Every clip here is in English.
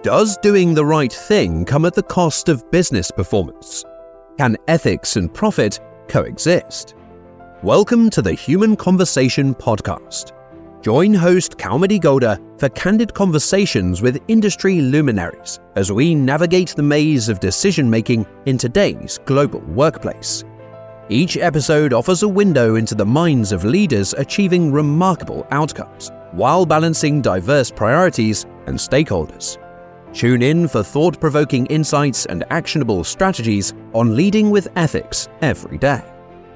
Does doing the right thing come at the cost of business performance? Can ethics and profit coexist? Welcome to the Human Conversation podcast. Join host Kaumadi Gowda for candid conversations with industry luminaries as we navigate the maze of decision-making in today's global workplace. Each episode offers a window into the minds of leaders achieving remarkable outcomes while balancing diverse priorities and stakeholders. Tune in for thought-provoking insights and actionable strategies on leading with ethics every day.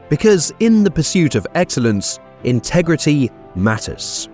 Because in the pursuit of excellence, integrity matters.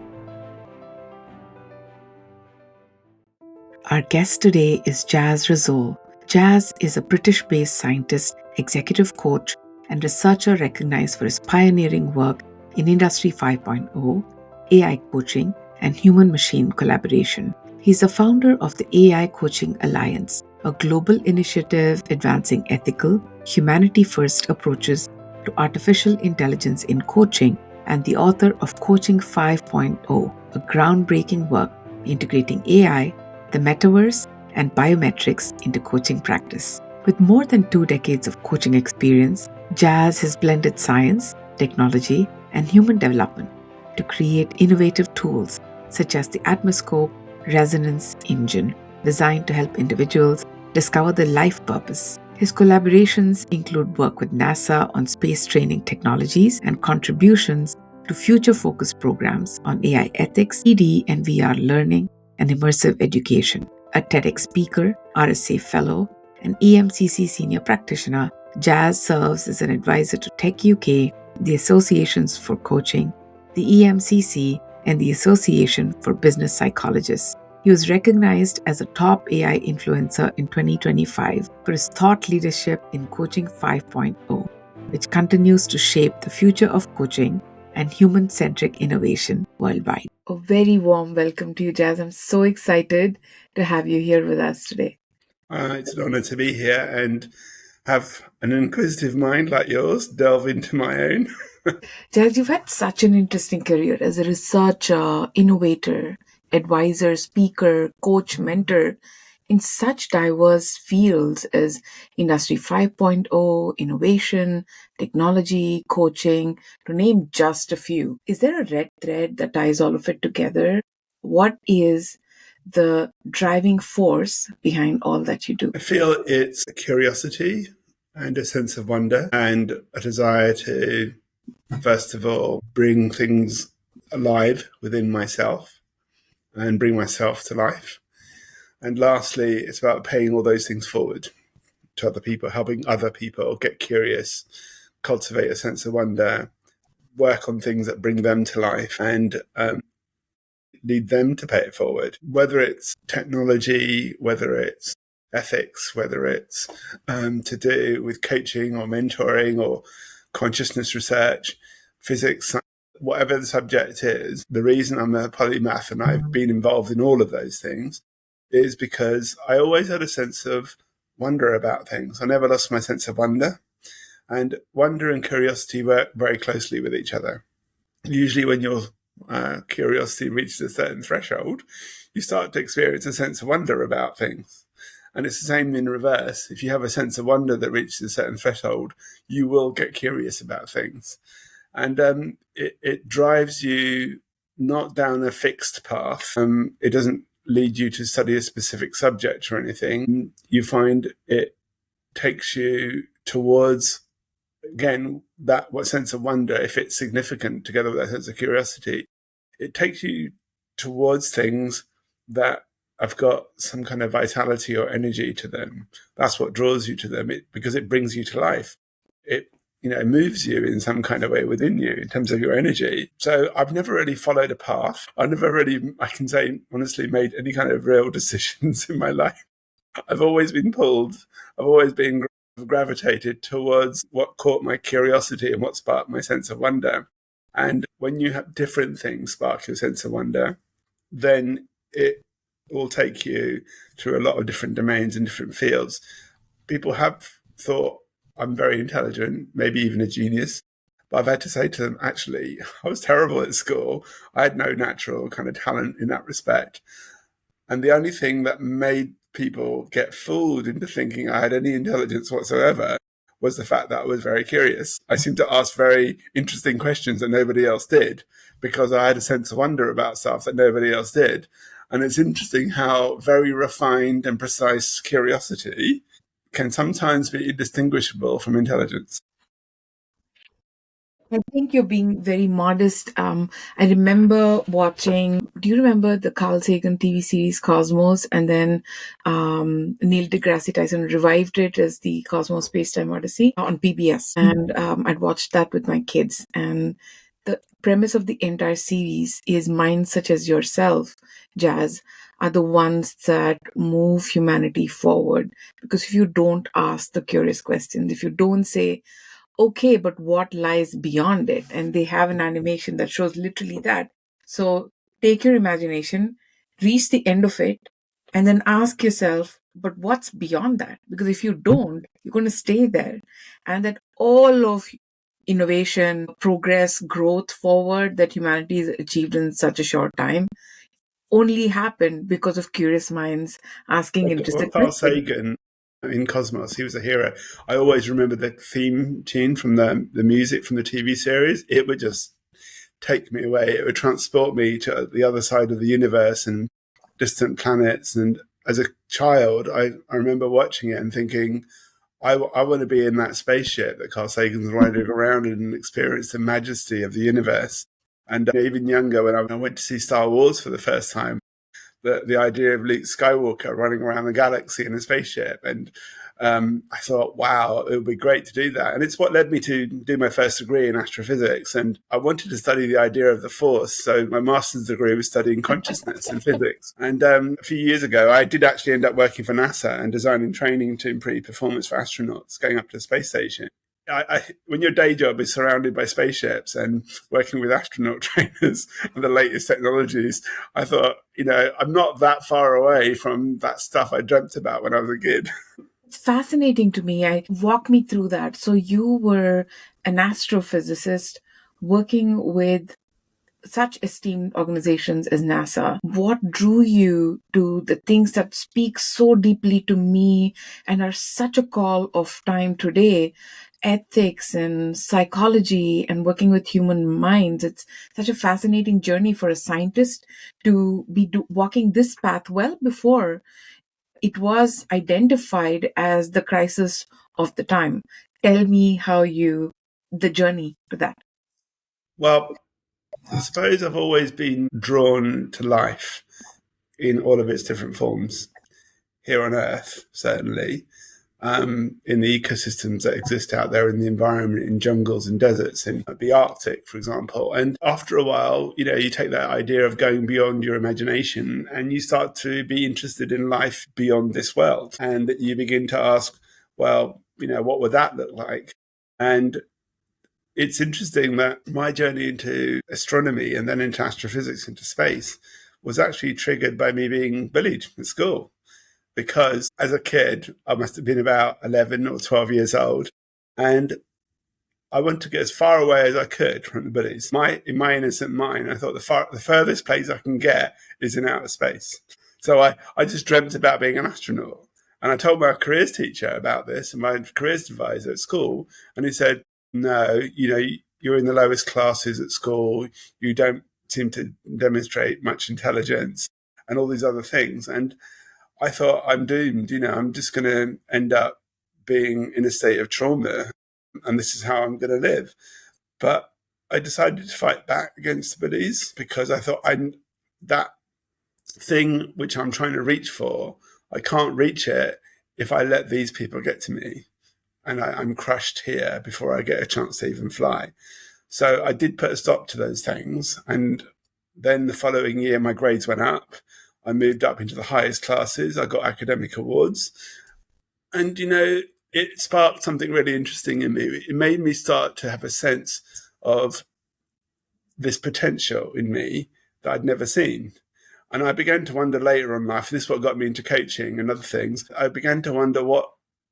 Our guest today is Jaz Rasool. Jaz is a British-based scientist, executive coach, and researcher recognized for his pioneering work in Industry 5.0, AI coaching, and human-machine collaboration. He's the founder of the AI Coaching Alliance, a global initiative advancing ethical, humanity-first approaches to artificial intelligence in coaching, and the author of Coaching 5.0, a groundbreaking work integrating AI, the metaverse, and biometrics into coaching practice. With more than 2 decades of coaching experience, Jaz has blended science, technology, and human development to create innovative tools such as the Atmascope Resonance Engine, designed to help individuals discover their life purpose. His collaborations include work with NASA on space training technologies and contributions to future-focused programs on AI ethics, 3D and VR learning, and immersive education. A TEDx speaker, RSA fellow, and EMCC senior practitioner, Jaz serves as an advisor to Tech UK, the Associations for Coaching, the EMCC, and the Association for Business Psychologists. He was recognized as a top AI influencer in 2025 for his thought leadership in Coaching 5.0, which continues to shape the future of coaching and human-centric innovation worldwide. A very warm welcome to you, Jaz. I'm so excited to have you here with us today. It's an honor to be here and have an inquisitive mind like yours delve into my own. Jaz, you've had such an interesting career as a researcher, innovator, advisor, speaker, coach, mentor in such diverse fields as Industry 5.0, innovation, technology, coaching, to name just a few. Is there a red thread that ties all of it together? What is the driving force behind all that you do? I feel it's a curiosity and a sense of wonder and a desire to, first of all, bring things alive within myself and bring myself to life. And lastly, it's about paying all those things forward to other people, helping other people get curious, cultivate a sense of wonder, work on things that bring them to life, and lead them to pay it forward. Whether it's technology, whether it's ethics, whether it's to do with coaching or mentoring or consciousness research, physics, whatever the subject is, the reason I'm a polymath and I've been involved in all of those things is because I always had a sense of wonder about things. I never lost my sense of wonder. And wonder and curiosity work very closely with each other. Usually when your curiosity reaches a certain threshold, you start to experience a sense of wonder about things. And it's the same in reverse. If you have a sense of wonder that reaches a certain threshold, you will get curious about things. And it drives you not down a fixed path. It doesn't lead you to study a specific subject or anything. You find it takes you towards, again, what sense of wonder, if it's significant together with that sense of curiosity, it takes you towards things that have got some kind of vitality or energy to them. That's what draws you to them, because it brings you to life. It moves you in some kind of way within you in terms of your energy. So I've never really followed a path. I've never really, I can say honestly, made any kind of real decisions in my life. I've always been pulled. I've always been gravitated towards what caught my curiosity and what sparked my sense of wonder. And when you have different things spark your sense of wonder, then it will take you through a lot of different domains and different fields. People have thought I'm very intelligent, maybe even a genius, but I've had to say to them, actually, I was terrible at school. I had no natural kind of talent in that respect. And the only thing that made people get fooled into thinking I had any intelligence whatsoever was the fact that I was very curious. I seemed to ask very interesting questions that nobody else did because I had a sense of wonder about stuff that nobody else did. And it's interesting how very refined and precise curiosity can sometimes be indistinguishable from intelligence. I think you're being very modest. I remember watching, do you remember the Carl Sagan TV series Cosmos? And then Neil deGrasse Tyson revived it as the Cosmos Spacetime Odyssey on PBS. And I'd watched that with my kids. And the premise of the entire series is minds such as yourself, Jazz, are the ones that move humanity forward. Because if you don't ask the curious questions, if you don't say, okay, but what lies beyond it? And they have an animation that shows literally that. So take your imagination, reach the end of it, and then ask yourself, but what's beyond that? Because if you don't, you're going to stay there. And that all of innovation, progress, growth forward that humanity has achieved in such a short time only happened because of curious minds asking Well, interested Carl questions. Sagan in Cosmos, he was a hero. I always remember the theme tune from the music from the TV series. It would just take me away. It would transport me to the other side of the universe and distant planets. And as a child, I remember watching it and thinking, I want to be in that spaceship that Carl Sagan's riding around in and experience the majesty of the universe. And even younger, when I went to see Star Wars for the first time, the idea of Luke Skywalker running around the galaxy in a spaceship. And I thought, wow, it would be great to do that. And it's what led me to do my first degree in astrophysics. And I wanted to study the idea of the force. So my master's degree was studying consciousness and physics. And a few years ago, I did actually end up working for NASA and designing training to improve performance for astronauts going up to the space station. When your day job is surrounded by spaceships and working with astronaut trainers and the latest technologies, I thought, I'm not that far away from that stuff I dreamt about when I was a kid. It's fascinating to me. Walk me through that. So you were an astrophysicist working with such esteemed organizations as NASA. What drew you to the things that speak so deeply to me and are such a call of time today? Ethics and psychology and working with human minds. It's such a fascinating journey for a scientist to be walking this path well before it was identified as the crisis of the time. Tell me the journey to that. Well, I suppose I've always been drawn to life in all of its different forms here on Earth, certainly. In the ecosystems that exist out there in the environment, in jungles and deserts, in the Arctic, for example. And after a while, you take that idea of going beyond your imagination and you start to be interested in life beyond this world. And you begin to ask, well, what would that look like? And it's interesting that my journey into astronomy and then into astrophysics, into space, was actually triggered by me being bullied at school. Because as a kid, I must have been about 11 or 12 years old, and I wanted to get as far away as I could from the bullies. In my innocent mind, I thought the furthest place I can get is in outer space. So I just dreamt about being an astronaut. And I told my careers teacher about this and my careers advisor at school, and he said, no, you're in the lowest classes at school, you don't seem to demonstrate much intelligence, and all these other things. And I thought, I'm doomed, I'm just going to end up being in a state of trauma and this is how I'm going to live. But I decided to fight back against the bullies because I thought that thing which I'm trying to reach for, I can't reach it if I let these people get to me. And I'm crushed here before I get a chance to even fly. So I did put a stop to those things. And then the following year, my grades went up. I moved up into the highest classes. I got academic awards. And, it sparked something really interesting in me. It made me start to have a sense of this potential in me that I'd never seen. And I began to wonder later on in life, this is what got me into coaching and other things. I began to wonder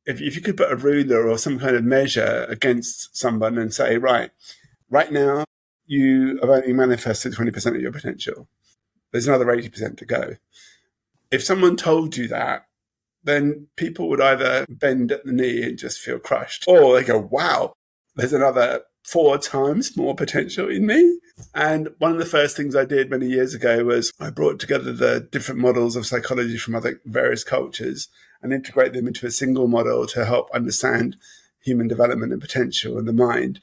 if you could put a ruler or some kind of measure against someone and say, right now, you have only manifested 20% of your potential. There's another 80% to go. if someone told you that, then people would either bend at the knee and just feel crushed, or they go, wow, there's another 4 times more potential in me. And one of the first things I did many years ago was I brought together the different models of psychology from other various cultures and integrate them into a single model to help understand human development and potential in the mind.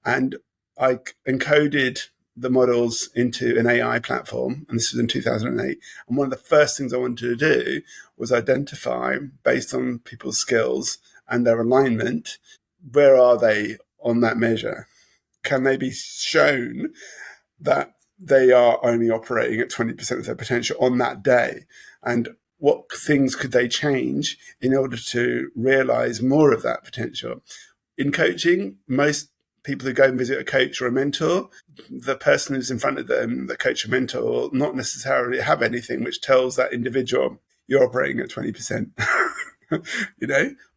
And I encoded the models into an AI platform, and this was in 2008. And one of the first things I wanted to do was identify, based on people's skills and their alignment, where are they on that measure? Can they be shown that they are only operating at 20% of their potential on that day? And what things could they change in order to realize more of that potential? In coaching, most people who go and visit a coach or a mentor, the person who's in front of them, the coach or mentor, will not necessarily have anything which tells that individual you're operating at 20%.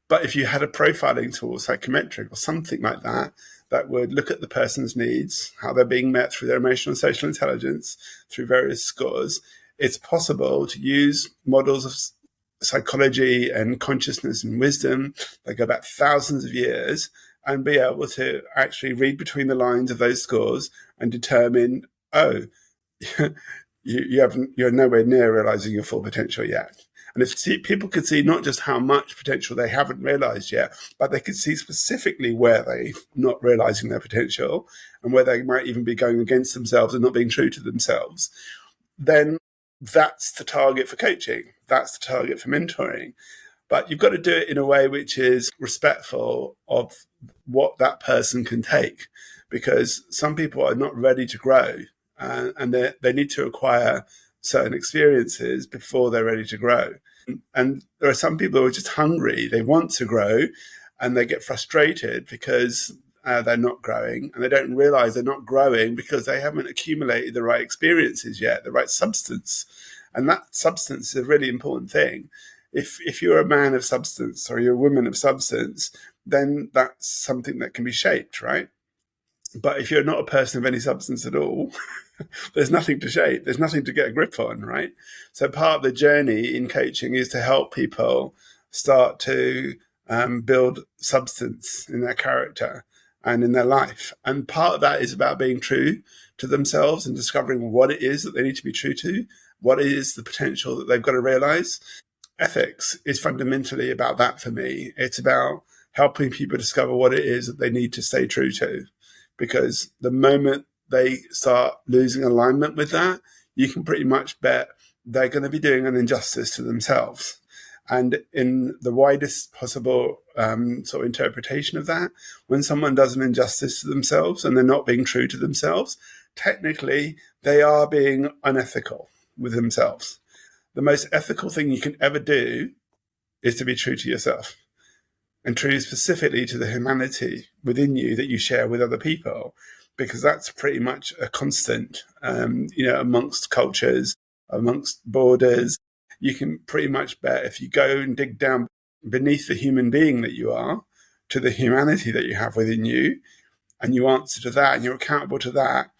But if you had a profiling tool, psychometric or something like that, that would look at the person's needs, how they're being met through their emotional and social intelligence, through various scores, it's possible to use models of psychology and consciousness and wisdom that go back thousands of years and be able to actually read between the lines of those scores and determine, you're nowhere near realizing your full potential yet. And if people could see not just how much potential they haven't realized yet, but they could see specifically where they're not realizing their potential and where they might even be going against themselves and not being true to themselves, then that's the target for coaching. That's the target for mentoring. But you've got to do it in a way which is respectful of what that person can take, because some people are not ready to grow and they need to acquire certain experiences before they're ready to grow. And there are some people who are just hungry. They want to grow and they get frustrated because they're not growing, and they don't realize they're not growing because they haven't accumulated the right experiences yet, the right substance. And that substance is a really important thing. If you're a man of substance or you're a woman of substance, then that's something that can be shaped, right? But if you're not a person of any substance at all, there's nothing to shape. There's nothing to get a grip on, right? So part of the journey in coaching is to help people start to build substance in their character and in their life. And part of that is about being true to themselves and discovering what it is that they need to be true to, what is the potential that they've got to realize. Ethics is fundamentally about that for me. It's about helping people discover what it is that they need to stay true to. Because the moment they start losing alignment with that, you can pretty much bet they're going to be doing an injustice to themselves. And in the widest possible sort of interpretation of that, when someone does an injustice to themselves and they're not being true to themselves, technically they are being unethical with themselves. The most ethical thing you can ever do is to be true to yourself, and true specifically to the humanity within you that you share with other people, because that's pretty much a constant, amongst cultures, amongst borders. You can pretty much bet if you go and dig down beneath the human being that you are to the humanity that you have within you, and you answer to that and you're accountable to that,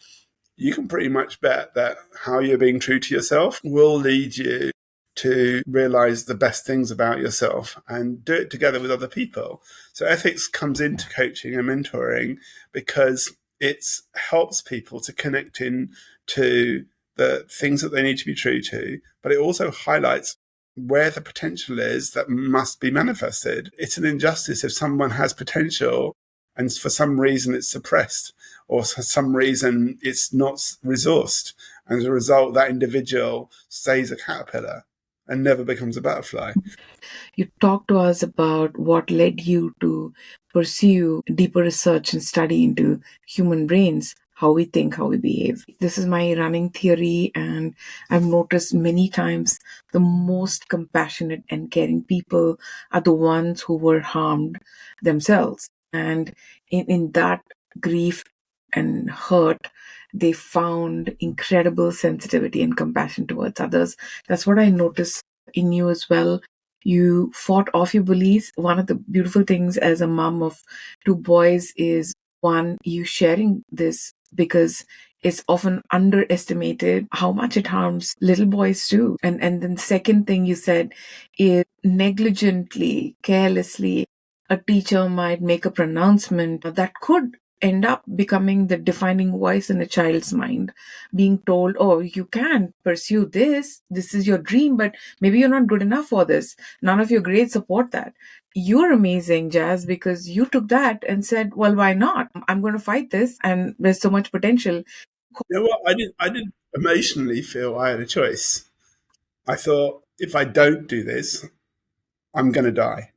you can pretty much bet that how you're being true to yourself will lead you to realize the best things about yourself and do it together with other people. So ethics comes into coaching and mentoring because it helps people to connect in to the things that they need to be true to, but it also highlights where the potential is that must be manifested. It's an injustice if someone has potential and for some reason it's suppressed, or for some reason it's not resourced. And as a result, that individual stays a caterpillar and never becomes a butterfly. You talked to us about what led you to pursue deeper research and study into human brains, how we think, how we behave. This is my running theory, and I've noticed many times the most compassionate and caring people are the ones who were harmed themselves. And in that grief and hurt, they found incredible sensitivity and compassion towards others. That's what I noticed in you as well. You fought off your bullies. One of the beautiful things as a mom of two boys is, one, you sharing this because is often underestimated how much it harms little boys too. And then second thing you said is negligently, carelessly, a teacher might make a pronouncement that could end up becoming the defining voice in a child's mind, being told, oh, you can't pursue this is your dream, but maybe you're not good enough for this, none of your grades support that. You're amazing, Jazz, because you took that and said, well, why not? I'm going to fight this, and there's so much potential. You know what? I didn't emotionally feel I had a choice. I thought if I don't do this, I'm going to die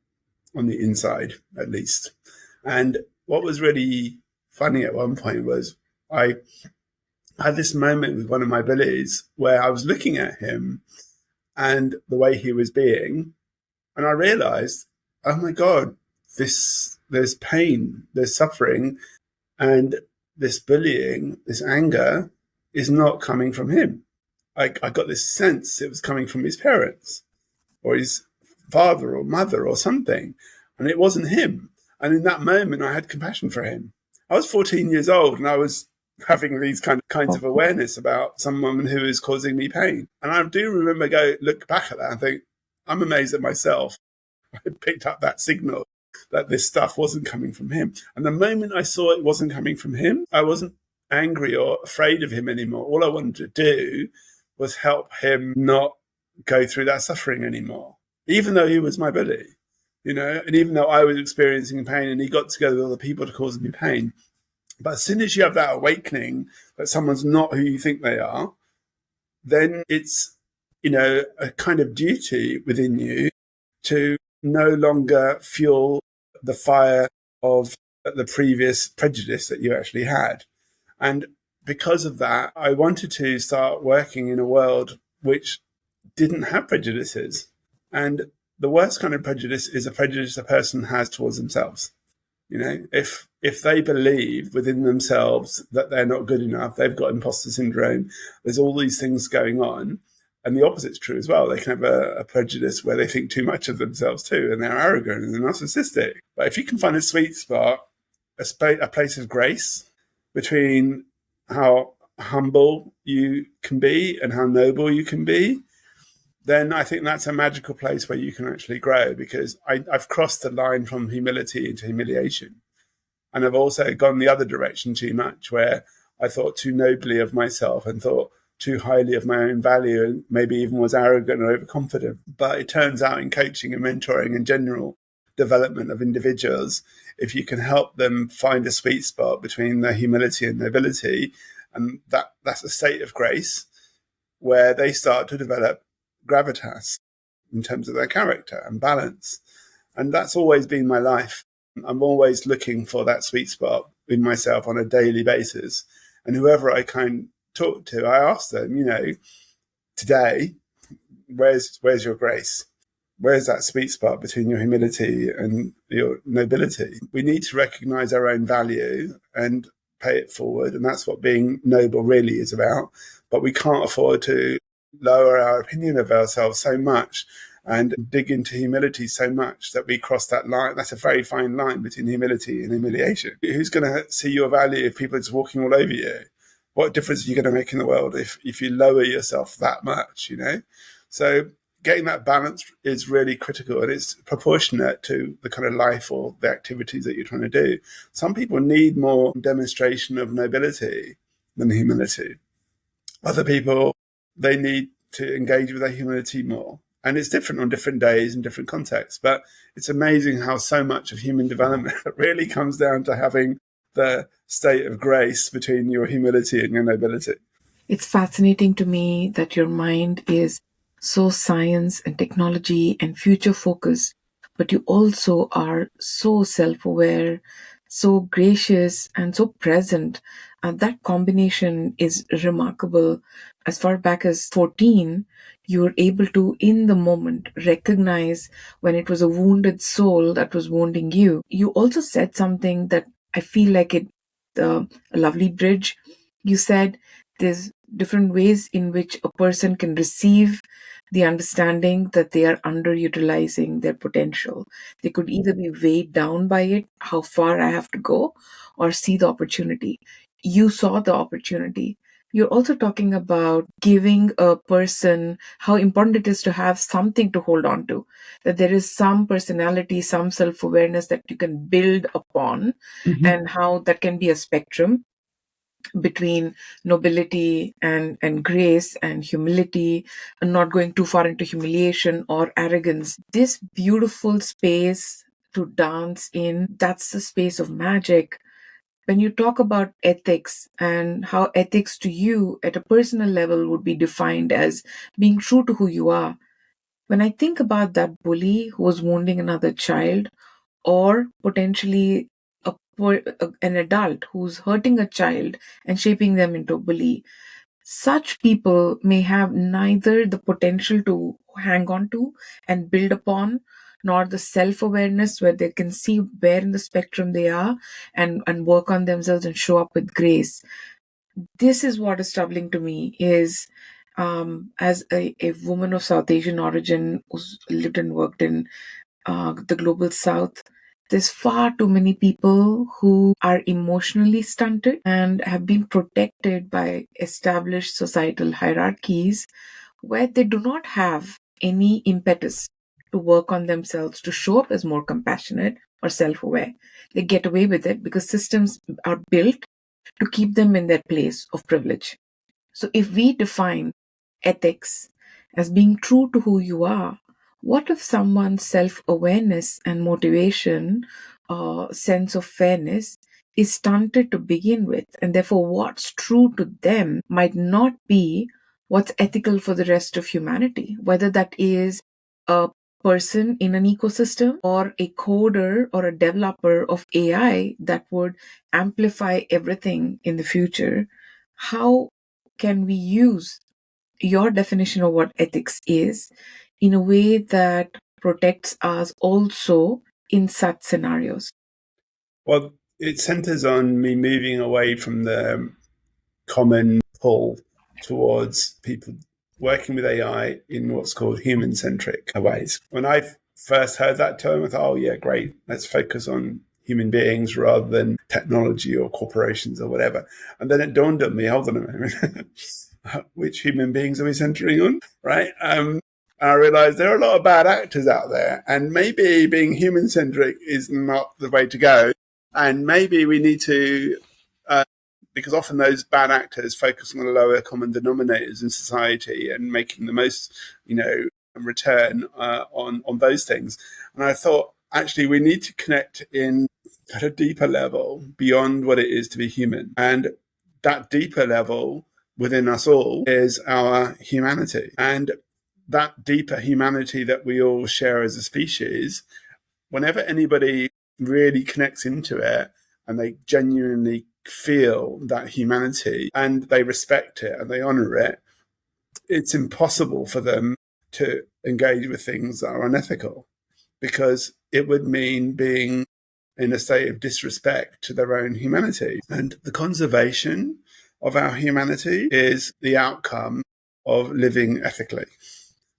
on the inside, at least. And what was really funny at one point was I had this moment with one of my bullies where I was looking at him and the way he was being, and I realized, oh my God, there's pain, there's suffering, and this bullying, this anger is not coming from him. I got this sense it was coming from his parents or his father or mother or something, and it wasn't him. And in that moment, I had compassion for him. I was 14 years old, and I was having these kinds of awareness about someone who is causing me pain. And I do remember look back at that and think, I'm amazed at myself. I picked up that signal that this stuff wasn't coming from him. And the moment I saw it wasn't coming from him, I wasn't angry or afraid of him anymore. All I wanted to do was help him not go through that suffering anymore, even though he was my bully, and even though I was experiencing pain and he got together with other people to cause me pain. But as soon as you have that awakening that someone's not who you think they are, then it's, a kind of duty within you to no longer fuel the fire of the previous prejudice that you actually had. And because of that, I wanted to start working in a world which didn't have prejudices. And the worst kind of prejudice is a prejudice a person has towards themselves. If they believe within themselves that they're not good enough, they've got imposter syndrome, there's all these things going on. And the opposite's true as well. They can have a prejudice where they think too much of themselves too, and they're arrogant and they're narcissistic. But if you can find a sweet spot, a place of grace between how humble you can be and how noble you can be, then I think that's a magical place where you can actually grow, because I've crossed the line from humility into humiliation. And I've also gone the other direction too much, where I thought too nobly of myself and thought too highly of my own value, and maybe even was arrogant or overconfident. But it turns out in coaching and mentoring and general development of individuals, if you can help them find a sweet spot between their humility and nobility, and that's a state of grace where they start to develop gravitas in terms of their character and balance. And that's always been my life. I'm always looking for that sweet spot in myself on a daily basis. And whoever I talk to, I ask them, today, where's your grace? Where's that sweet spot between your humility and your nobility? We need to recognize our own value and pay it forward. And that's what being noble really is about. But we can't afford to lower our opinion of ourselves so much and dig into humility so much that we cross that line. That's a very fine line between humility and humiliation. Who's going to see your value if people are just walking all over you? What difference are you going to make in the world if you lower yourself that much, So getting that balance is really critical, and it's proportionate to the kind of life or the activities that you're trying to do. Some people need more demonstration of nobility than humility. Other people, they need to engage with their humility more. And it's different on different days and different contexts. But it's amazing how so much of human development really comes down to having the state of grace between your humility and your nobility. It's fascinating to me that your mind is so science and technology and future focused, but you also are so self-aware, so gracious, and so present. And that combination is remarkable. As far back as 14, you were able to, in the moment, recognize when it was a wounded soul that was wounding you. You also said something that I feel like it's a lovely bridge. You said there's different ways in which a person can receive the understanding that they are underutilizing their potential. They could either be weighed down by it, how far I have to go, or see the opportunity. you saw the opportunity. You're also talking about giving a person how important it is to have something to hold on to, that there is some personality, some self awareness that you can build upon, and how that can be a spectrum between nobility and grace and humility, and not going too far into humiliation or arrogance. This beautiful space to dance in, that's the space of magic. When you talk about ethics and how ethics to you at a personal level would be defined as being true to who you are, when I think about that bully who was wounding another child, or potentially an adult who's hurting a child and shaping them into a bully, such people may have neither the potential to hang on to and build upon, nor the self awareness where they can see where in the spectrum they are, and work on themselves and show up with grace. This is what is troubling to me is, as a woman of South Asian origin who's lived and worked in the global south, there's far too many people who are emotionally stunted and have been protected by established societal hierarchies where they do not have any impetus to work on themselves, to show up as more compassionate or self aware. They get away with it because systems are built to keep them in their place of privilege. So if we define ethics as being true to who you are, what if someone's self awareness and motivation, sense of fairness, is stunted to begin with? And therefore, what's true to them might not be what's ethical for the rest of humanity, whether that is a person in an ecosystem or a coder or a developer of AI that would amplify everything in the future. How can we use your definition of what ethics is in a way that protects us also in such scenarios? Well, it centers on me moving away from the common pull towards people working with AI in what's called human-centric ways. When I first heard that term, I thought, oh, yeah, great. Let's focus on human beings rather than technology or corporations or whatever. And then it dawned on me, hold on a moment, which human beings are we centering on, right? I realized there are a lot of bad actors out there, and maybe being human-centric is not the way to go. And maybe we need to because often those bad actors focus on the lower common denominators in society and making the most, return on those things. And I thought, actually, we need to connect in at a deeper level beyond what it is to be human. And that deeper level within us all is our humanity. And that deeper humanity that we all share as a species, whenever anybody really connects into it and they genuinely feel that humanity and they respect it and they honor it, it's impossible for them to engage with things that are unethical, because it would mean being in a state of disrespect to their own humanity. And the conservation of our humanity is the outcome of living ethically.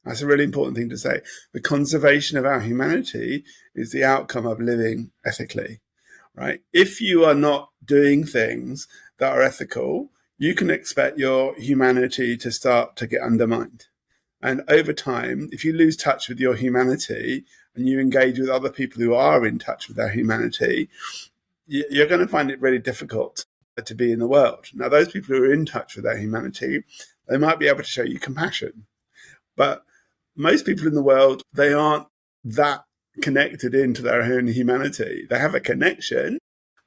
That's a really important thing to say. The conservation of our humanity is the outcome of living ethically. Right? If you are not doing things that are ethical, you can expect your humanity to start to get undermined. And over time, if you lose touch with your humanity and you engage with other people who are in touch with their humanity, you're going to find it really difficult to be in the world. Now, those people who are in touch with their humanity, they might be able to show you compassion. But most people in the world, they aren't that connected into their own humanity. They have a connection,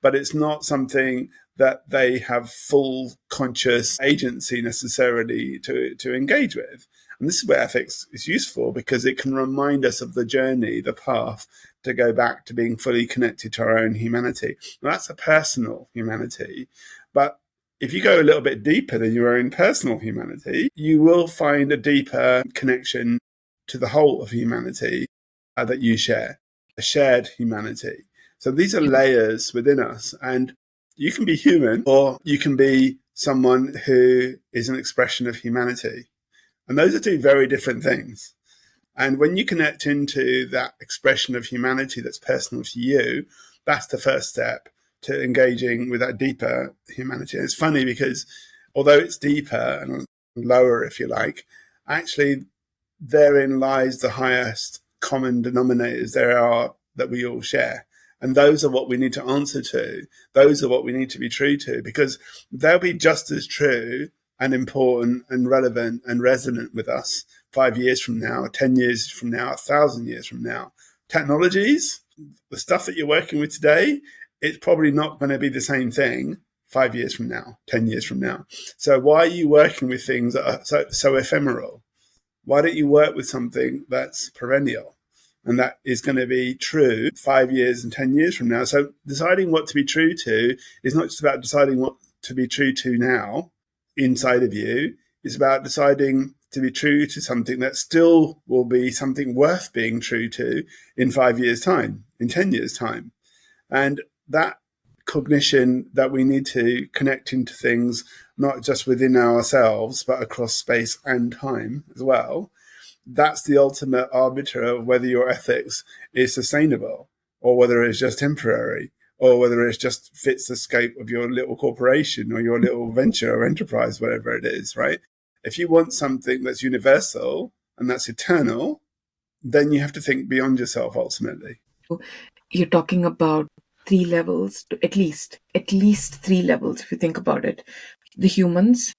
but it's not something that they have full conscious agency necessarily to engage with. And this is where ethics is useful, because it can remind us of the journey, the path to go back to being fully connected to our own humanity. Now, that's a personal humanity, but if you go a little bit deeper than your own personal humanity, you will find a deeper connection to the whole of humanity that you share, a shared humanity. So these are layers within us, and you can be human or you can be someone who is an expression of humanity. And those are two very different things. And when you connect into that expression of humanity that's personal to you, that's the first step to engaging with that deeper humanity. And it's funny because although it's deeper and lower, if you like, actually therein lies the highest common denominators there are that we all share. And those are what we need to answer to. Those are what we need to be true to, because they'll be just as true and important and relevant and resonant with us 5 years from now, 10 years from now, 1,000 years from now. Technologies, the stuff that you're working with today, it's probably not going to be the same thing 5 years from now, 10 years from now. So why are you working with things that are so ephemeral? Why don't you work with something that's perennial and that is going to be true 5 years and 10 years from now? So deciding what to be true to is not just about deciding what to be true to now inside of you. It's about deciding to be true to something that still will be something worth being true to in 5 years' time, in 10 years' time. And that cognition that we need to connect into things, not just within ourselves, but across space and time as well, that's the ultimate arbiter of whether your ethics is sustainable or whether it's just temporary or whether it just fits the scope of your little corporation or your little venture or enterprise, whatever it is, right? If you want something that's universal and that's eternal, then you have to think beyond yourself ultimately. You're talking about 3 levels, at least 3 levels, if you think about it. The humans,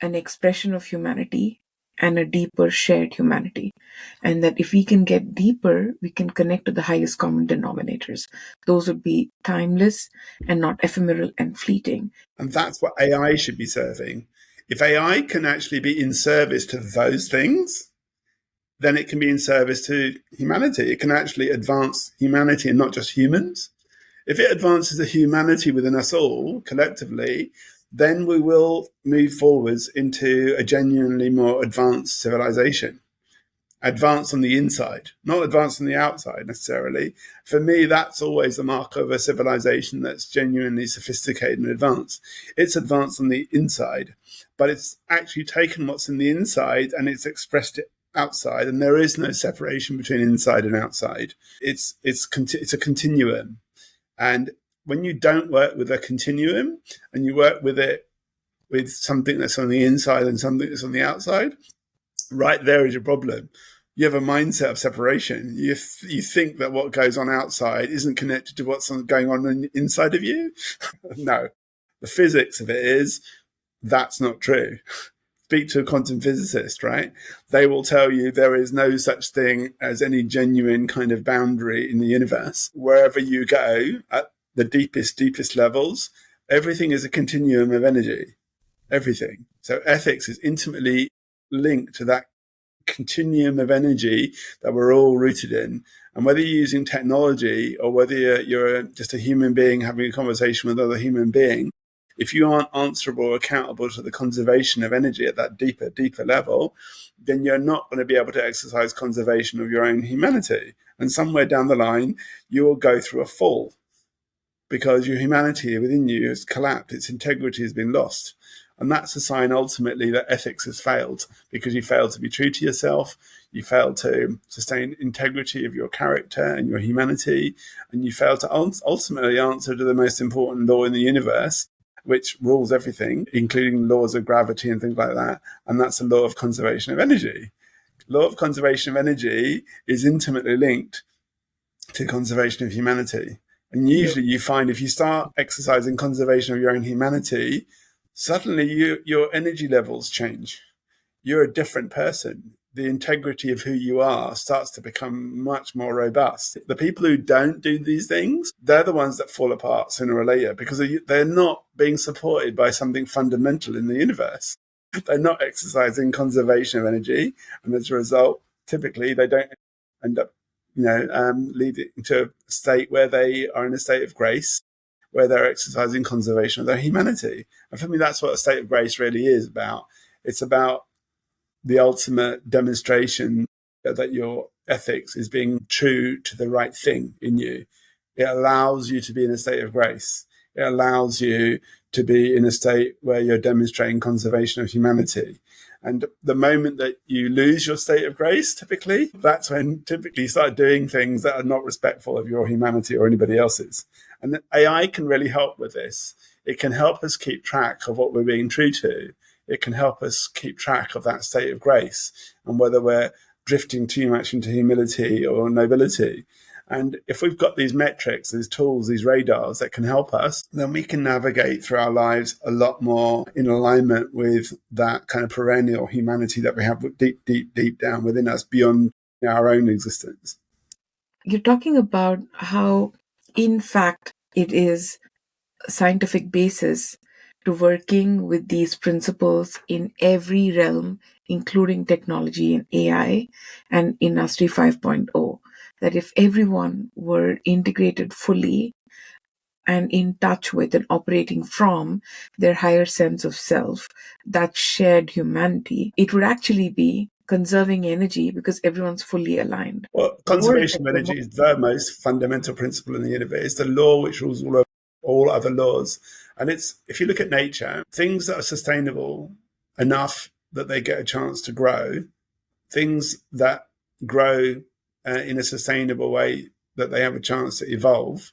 an expression of humanity, and a deeper shared humanity. And that if we can get deeper, we can connect to the highest common denominators. Those would be timeless and not ephemeral and fleeting. And that's what AI should be serving. If AI can actually be in service to those things, then it can be in service to humanity. It can actually advance humanity and not just humans. If it advances the humanity within us all collectively, then we will move forwards into a genuinely more advanced civilization. Advance on the inside, not advance on the outside necessarily. For me, that's always the mark of a civilization that's genuinely sophisticated and advanced. It's advanced on the inside, but it's actually taken what's in the inside and it's expressed it outside. And there is no separation between inside and outside. It's a continuum. And when you don't work with a continuum and you work with it with something that's on the inside and something that's on the outside, right there is your problem. You have a mindset of separation. You think that what goes on outside isn't connected to what's going on inside of you. No, the physics of it is that's not true. Speak to a quantum physicist, right? They will tell you there is no such thing as any genuine kind of boundary in the universe. Wherever you go at the deepest levels, everything is a continuum of energy. Everything. So ethics is intimately linked to that continuum of energy that we're all rooted in. And whether you're using technology or whether you're just a human being having a conversation with another human being, if you aren't answerable or accountable to the conservation of energy at that deeper level, then you're not going to be able to exercise conservation of your own humanity. And somewhere down the line, you will go through a fall because your humanity within you has collapsed. Its integrity has been lost. And that's a sign ultimately that ethics has failed because you failed to be true to yourself. You failed to sustain integrity of your character and your humanity. And you failed to ultimately answer to the most important law in the universe, which rules everything, including laws of gravity and things like that. And that's the law of conservation of energy. Law of conservation of energy is intimately linked to conservation of humanity. And usually you find if you start exercising conservation of your own humanity, suddenly your energy levels change. You're a different person. The integrity of who you are starts to become much more robust. The people who don't do these things, they're the ones that fall apart sooner or later because they're not being supported by something fundamental in the universe. They're not exercising conservation of energy. And as a result, typically they don't end up, leading to a state where they are in a state of grace, where they're exercising conservation of their humanity. And for me, that's what a state of grace really is about. It's about the ultimate demonstration that your ethics is being true to the right thing in you. It allows you to be in a state of grace. It allows you to be in a state where you're demonstrating conservation of humanity. And the moment that you lose your state of grace, typically, that's when typically you start doing things that are not respectful of your humanity or anybody else's. And the AI can really help with this. It can help us keep track of what we're being true to. It can help us keep track of that state of grace and whether we're drifting too much into humility or nobility. And if we've got these metrics, these tools, these radars that can help us, then we can navigate through our lives a lot more in alignment with that kind of perennial humanity that we have deep, deep, deep down within us beyond our own existence. You're talking about how, in fact, it is a scientific basis to working with these principles in every realm, including technology and AI and Industry 5.0. That if everyone were integrated fully and in touch with and operating from their higher sense of self, that shared humanity, it would actually be conserving energy because everyone's fully aligned. Well, conservation of energy is the most fundamental principle in the universe. It's the law which rules all other laws. And it's, if you look at nature, things that are sustainable enough that they get a chance to grow, things that grow in a sustainable way that they have a chance to evolve,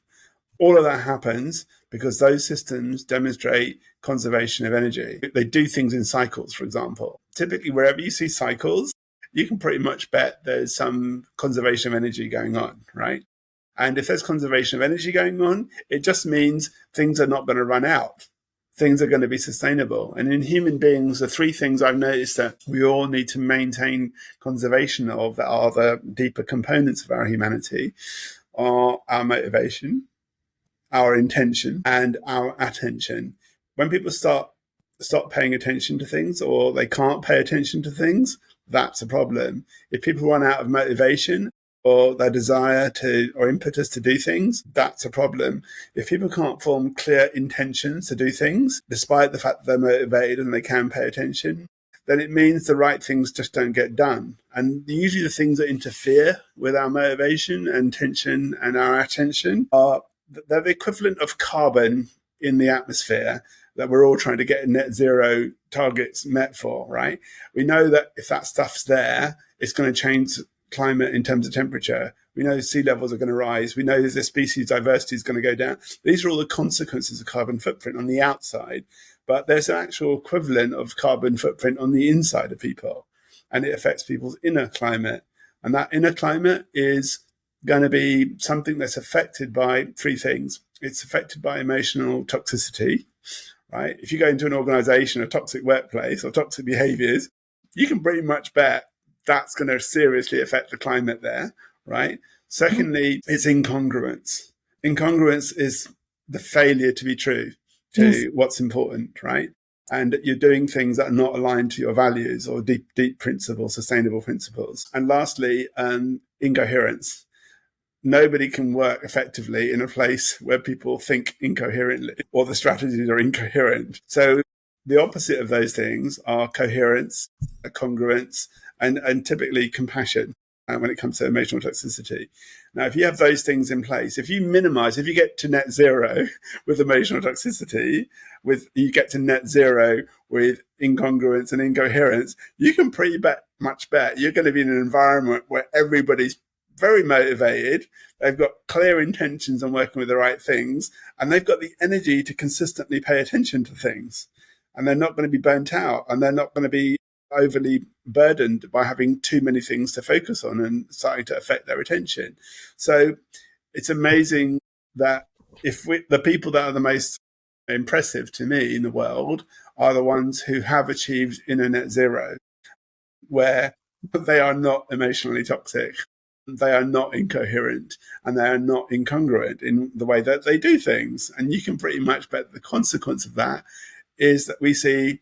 all of that happens because those systems demonstrate conservation of energy. They do things in cycles, for example. Typically, wherever you see cycles, you can pretty much bet there's some conservation of energy going on, right? And if there's conservation of energy going on, it just means things are not going to run out. Things are going to be sustainable. And in human beings, the three things I've noticed that we all need to maintain conservation of that are the deeper components of our humanity are our motivation, our intention, and our attention. When people stop paying attention to things, or they can't pay attention to things, that's a problem. If people run out of motivation or their desire to or impetus to do things, that's a problem. If people can't form clear intentions to do things, despite the fact that they're motivated and they can pay attention, then it means the right things just don't get done. And usually the things that interfere with our motivation and intention and our attention are they're the equivalent of carbon in the atmosphere that we're all trying to get net zero targets met for, right? We know that if that stuff's there, it's going to change climate in terms of temperature. We know sea levels are going to rise. We know the species diversity is going to go down. These are all the consequences of carbon footprint on the outside, but there's an actual equivalent of carbon footprint on the inside of people, and it affects people's inner climate. And that inner climate is going to be something that's affected by three things. It's affected by emotional toxicity, right? If you go into an organization, a toxic workplace or toxic behaviors, you can pretty much bet that's going to seriously affect the climate there, right? Secondly, it's incongruence. Incongruence is the failure to be true to what's important, right? And you're doing things that are not aligned to your values or deep principles, sustainable principles. And lastly, incoherence. Nobody can work effectively in a place where people think incoherently or the strategies are incoherent. So the opposite of those things are coherence, congruence, and typically compassion when it comes to emotional toxicity. Now, if you have those things in place, if you get to net zero with emotional toxicity, you get to net zero with incongruence and incoherence, you can pretty much bet you're going to be in an environment where everybody's very motivated, they've got clear intentions on working with the right things, and they've got the energy to consistently pay attention to things. And they're not going to be burnt out, and they're not going to be overly burdened by having too many things to focus on and starting to affect their attention. So it's amazing that the people that are the most impressive to me in the world are the ones who have achieved inner net zero, where they are not emotionally toxic, they are not incoherent, and they are not incongruent in the way that they do things. And you can pretty much bet the consequence of that is that we see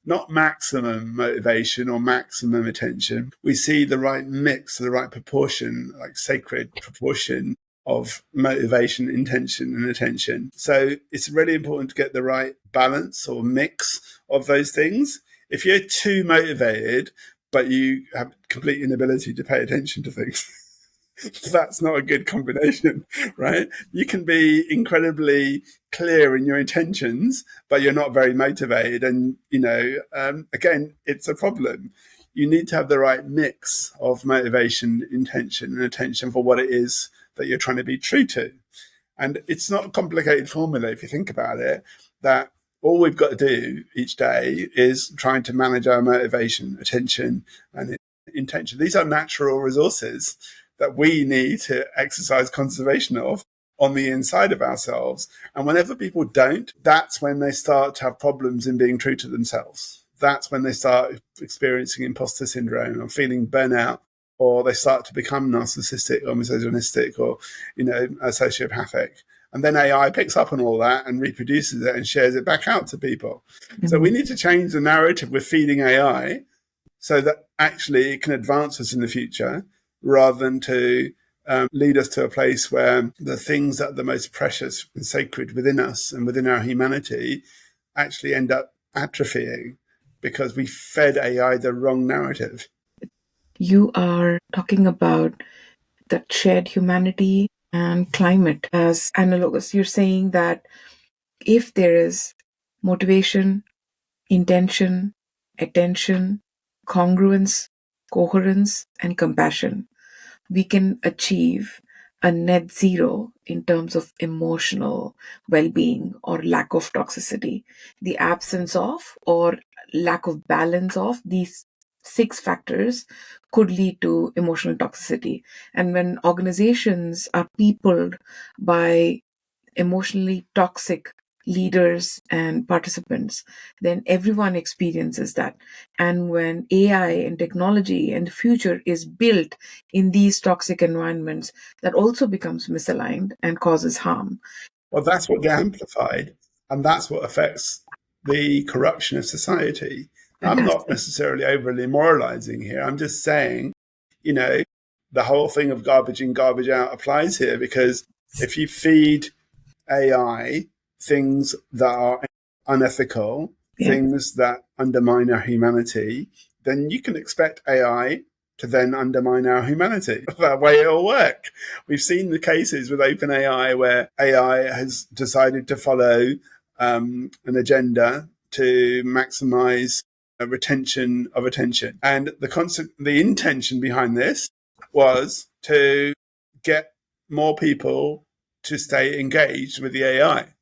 not maximum motivation or maximum attention. We see the right mix, the right proportion, like sacred proportion of motivation, intention, and attention. So it's really important to get the right balance or mix of those things. If you're too motivated, but you have complete inability to pay attention to things, that's not a good combination, right? You can be incredibly clear in your intentions, but you're not very motivated. And, again, it's a problem. You need to have the right mix of motivation, intention, and attention for what it is that you're trying to be true to. And it's not a complicated formula if you think about it, that all we've got to do each day is trying to manage our motivation, attention, and intention. These are natural resources that we need to exercise conservation of on the inside of ourselves. And whenever people don't, that's when they start to have problems in being true to themselves. That's when they start experiencing imposter syndrome or feeling burnout, or they start to become narcissistic or misogynistic or, sociopathic. And then AI picks up on all that and reproduces it and shares it back out to people. Mm-hmm. So we need to change the narrative we're feeding AI so that actually it can advance us in the future, rather than to lead us to a place where the things that are the most precious and sacred within us and within our humanity actually end up atrophying because we fed AI the wrong narrative. You are talking about that shared humanity and climate as analogous. You're saying that if there is motivation, intention, attention, congruence, coherence, and compassion, we can achieve a net zero in terms of emotional well-being or lack of toxicity. The absence of or lack of balance of these 6 factors could lead to emotional toxicity. And when organizations are peopled by emotionally toxic leaders and participants, then everyone experiences that. And when AI and technology and the future is built in these toxic environments, that also becomes misaligned and causes harm. Well, that's what gets amplified, and that's what affects the corruption of society. I'm not necessarily overly moralizing here. I'm just saying, the whole thing of garbage in, garbage out applies here, because if you feed AI things that are unethical, things that undermine our humanity, then you can expect AI to then undermine our humanity. That way it'll work. We've seen the cases with OpenAI where AI has decided to follow an agenda to maximize retention of attention. And the intention behind this was to get more people to stay engaged with the AI.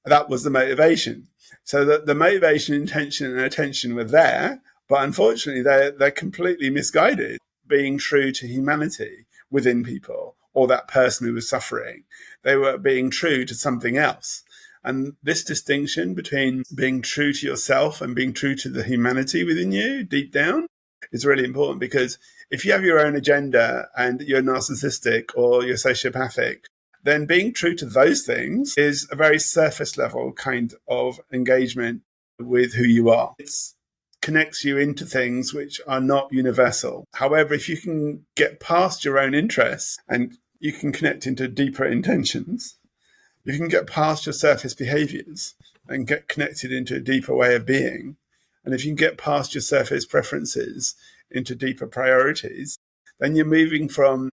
That was the motivation. So that the motivation, intention, and attention were there, but unfortunately they're completely misguided, being true to humanity within people or that person who was suffering. They were being true to something else. And this distinction between being true to yourself and being true to the humanity within you deep down is really important, because if you have your own agenda and you're narcissistic or you're sociopathic, then being true to those things is a very surface level kind of engagement with who you are. It connects you into things which are not universal. However, if you can get past your own interests and you can connect into deeper intentions, you can get past your surface behaviors and get connected into a deeper way of being. And if you can get past your surface preferences into deeper priorities, then you're moving from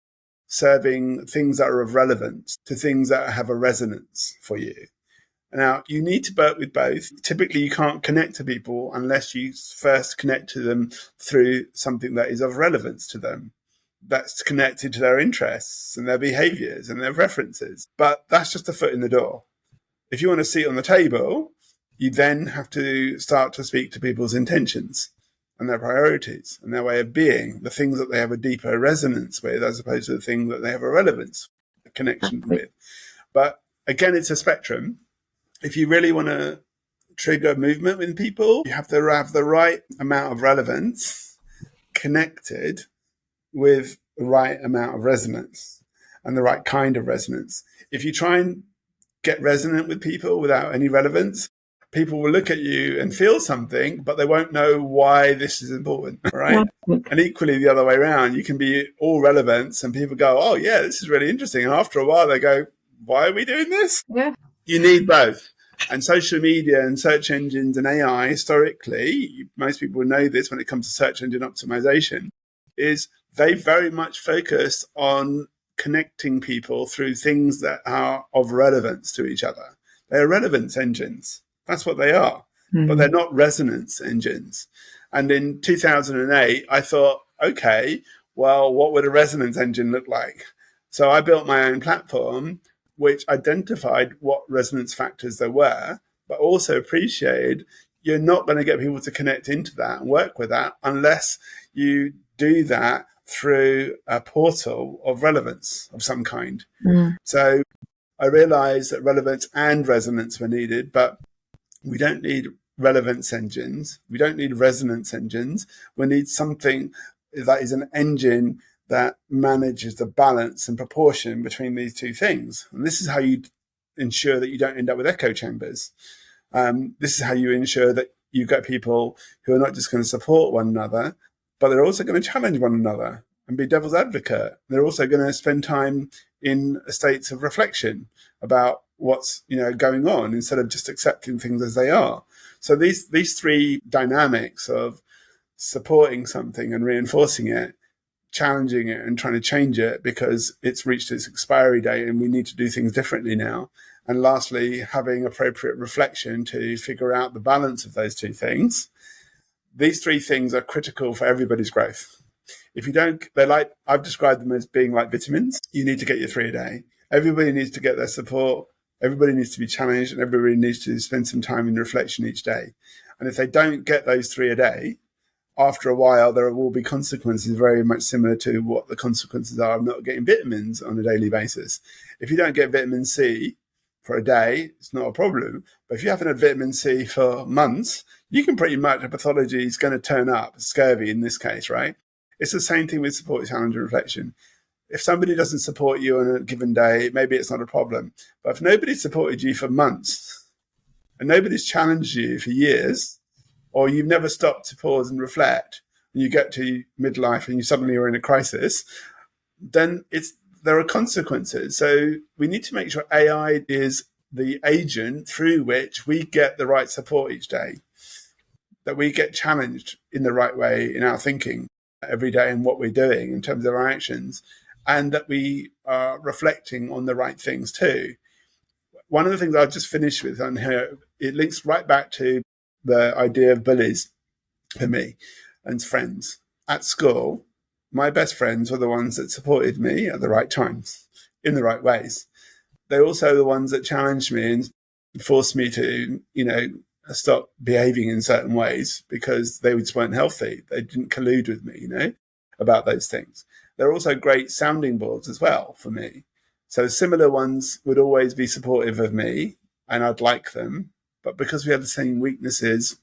serving things that are of relevance to things that have a resonance for you. Now, you need to work with both. Typically, you can't connect to people unless you first connect to them through something that is of relevance to them, that's connected to their interests and their behaviors and their preferences. But that's just a foot in the door. If you want a seat on the table, you then have to start to speak to people's intentions and their priorities and their way of being, the things that they have a deeper resonance with, as opposed to the things that they have a relevance, a connection with. But again, it's a spectrum. If you really want to trigger movement with people, you have to have the right amount of relevance connected with the right amount of resonance and the right kind of resonance. If you try and get resonant with people without any relevance, people will look at you and feel something, but they won't know why this is important, right? And equally the other way around, you can be all relevance and people go, oh yeah, this is really interesting. And after a while they go, why are we doing this? Yeah. You need both. And social media and search engines and AI, historically, most people know this when it comes to search engine optimization, is they very much focus on connecting people through things that are of relevance to each other. They're relevance engines. That's what they are. Mm-hmm. But they're not resonance engines. And in 2008, I thought, okay, well, what would a resonance engine look like? So I built my own platform which identified what resonance factors there were, but also appreciated you're not going to get people to connect into that and work with that unless you do that through a portal of relevance of some kind. So I realized that relevance and resonance were needed, but we don't need relevance engines. We don't need resonance engines. We need something that is an engine that manages the balance and proportion between these two things. And this is how you ensure that you don't end up with echo chambers. This is how you ensure that you get people who are not just going to support one another, but they're also going to challenge one another and be devil's advocate. They're also going to spend time in states of reflection about what's going on instead of just accepting things as they are. So these three dynamics of supporting something and reinforcing it, challenging it and trying to change it because it's reached its expiry date and we need to do things differently now. And lastly, having appropriate reflection to figure out the balance of those two things. These three things are critical for everybody's growth. If you don't, I've described them as being like vitamins. You need to get your 3 a day. Everybody needs to get their support. Everybody needs to be challenged and everybody needs to spend some time in reflection each day. And if they don't get those 3 a day, after a while, there will be consequences very much similar to what the consequences are of not getting vitamins on a daily basis. If you don't get vitamin C for a day, it's not a problem. But if you haven't had vitamin C for months, you can pretty much, a pathology is going to turn up, scurvy in this case, right? It's the same thing with support, challenge, and reflection. If somebody doesn't support you on a given day, maybe it's not a problem. But if nobody's supported you for months and nobody's challenged you for years, or you've never stopped to pause and reflect, and you get to midlife and you suddenly are in a crisis, then there are consequences. So we need to make sure AI is the agent through which we get the right support each day, that we get challenged in the right way in our thinking every day and what we're doing in terms of our actions, and that we are reflecting on the right things too. One of the things I'll just finish with on here, it links right back to the idea of bullies for me and friends. At school, my best friends were the ones that supported me at the right times, in the right ways. They're also the ones that challenged me and forced me to, stop behaving in certain ways because they just weren't healthy. They didn't collude with me, about those things. They're also great sounding boards as well for me. So similar ones would always be supportive of me and I'd like them. But because we have the same weaknesses,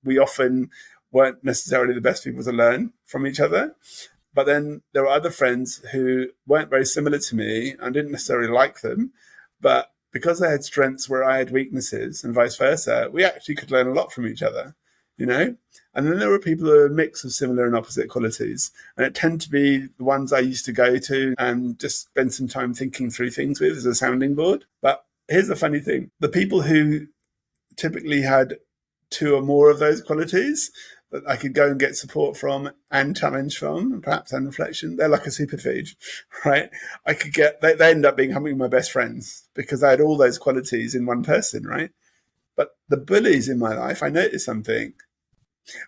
we often weren't necessarily the best people to learn from each other. But then there were other friends who weren't very similar to me. I didn't necessarily like them. But because they had strengths where I had weaknesses and vice versa, we actually could learn a lot from each other, And then there were people who were a mix of similar and opposite qualities. And it tended to be the ones I used to go to and just spend some time thinking through things with as a sounding board. But here's the funny thing. The people who typically had 2 or more of those qualities that I could go and get support from and challenge from, and perhaps and reflection, they're like a superfood, right? They end up becoming my best friends because I had all those qualities in one person, right? But the bullies in my life, I noticed something.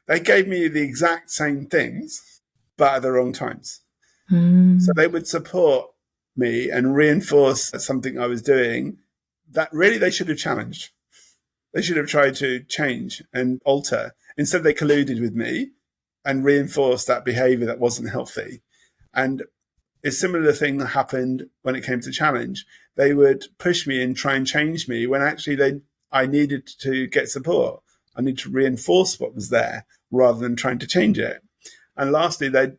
They gave me the exact same things, but at the wrong times. So they would support me and reinforce something I was doing that really they should have challenged. They should have tried to change and alter. Instead, they colluded with me and reinforced that behavior that wasn't healthy. And a similar thing that happened when it came to challenge. They would push me and try and change me when actually I needed to get support. I need to reinforce what was there rather than trying to change it. And lastly, they'd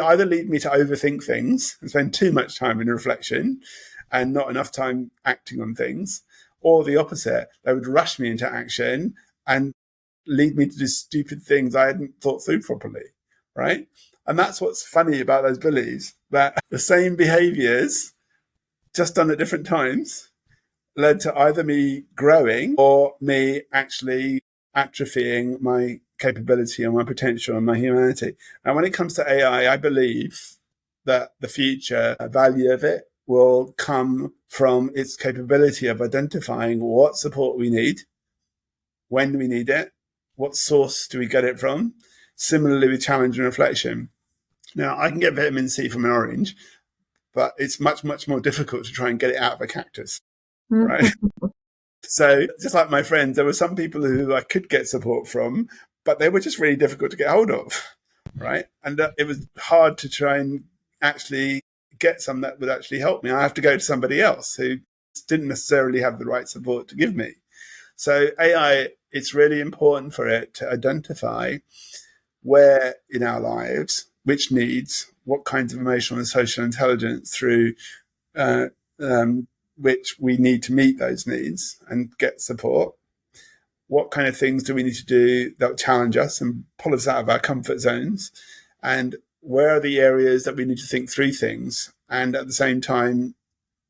either lead me to overthink things and spend too much time in reflection and not enough time acting on things, or the opposite. They would rush me into action and lead me to do stupid things I hadn't thought through properly, right? And that's what's funny about those bullies, that the same behaviors, just done at different times, led to either me growing or me actually atrophying my capability and my potential and my humanity. And when it comes to AI, I believe that the future value of it will come from its capability of identifying what support we need, when we need it, what source do we get it from, similarly with challenge and reflection. Now, I can get vitamin C from an orange, but it's much, much more difficult to try and get it out of a cactus, right? So just like my friends, there were some people who I could get support from, but they were just really difficult to get hold of, right? And it was hard to try and actually get some that would actually help me. I have to go to somebody else who didn't necessarily have the right support to give me. So AI, it's really important for it to identify where in our lives, which needs, what kinds of emotional and social intelligence through which we need to meet those needs and get support. What kind of things do we need to do that will challenge us and pull us out of our comfort zones? And where are the areas that we need to think through things and at the same time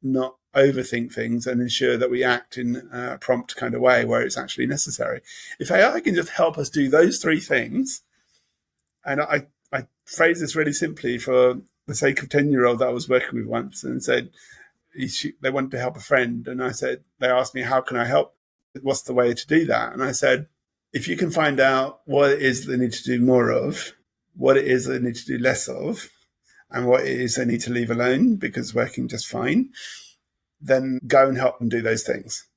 not overthink things and ensure that we act in a prompt kind of way where it's actually necessary? If AI can just help us do those three things, and I phrase this really simply for the sake of 10-year-old that I was working with once, and said, they wanted to help a friend. And I said, they asked me, how can I help? What's the way to do that? And I said, if you can find out what it is they need to do more of, what it is they need to do less of, and what it is they need to leave alone because it's working just fine, then go and help them do those things.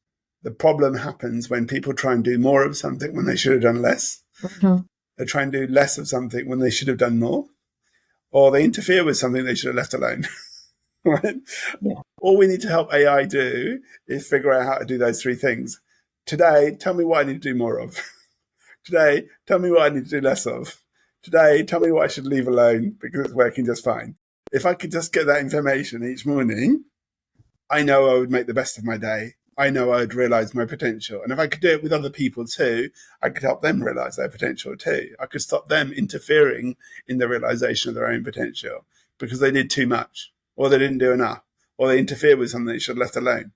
The problem happens when people try and do more of something when they should have done less. Mm-hmm. They try and do less of something when they should have done more, or they interfere with something they should have left alone. Right? Yeah. All we need to help AI do is figure out how to do those three things. Today, tell me what I need to do more of. Today, tell me what I need to do less of. Today, tell me what I should leave alone because it's working just fine. If I could just get that information each morning, I know I would make the best of my day. I know I would realize my potential. And if I could do it with other people too, I could help them realize their potential too. I could stop them interfering in the realization of their own potential because they did too much, or they didn't do enough, or they interfered with something they should have left alone.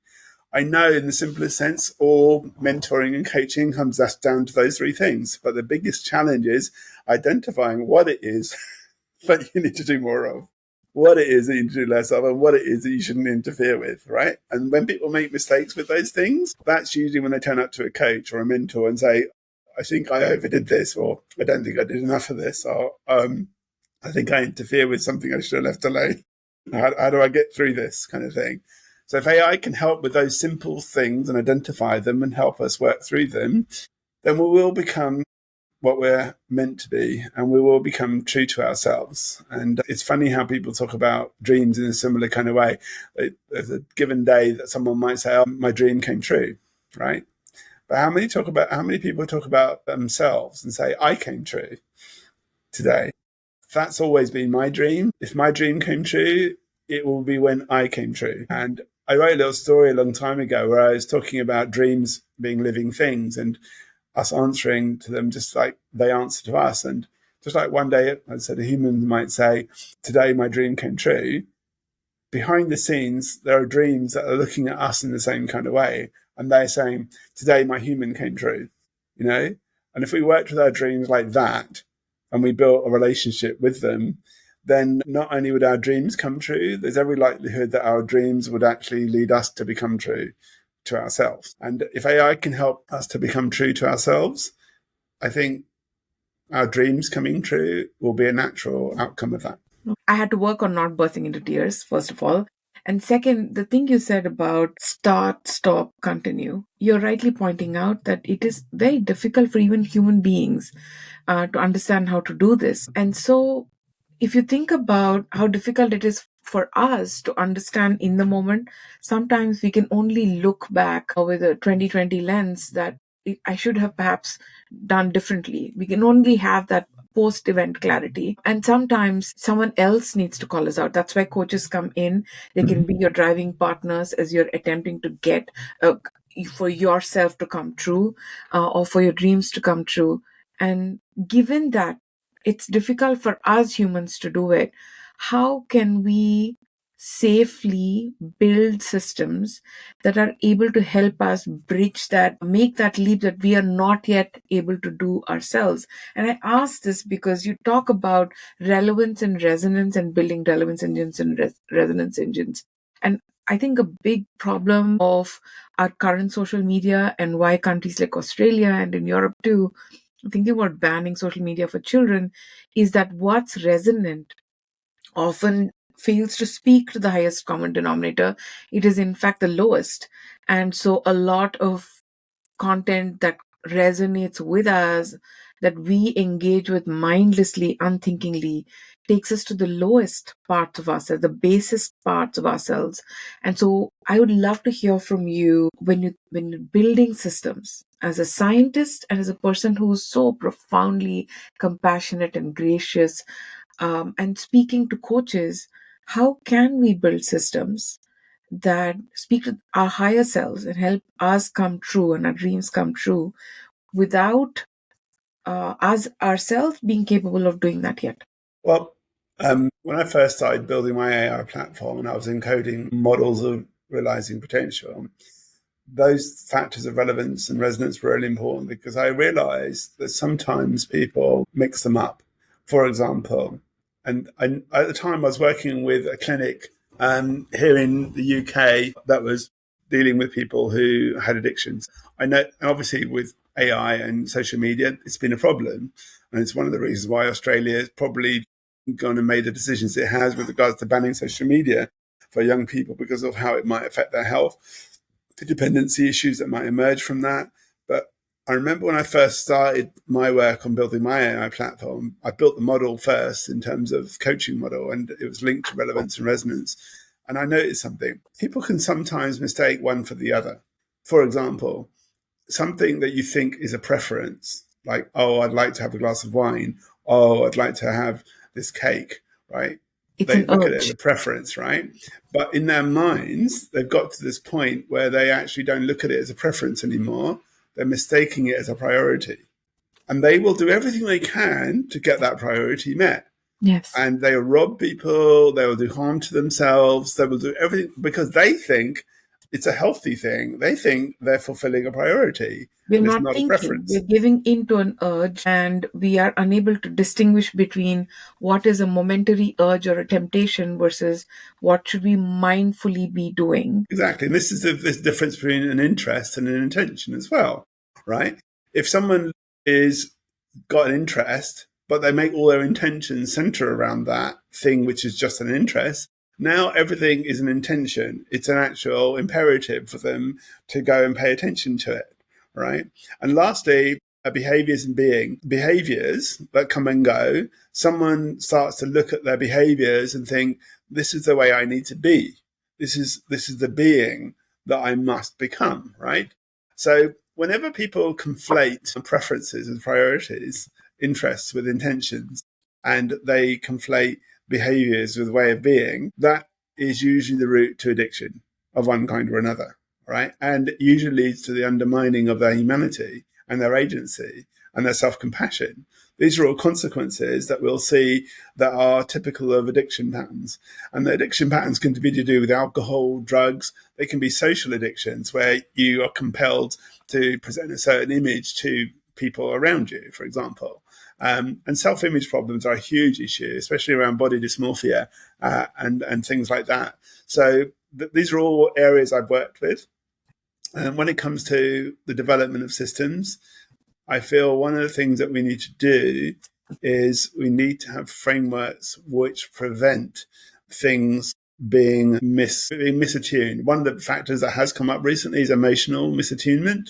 I know in the simplest sense, all mentoring and coaching comes down to those three things. But the biggest challenge is identifying what it is that you need to do more of, what it is that you need to do less of, and what it is that you shouldn't interfere with, right? And when people make mistakes with those things, that's usually when they turn up to a coach or a mentor and say, I think I overdid this, or I don't think I did enough of this, or I think I interfere with something I should have left alone. How do I get through this kind of thing? So if AI can help with those simple things and identify them and help us work through them, then we will become what we're meant to be, and we will become true to ourselves. And it's funny how people talk about dreams in a similar kind of way. There's a given day that someone might say, oh, my dream came true, right? But how many people talk about themselves and say, I came true today? That's always been my dream. If my dream came true, it will be when I came true. And I wrote a little story a long time ago where I was talking about dreams being living things and us answering to them just like they answer to us. And just like one day, I said, a human might say, today my dream came true. Behind the scenes, there are dreams that are looking at us in the same kind of way. And they're saying, today my human came true, you know? And if we worked with our dreams like that, and we built a relationship with them, then not only would our dreams come true, there's every likelihood that our dreams would actually lead us to become true to ourselves. And if AI can help us to become true to ourselves, I think our dreams coming true will be a natural outcome of that. I had to work on not bursting into tears, first of all. And second, the thing you said about start, stop, continue, you're rightly pointing out that it is very difficult for even human beings to understand how to do this. And so if you think about how difficult it is for us to understand in the moment, sometimes we can only look back with a 2020 lens that I should have perhaps done differently. We can only have that post-event clarity. And sometimes someone else needs to call us out. That's why coaches come in. They can be your driving partners as you're attempting to get for yourself to come true or for your dreams to come true. And given that it's difficult for us humans to do it, how can we safely build systems that are able to help us bridge that, make that leap that we are not yet able to do ourselves? And I ask this because you talk about relevance and resonance and building relevance engines and resonance engines. And I think a big problem of our current social media and why countries like Australia and in Europe too, thinking about banning social media for children, is that what's resonant often fails to speak to the highest common denominator, it is in fact the lowest. And so a lot of content that resonates with us, that we engage with mindlessly, unthinkingly, takes us to the lowest parts of ourselves, the basest parts of ourselves. And so I would love to hear from you, when you're building systems, as a scientist and as a person who's so profoundly compassionate and gracious, and speaking to coaches, how can we build systems that speak to our higher selves and help us come true and our dreams come true without us ourselves being capable of doing that yet? Well, when I first started building my AI platform and I was encoding models of realizing potential, those factors of relevance and resonance were really important because I realized that sometimes people mix them up. For example, at the time I was working with a clinic here in the UK that was dealing with people who had addictions. I know, obviously, with AI and social media, it's been a problem. And it's one of the reasons why Australia has probably gone and made the decisions it has with regards to banning social media for young people because of how it might affect their health, the dependency issues that might emerge from that. But I remember when I first started my work on building my AI platform, I built the model first in terms of coaching model, and it was linked to relevance and resonance. And I noticed something. People can sometimes mistake one for the other. For example, something that you think is a preference, like, oh, I'd like to have a glass of wine. Oh, I'd like to have this cake, right? It's They an look at it as urge. a preference, right? But in their minds, they've got to this point where they actually don't look at it as a preference anymore. They're mistaking it as a priority. And they will do everything they can to get that priority met. Yes. And they will rob people, they will do harm to themselves, they will do everything because they think it's a healthy thing. They think they're fulfilling a priority We're and it's not not a thinking, we're preference. giving into an urge, and we are unable to distinguish between what is a momentary urge or a temptation versus what should we mindfully be doing. Exactly. And this is this difference between an interest and an intention as well, right? If someone is got an interest, but they make all their intentions center around that thing, which is just an interest, now everything is an intention. It's an actual imperative for them to go and pay attention to it, right? And lastly, behaviors and behaviors that come and go. Someone starts to look at their behaviors and think, this is the way I need to be. This is the being that I must become, right? So whenever people conflate preferences and priorities, interests with intentions, and they conflate behaviors with way of being, that is usually the route to addiction of one kind or another, right? And it usually leads to the undermining of their humanity and their agency and their self-compassion. These are all consequences that we'll see that are typical of addiction patterns. And the addiction patterns can be to do with alcohol, drugs. They can be social addictions where you are compelled to present a certain image to people around you, for example. And self-image problems are a huge issue, especially around body dysmorphia and things like that. So these are all areas I've worked with. And when it comes to the development of systems, I feel one of the things that we need to do is we need to have frameworks which prevent things being misattuned. One of the factors that has come up recently is emotional misattunement,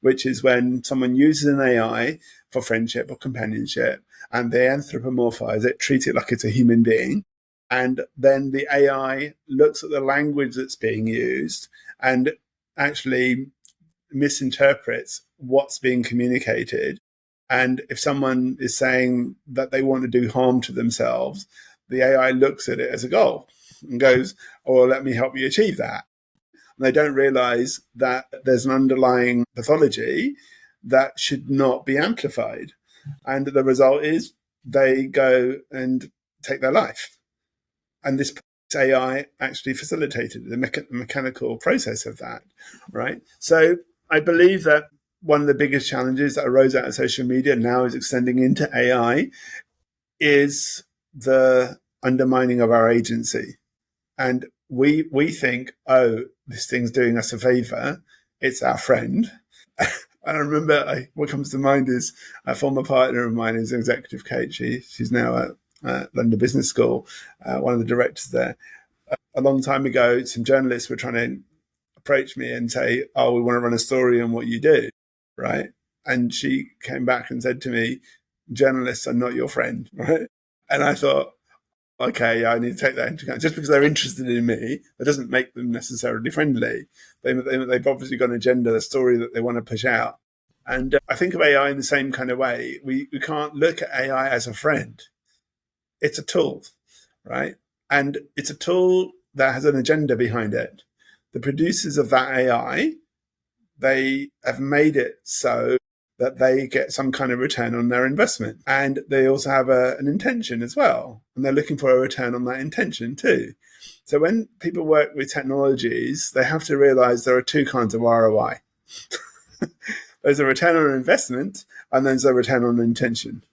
which is when someone uses an AI for friendship or companionship and they anthropomorphize it, treat it like it's a human being. And then the AI looks at the language that's being used and actually misinterprets what's being communicated. And if someone is saying that they want to do harm to themselves, the AI looks at it as a goal and goes, oh, let me help you achieve that. And they don't realize that there's an underlying pathology that should not be amplified. And the result is they go and take their life. And this AI actually facilitated the mechanical process of that, right? So I believe that one of the biggest challenges that arose out of social media now is extending into AI is the undermining of our agency. And we think, oh, this thing's doing us a favor. It's our friend. I remember what comes to mind is a former partner of mine is an executive coach. She's now London Business School, one of the directors there. A long time ago, some journalists were trying to approach me and say, "Oh, we want to run a story on what you do," right? And she came back and said to me, "Journalists are not your friend," right? And I thought, okay, I need to take that into account. Just because they're interested in me, that doesn't make them necessarily friendly. They've obviously got an agenda, a story that they want to push out. And I think of AI in the same kind of way. We can't look at AI as a friend. It's a tool, right? And it's a tool that has an agenda behind it. The producers of that AI, they have made it so that they get some kind of return on their investment. And they also have an intention as well. And they're looking for a return on that intention too. So when people work with technologies, they have to realize there are two kinds of ROI. There's a return on investment, and there's a return on intention.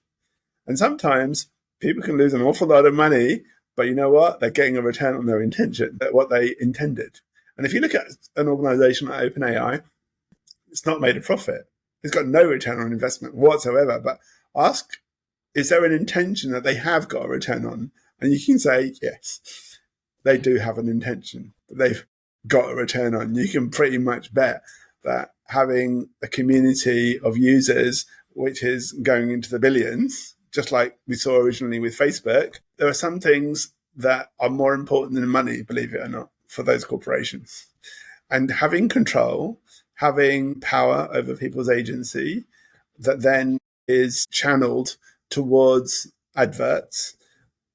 And sometimes people can lose an awful lot of money, but you know what? They're getting a return on their intention, what they intended. And if you look at an organization like OpenAI, it's not made a profit. It's got no return on investment whatsoever. But ask, is there an intention that they have got a return on? And you can say, yes, they do have an intention that they've got a return on. You can pretty much bet that having a community of users, which is going into the billions, just like we saw originally with Facebook, there are some things that are more important than money, believe it or not, for those corporations. And having control, having power over people's agency that then is channeled towards adverts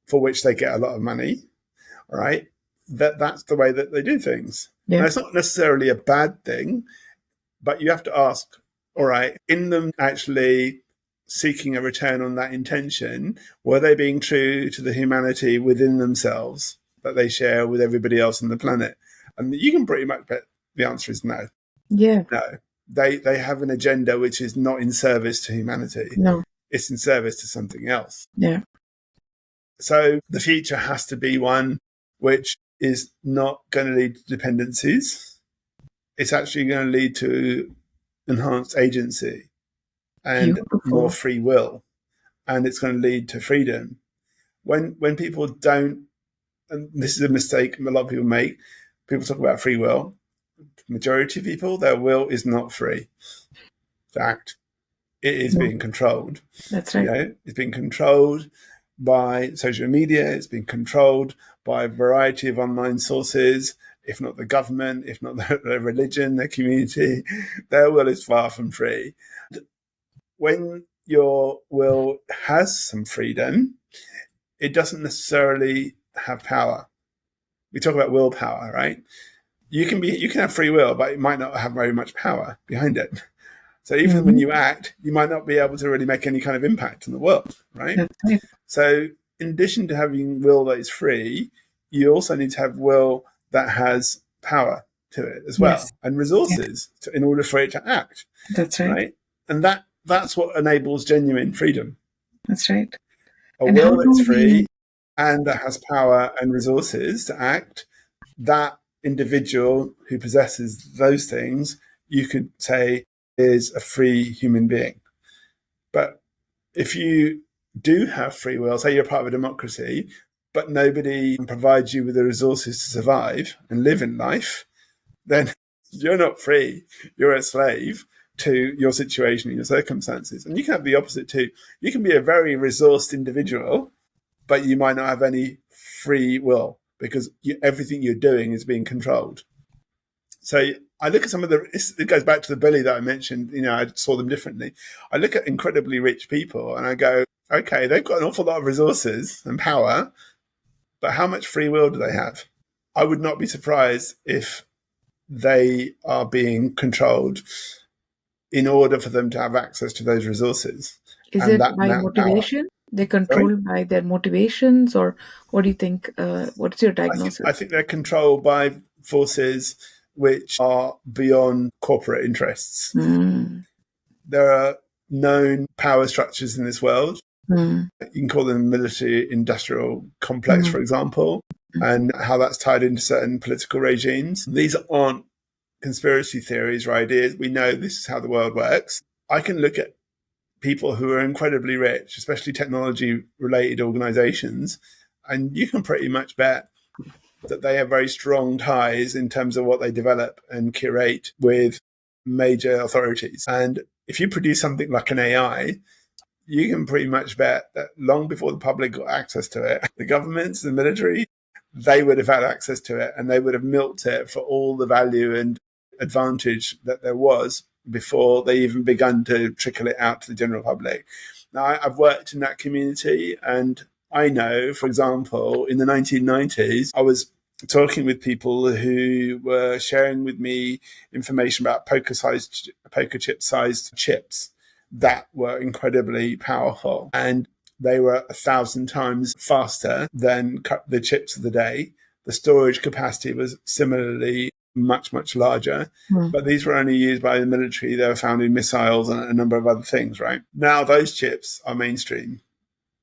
for which they get a lot of money, right? That's the way that they do things. Yeah. Now, it's not necessarily a bad thing, but you have to ask, all right, in them actually seeking a return on that intention, were they being true to the humanity within themselves that they share with everybody else on the planet? And you can pretty much bet the answer is no. Yeah. No. They have an agenda which is not in service to humanity. No. It's in service to something else. Yeah. So the future has to be one which is not going to lead to dependencies. It's actually going to lead to enhanced agency and more free will. And it's going to lead to freedom. When people don't, and this is a mistake a lot of people make, people talk about free will. Majority of people, their will is not free. In fact, it is being controlled. That's right. You know, it's being controlled by social media. It's being controlled by a variety of online sources, if not the government, if not their religion, their community. Their will is far from free. When your will has some freedom, it doesn't necessarily have power. We talk about willpower, right? You can have free will, but it might not have very much power behind it. So even when you act, you might not be able to really make any kind of impact in the world, right? Right. So in addition to having will that is free, you also need to have will that has power to it as well, and resources in order for it to act. That's right. And that's what enables genuine freedom. That's right. A will that's free and that has power and resources to act, that individual who possesses those things, you could say is a free human being. But if you do have free will, say you're part of a democracy, but nobody provides you with the resources to survive and live in life, then you're not free. You're a slave to your situation and your circumstances. And you can have the opposite too. You can be a very resourced individual, but you might not have any free will because everything you're doing is being controlled. So I look at some of it goes back to the bully that I mentioned, I saw them differently. I look at incredibly rich people and I go, okay, they've got an awful lot of resources and power, but how much free will do they have? I would not be surprised if they are being controlled in order for them to have access to those resources. Is it by motivation? They're controlled by their motivations, or what do you think? What's your diagnosis? I think they're controlled by forces which are beyond corporate interests. There are known power structures in this world. You can call them military-industrial complex, for example, and how that's tied into certain political regimes. These aren't conspiracy theories or ideas. We know this is how the world works. I can look at people who are incredibly rich, especially technology-related organizations, and you can pretty much bet that they have very strong ties in terms of what they develop and curate with major authorities. And if you produce something like an AI, you can pretty much bet that long before the public got access to it, the governments, the military, they would have had access to it and they would have milked it for all the value and advantage that there was before they even begun to trickle it out to the general public. Now, I've worked in that community, and I know, for example, in the 1990s, I was talking with people who were sharing with me information about poker chip sized chips that were incredibly powerful, and they were 1,000 times faster than the chips of the day. The storage capacity was similarly much, much larger. But these were only used by the military. They were found in missiles and a number of other things, right? Now those chips are mainstream.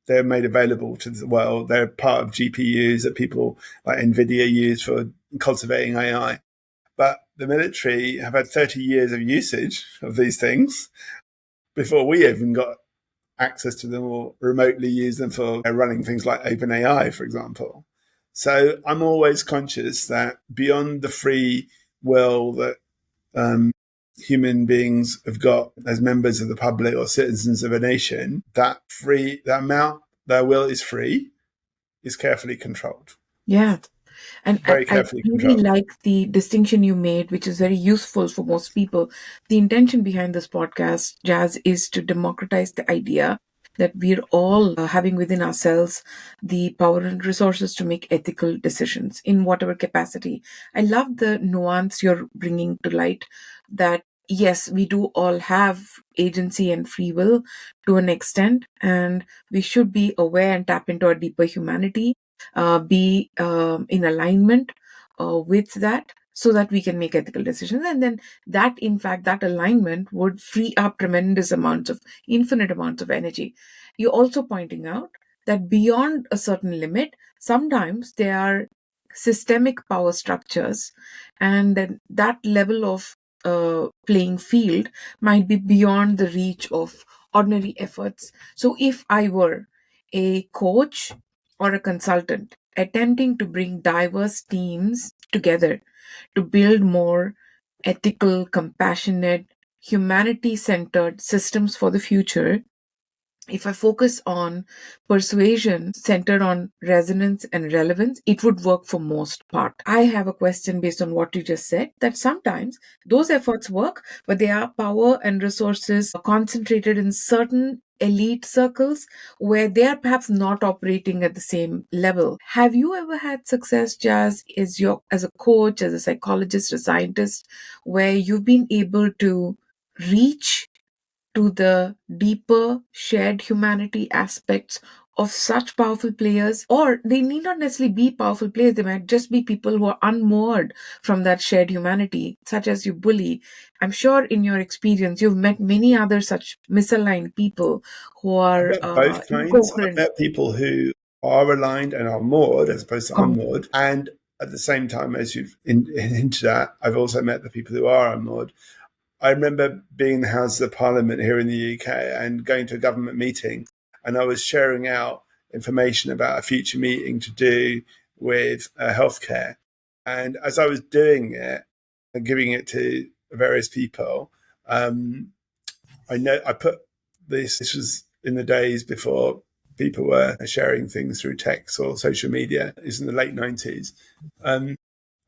They're made available to the world. They're part of GPUs that people like NVIDIA use for cultivating AI. But the military have had 30 years of usage of these things before we even got access to them or remotely use them for running things like OpenAI, for example. So I'm always conscious that beyond the free will that human beings have got as members of the public or citizens of a nation, that amount their will is free, is carefully controlled. Yeah. And Very I carefully really controlled. like the distinction you made, which is very useful for most people. The intention behind this podcast, Jazz, is to democratize the idea that we're all having within ourselves the power and resources to make ethical decisions in whatever capacity. I love the nuance you're bringing to light that, yes, we do all have agency and free will to an extent, and we should be aware and tap into our deeper humanity, be in alignment with that, so that we can make ethical decisions. And then that, in fact, that alignment would free up infinite amounts of energy. You're also pointing out that beyond a certain limit, sometimes there are systemic power structures, and then that level of playing field might be beyond the reach of ordinary efforts. So if I were a coach or a consultant attempting to bring diverse teams together to build more ethical, compassionate, humanity centered systems for the future, if I focus on persuasion centered on resonance and relevance, it would work for most part. I have a question based on what you just said, that sometimes those efforts work, but there are power and resources concentrated in certain elite circles where they are perhaps not operating at the same level. Have you ever had success, Jazz, as a coach, as a psychologist, a scientist, where you've been able to reach to the deeper shared humanity aspects of such powerful players? Or they need not necessarily be powerful players, they might just be people who are unmoored from that shared humanity, such as you bully. I'm sure in your experience you've met many other such misaligned people who I've are met both kinds. I've incoherent. met people who are aligned and are moored as opposed to unmoored. And at the same time, as you've into that, I've also met the people who are unmoored. I remember being in the Houses of Parliament here in the UK and going to a government meeting, and I was sharing out information about a future meeting to do with healthcare. And as I was doing it and giving it to various people, I put this was in the days before people were sharing things through text or social media. It was in the late 90s.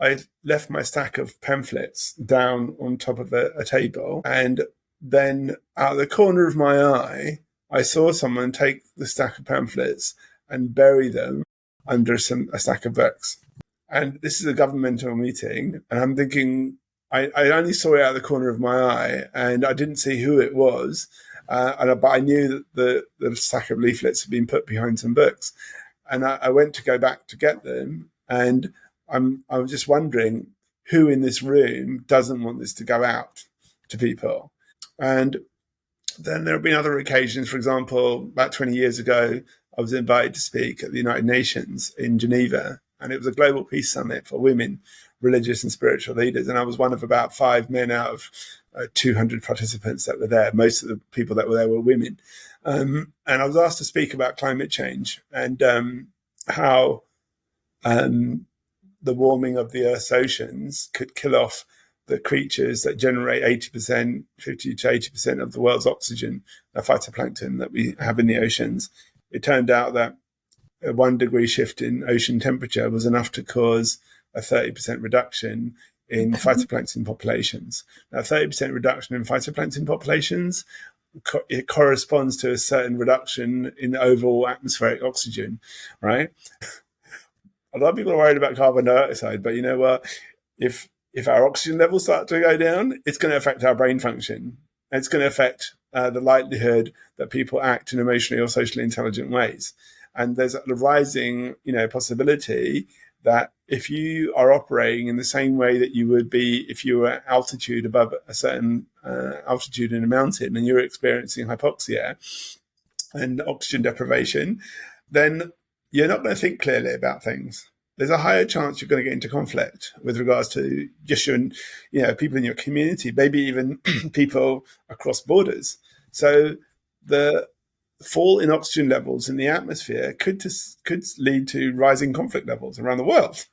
I left my stack of pamphlets down on top of a table, and then out of the corner of my eye, I saw someone take the stack of pamphlets and bury them under a stack of books. And this is a governmental meeting, and I'm thinking, I only saw it out of the corner of my eye, and I didn't see who it was, but I knew that the stack of leaflets had been put behind some books. And I went to go back to get them, and I was just wondering who in this room doesn't want this to go out to people. And then there have been other occasions. For example, about 20 years ago, I was invited to speak at the United Nations in Geneva, and it was a global peace summit for women, religious and spiritual leaders. And I was one of about 5 men out of 200 participants that were there. Most of the people that were there were women. And I was asked to speak about climate change and how the warming of the Earth's oceans could kill off the creatures that generate 50 to 80% of the world's oxygen, the phytoplankton that we have in the oceans. It turned out that a 1 degree shift in ocean temperature was enough to cause a 30% reduction in phytoplankton populations. Now, 30% reduction in phytoplankton populations, it corresponds to a certain reduction in the overall atmospheric oxygen, right? A lot of people are worried about carbon dioxide, but you know what? If our oxygen levels start to go down, it's going to affect our brain function. It's going to affect the likelihood that people act in emotionally or socially intelligent ways. And there's a rising, possibility that if you are operating in the same way that you would be if you were at altitude above a certain altitude in a mountain and you're experiencing hypoxia and oxygen deprivation, then you're not going to think clearly about things. There's a higher chance you're going to get into conflict with regards to just your, people in your community, maybe even people across borders. So the fall in oxygen levels in the atmosphere could lead to rising conflict levels around the world.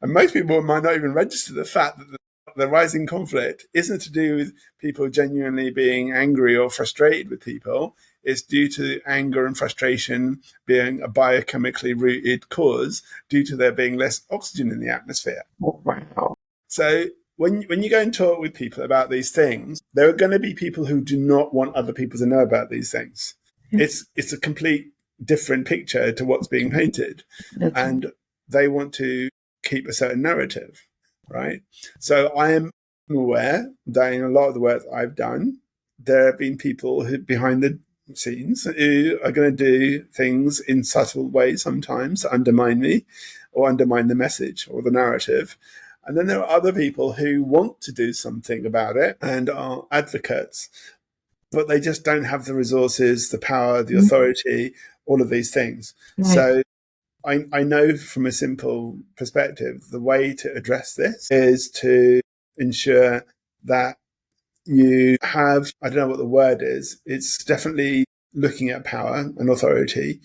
And most people might not even register the fact that the rising conflict isn't to do with people genuinely being angry or frustrated with people. It's due to anger and frustration being a biochemically rooted cause due to there being less oxygen in the atmosphere. Oh, wow. So when you go and talk with people about these things, there are going to be people who do not want other people to know about these things. Yes. It's a complete different picture to what's being painted. And they want to keep a certain narrative, right? So I am aware that in a lot of the work that I've done, there have been people who behind the scenes who are going to do things in subtle ways sometimes to undermine me or undermine the message or the narrative. And then there are other people who want to do something about it and are advocates, but they just don't have the resources, the power, the authority, all of these things. Right. So I know from a simple perspective, the way to address this is to ensure that you have, I don't know what the word is, it's definitely looking at power and authority.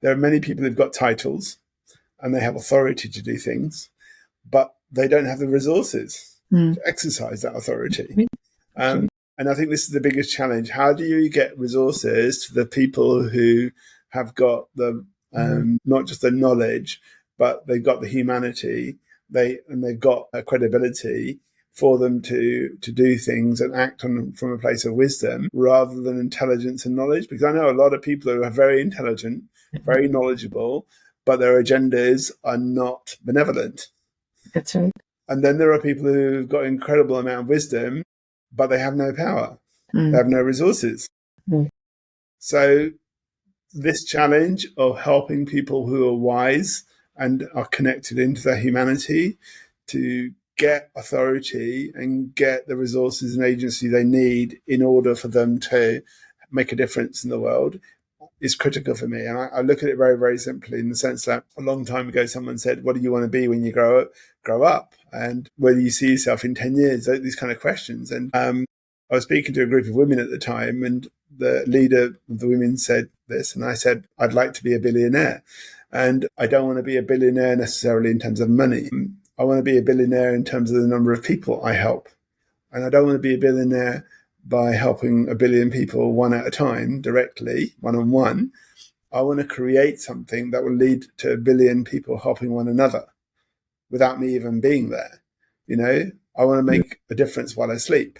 There are many people who've got titles and they have authority to do things, but they don't have the resources to exercise that authority. And I think this is the biggest challenge. How do you get resources to the people who have got the not just the knowledge, but they've got the humanity, they've got a credibility for them to do things and act on them from a place of wisdom rather than intelligence and knowledge? Because I know a lot of people who are very intelligent, very knowledgeable, but their agendas are not benevolent. That's right. And then there are people who've got an incredible amount of wisdom, but they have no power. They have no resources. So this challenge of helping people who are wise and are connected into their humanity to get authority and get the resources and agency they need in order for them to make a difference in the world is critical for me. And I look at it very, very simply in the sense that a long time ago, someone said, what do you want to be when you grow up? And where do you see yourself in 10 years? These kind of questions. And I was speaking to a group of women at the time, and the leader of the women said this, and I said, I'd like to be a billionaire. And I don't want to be a billionaire necessarily in terms of money. I want to be a billionaire in terms of the number of people I help. And I don't want to be a billionaire by helping a billion people one at a time directly, one-on-one. I want to create something that will lead to a billion people helping one another without me even being there. I want to make a difference while I sleep,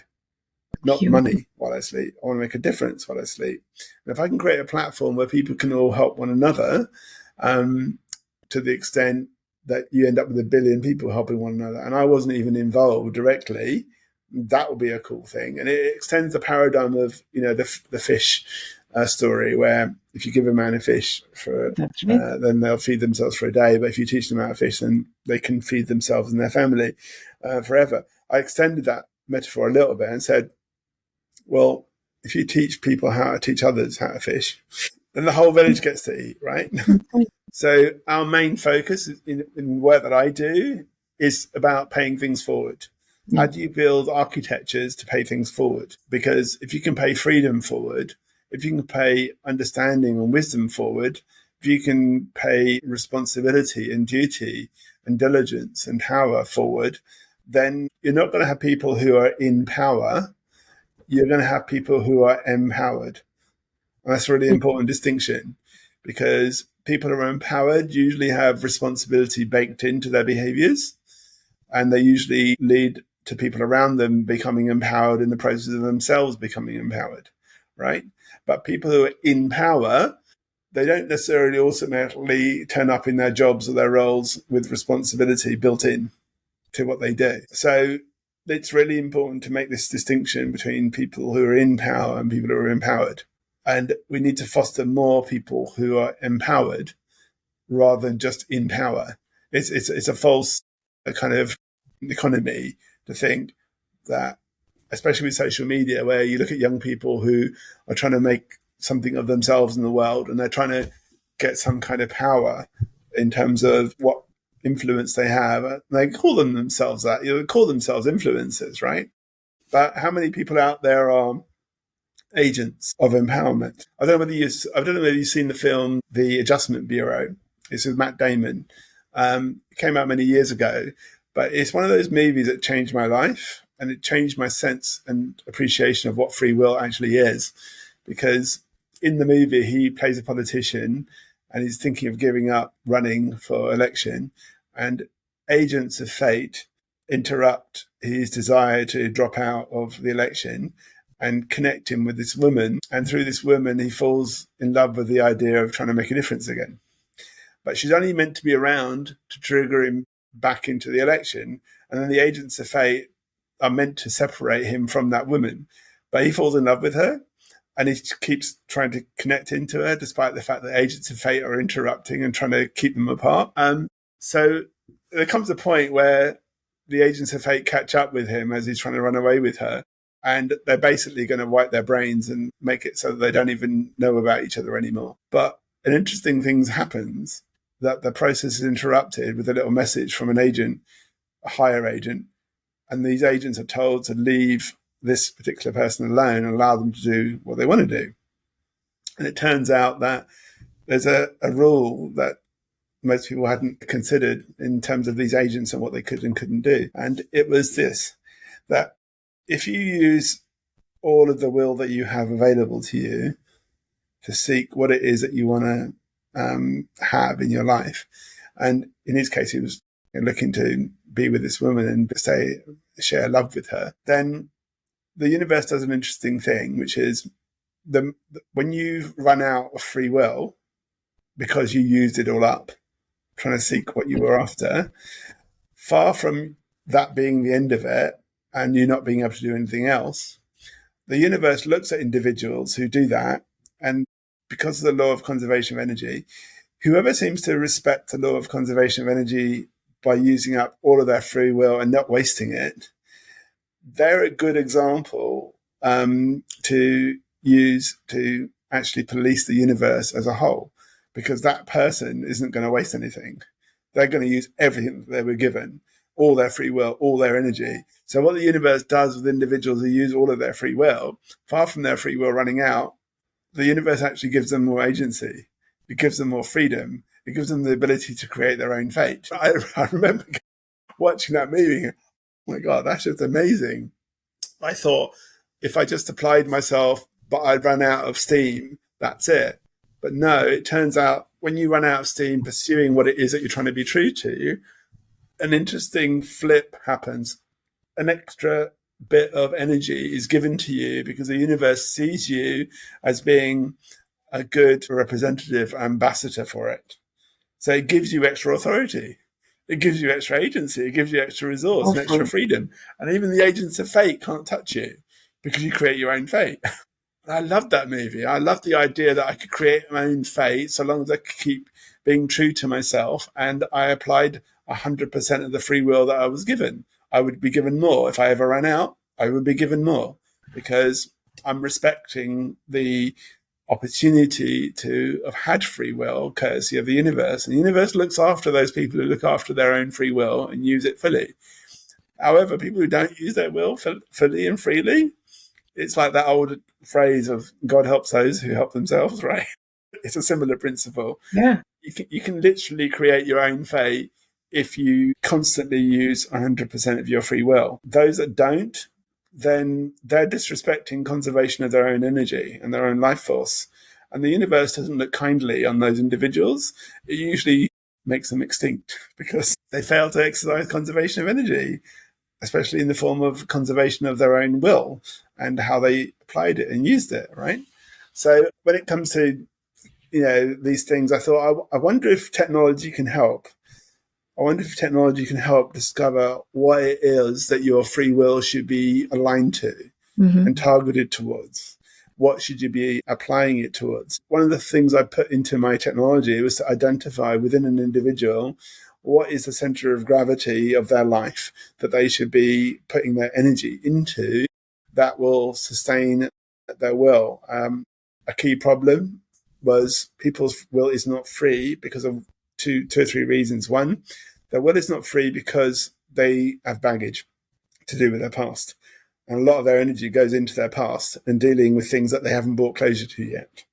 not money while I sleep. I want to make a difference while I sleep. And if I can create a platform where people can all help one another to the extent that you end up with a billion people helping one another, and I wasn't even involved directly, that would be a cool thing. And it extends the paradigm of, the fish story, where if you give a man a fish then they'll feed themselves for a day. But if you teach them how to fish, then they can feed themselves and their family forever. I extended that metaphor a little bit and said, well, if you teach people how to teach others how to fish, then the whole village gets to eat, right? So our main focus in the work that I do is about paying things forward. How do you build architectures to pay things forward? Because if you can pay freedom forward, if you can pay understanding and wisdom forward, if you can pay responsibility and duty and diligence and power forward, then you're not going to have people who are in power. You're going to have people who are empowered. And that's a really important distinction, because people who are empowered usually have responsibility baked into their behaviors, and they usually lead to people around them becoming empowered in the process of themselves becoming empowered, right? But people who are in power, they don't necessarily automatically turn up in their jobs or their roles with responsibility built in to what they do. So it's really important to make this distinction between people who are in power and people who are empowered. And we need to foster more people who are empowered rather than just in power. It's a false kind of economy to think that, especially with social media, where you look at young people who are trying to make something of themselves in the world, and they're trying to get some kind of power in terms of what influence they have. They call themselves that. They call themselves influencers, right? But how many people out there are agents of empowerment? I don't know whether you've seen the film The Adjustment Bureau. It's with Matt Damon. It came out many years ago, but it's one of those movies that changed my life, and it changed my sense and appreciation of what free will actually is. Because in the movie, he plays a politician and he's thinking of giving up running for election, and agents of fate interrupt his desire to drop out of the election and connect him with this woman. And through this woman, he falls in love with the idea of trying to make a difference again. But she's only meant to be around to trigger him back into the election. And then the agents of fate are meant to separate him from that woman. But he falls in love with her, and he keeps trying to connect into her, despite the fact that agents of fate are interrupting and trying to keep them apart. So there comes a point where the agents of fate catch up with him as he's trying to run away with her. And they're basically going to wipe their brains and make it so that they don't even know about each other anymore. But an interesting thing happens, that the process is interrupted with a little message from an agent, a higher agent, and these agents are told to leave this particular person alone and allow them to do what they want to do. And it turns out that there's a rule that most people hadn't considered in terms of these agents and what they could and couldn't do. And it was this, that if you use all of the will that you have available to you to seek what it is that you want to have in your life, and in his case, he was looking to be with this woman and share love with her, then the universe does an interesting thing, which is when you run out of free will because you used it all up trying to seek what you were after, far from that being the end of it and you not being able to do anything else, the universe looks at individuals who do that, and because of the law of conservation of energy, whoever seems to respect the law of conservation of energy by using up all of their free will and not wasting it, they're a good example to use to actually police the universe as a whole, because that person isn't going to waste anything. They're going to use everything that they were given, all their free will, all their energy. So what the universe does with individuals who use all of their free will, far from their free will running out, the universe actually gives them more agency. It gives them more freedom. It gives them the ability to create their own fate. I remember watching that movie. Oh my God, that's just amazing. I thought if I just applied myself, but I'd run out of steam, that's it. But no, it turns out when you run out of steam pursuing what it is that you're trying to be true to, an interesting flip happens. An extra bit of energy is given to you because the universe sees you as being a good representative ambassador for it. So it gives you extra authority. It gives you extra agency. It gives you extra resource and extra freedom. And even the agents of fate can't touch you because you create your own fate. I loved that movie. I loved the idea that I could create my own fate so long as I could keep being true to myself. And I applied 100% of the free will that I was given. I would be given more. If I ever ran out, I would be given more because I'm respecting the opportunity to have had free will courtesy of the universe. And the universe looks after those people who look after their own free will and use it fully. However, people who don't use their will fully and freely, it's like that old phrase of God helps those who help themselves, right? It's a similar principle. Yeah. You can literally create your own fate if you constantly use 100% of your free will. Those that don't, then they're disrespecting conservation of their own energy and their own life force. And the universe doesn't look kindly on those individuals. It usually makes them extinct because they fail to exercise conservation of energy, especially in the form of conservation of their own will and how they applied it and used it, right? So when it comes to these things, I thought, I wonder if technology can help. I wonder if technology can help discover what it is that your free will should be aligned to and targeted towards. What should you be applying it towards? One of the things I put into my technology was to identify within an individual what is the center of gravity of their life that they should be putting their energy into that will sustain their will. A key problem was people's will is not free because of two or three reasons. One, their will is not free because they have baggage to do with their past. And a lot of their energy goes into their past and dealing with things that they haven't brought closure to yet.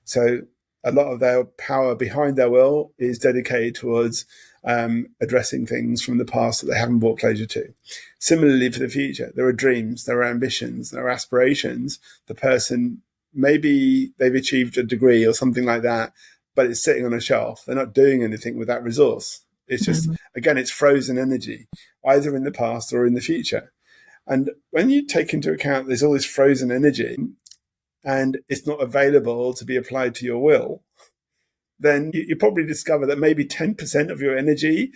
So a lot of their power behind their will is dedicated towards addressing things from the past that they haven't brought closure to. Similarly, for the future, there are dreams, there are ambitions, there are aspirations. The person, maybe they've achieved a degree or something like that, but it's sitting on a shelf. They're not doing anything with that resource. It's just, again, it's frozen energy, either in the past or in the future. And when you take into account there's all this frozen energy and it's not available to be applied to your will, then you probably discover that maybe 10% of your energy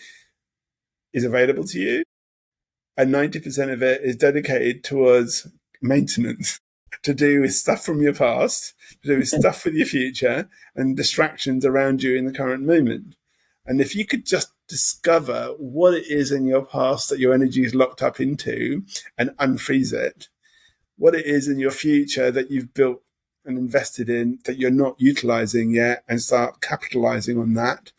is available to you and 90% of it is dedicated towards maintenance, to do with stuff from your past, to do with stuff with your future and distractions around you in the current moment. And if you could just discover what it is in your past that your energy is locked up into and unfreeze it, what it is in your future that you've built and invested in that you're not utilizing yet, and start capitalizing on that,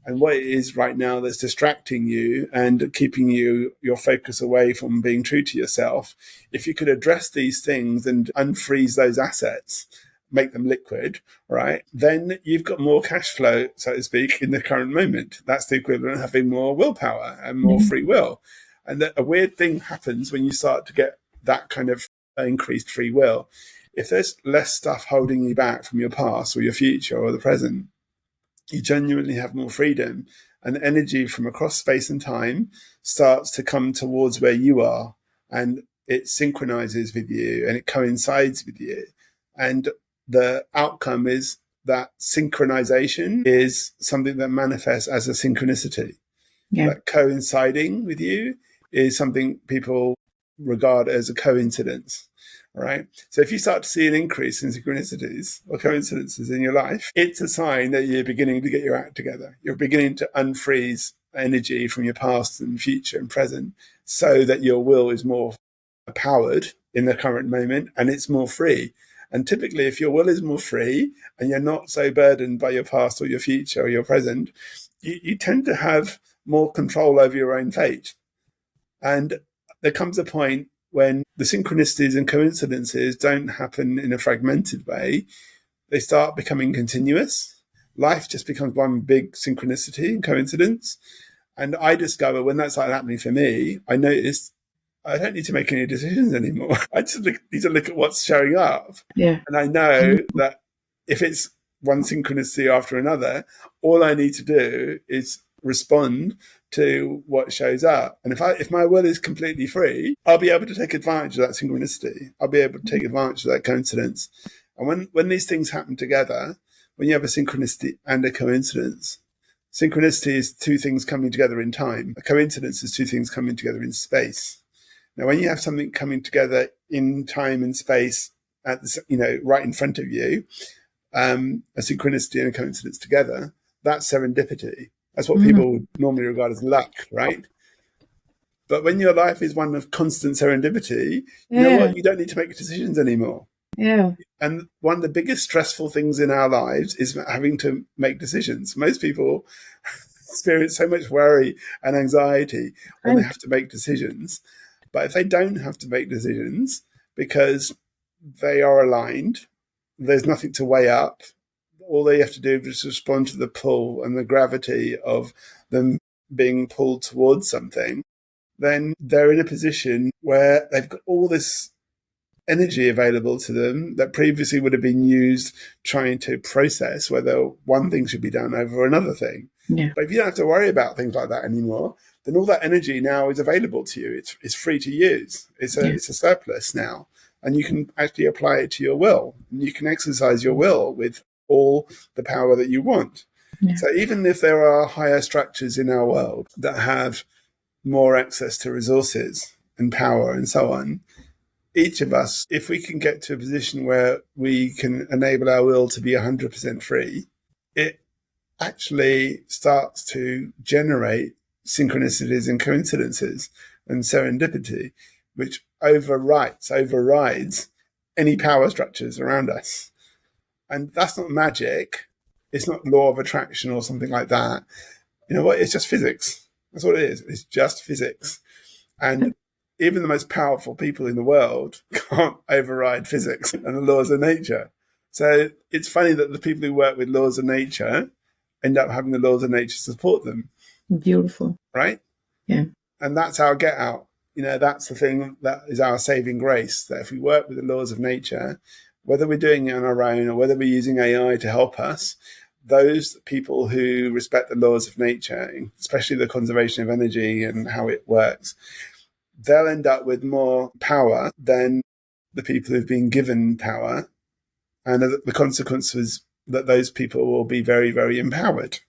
and what it is right now that's distracting you and keeping your focus away from being true to yourself. If you could address these things and unfreeze those assets, make them liquid, right, then you've got more cash flow, so to speak, in the current moment. That's the equivalent of having more willpower and more free will. And a weird thing happens when you start to get that kind of increased free will. If there's less stuff holding you back from your past or your future or the present, you genuinely have more freedom, and energy from across space and time starts to come towards where you are, and it synchronizes with you and it coincides with you. And the outcome is that synchronization is something that manifests as a synchronicity. Yeah. That coinciding with you is something people regard as a coincidence. Right. So if you start to see an increase in synchronicities or coincidences in your life, it's a sign that you're beginning to get your act together. You're beginning to unfreeze energy from your past and future and present so that your will is more powered in the current moment and it's more free. And typically, if your will is more free and you're not so burdened by your past or your future or your present, you tend to have more control over your own fate. And there comes a point when the synchronicities and coincidences don't happen in a fragmented way. They start becoming continuous. Life just becomes one big synchronicity and coincidence. And I discover when that started happening for me, I noticed I don't need to make any decisions anymore. I just need to look at what's showing up. Yeah. And I know that if it's one synchronicity after another, all I need to do is respond to what shows up. And if my will is completely free, I'll be able to take advantage of that synchronicity. I'll be able to take advantage of that coincidence. And when these things happen together, when you have a synchronicity and a coincidence, synchronicity is two things coming together in time. A coincidence is two things coming together in space. Now, when you have something coming together in time and space at right in front of you, a synchronicity and a coincidence together, that's serendipity. That's what people would normally regard as luck, right? But when your life is one of constant serendipity, you know what? You don't need to make decisions anymore. Yeah. And one of the biggest stressful things in our lives is having to make decisions. Most people experience so much worry and anxiety when they Right. have to make decisions. But if they don't have to make decisions because they are aligned, there's nothing to weigh up. All they have to do is respond to the pull and the gravity of them being pulled towards something. Then they're in a position where they've got all this energy available to them that previously would have been used trying to process whether one thing should be done over another thing. Yeah. But if you don't have to worry about things like that anymore, then all that energy now is available to you. It's free to use. It's a surplus now, and you can actually apply it to your will. And you can exercise your will with all the power that you want. Yeah. So even if there are higher structures in our world that have more access to resources and power and so on, each of us, if we can get to a position where we can enable our will to be 100% free, it actually starts to generate synchronicities and coincidences and serendipity, which overrides any power structures around us. And that's not magic. It's not law of attraction or something like that. You know what? It's just physics. That's what it is. It's just physics. And even the most powerful people in the world can't override physics and the laws of nature. So it's funny that the people who work with laws of nature end up having the laws of nature support them. Beautiful. Right? Yeah. And that's our get out. You know, that's the thing that is our saving grace, that if we work with the laws of nature, whether we're doing it on our own or whether we're using AI to help us, those people who respect the laws of nature, especially the conservation of energy and how it works, they'll end up with more power than the people who've been given power. And the consequence was that those people will be very, very empowered,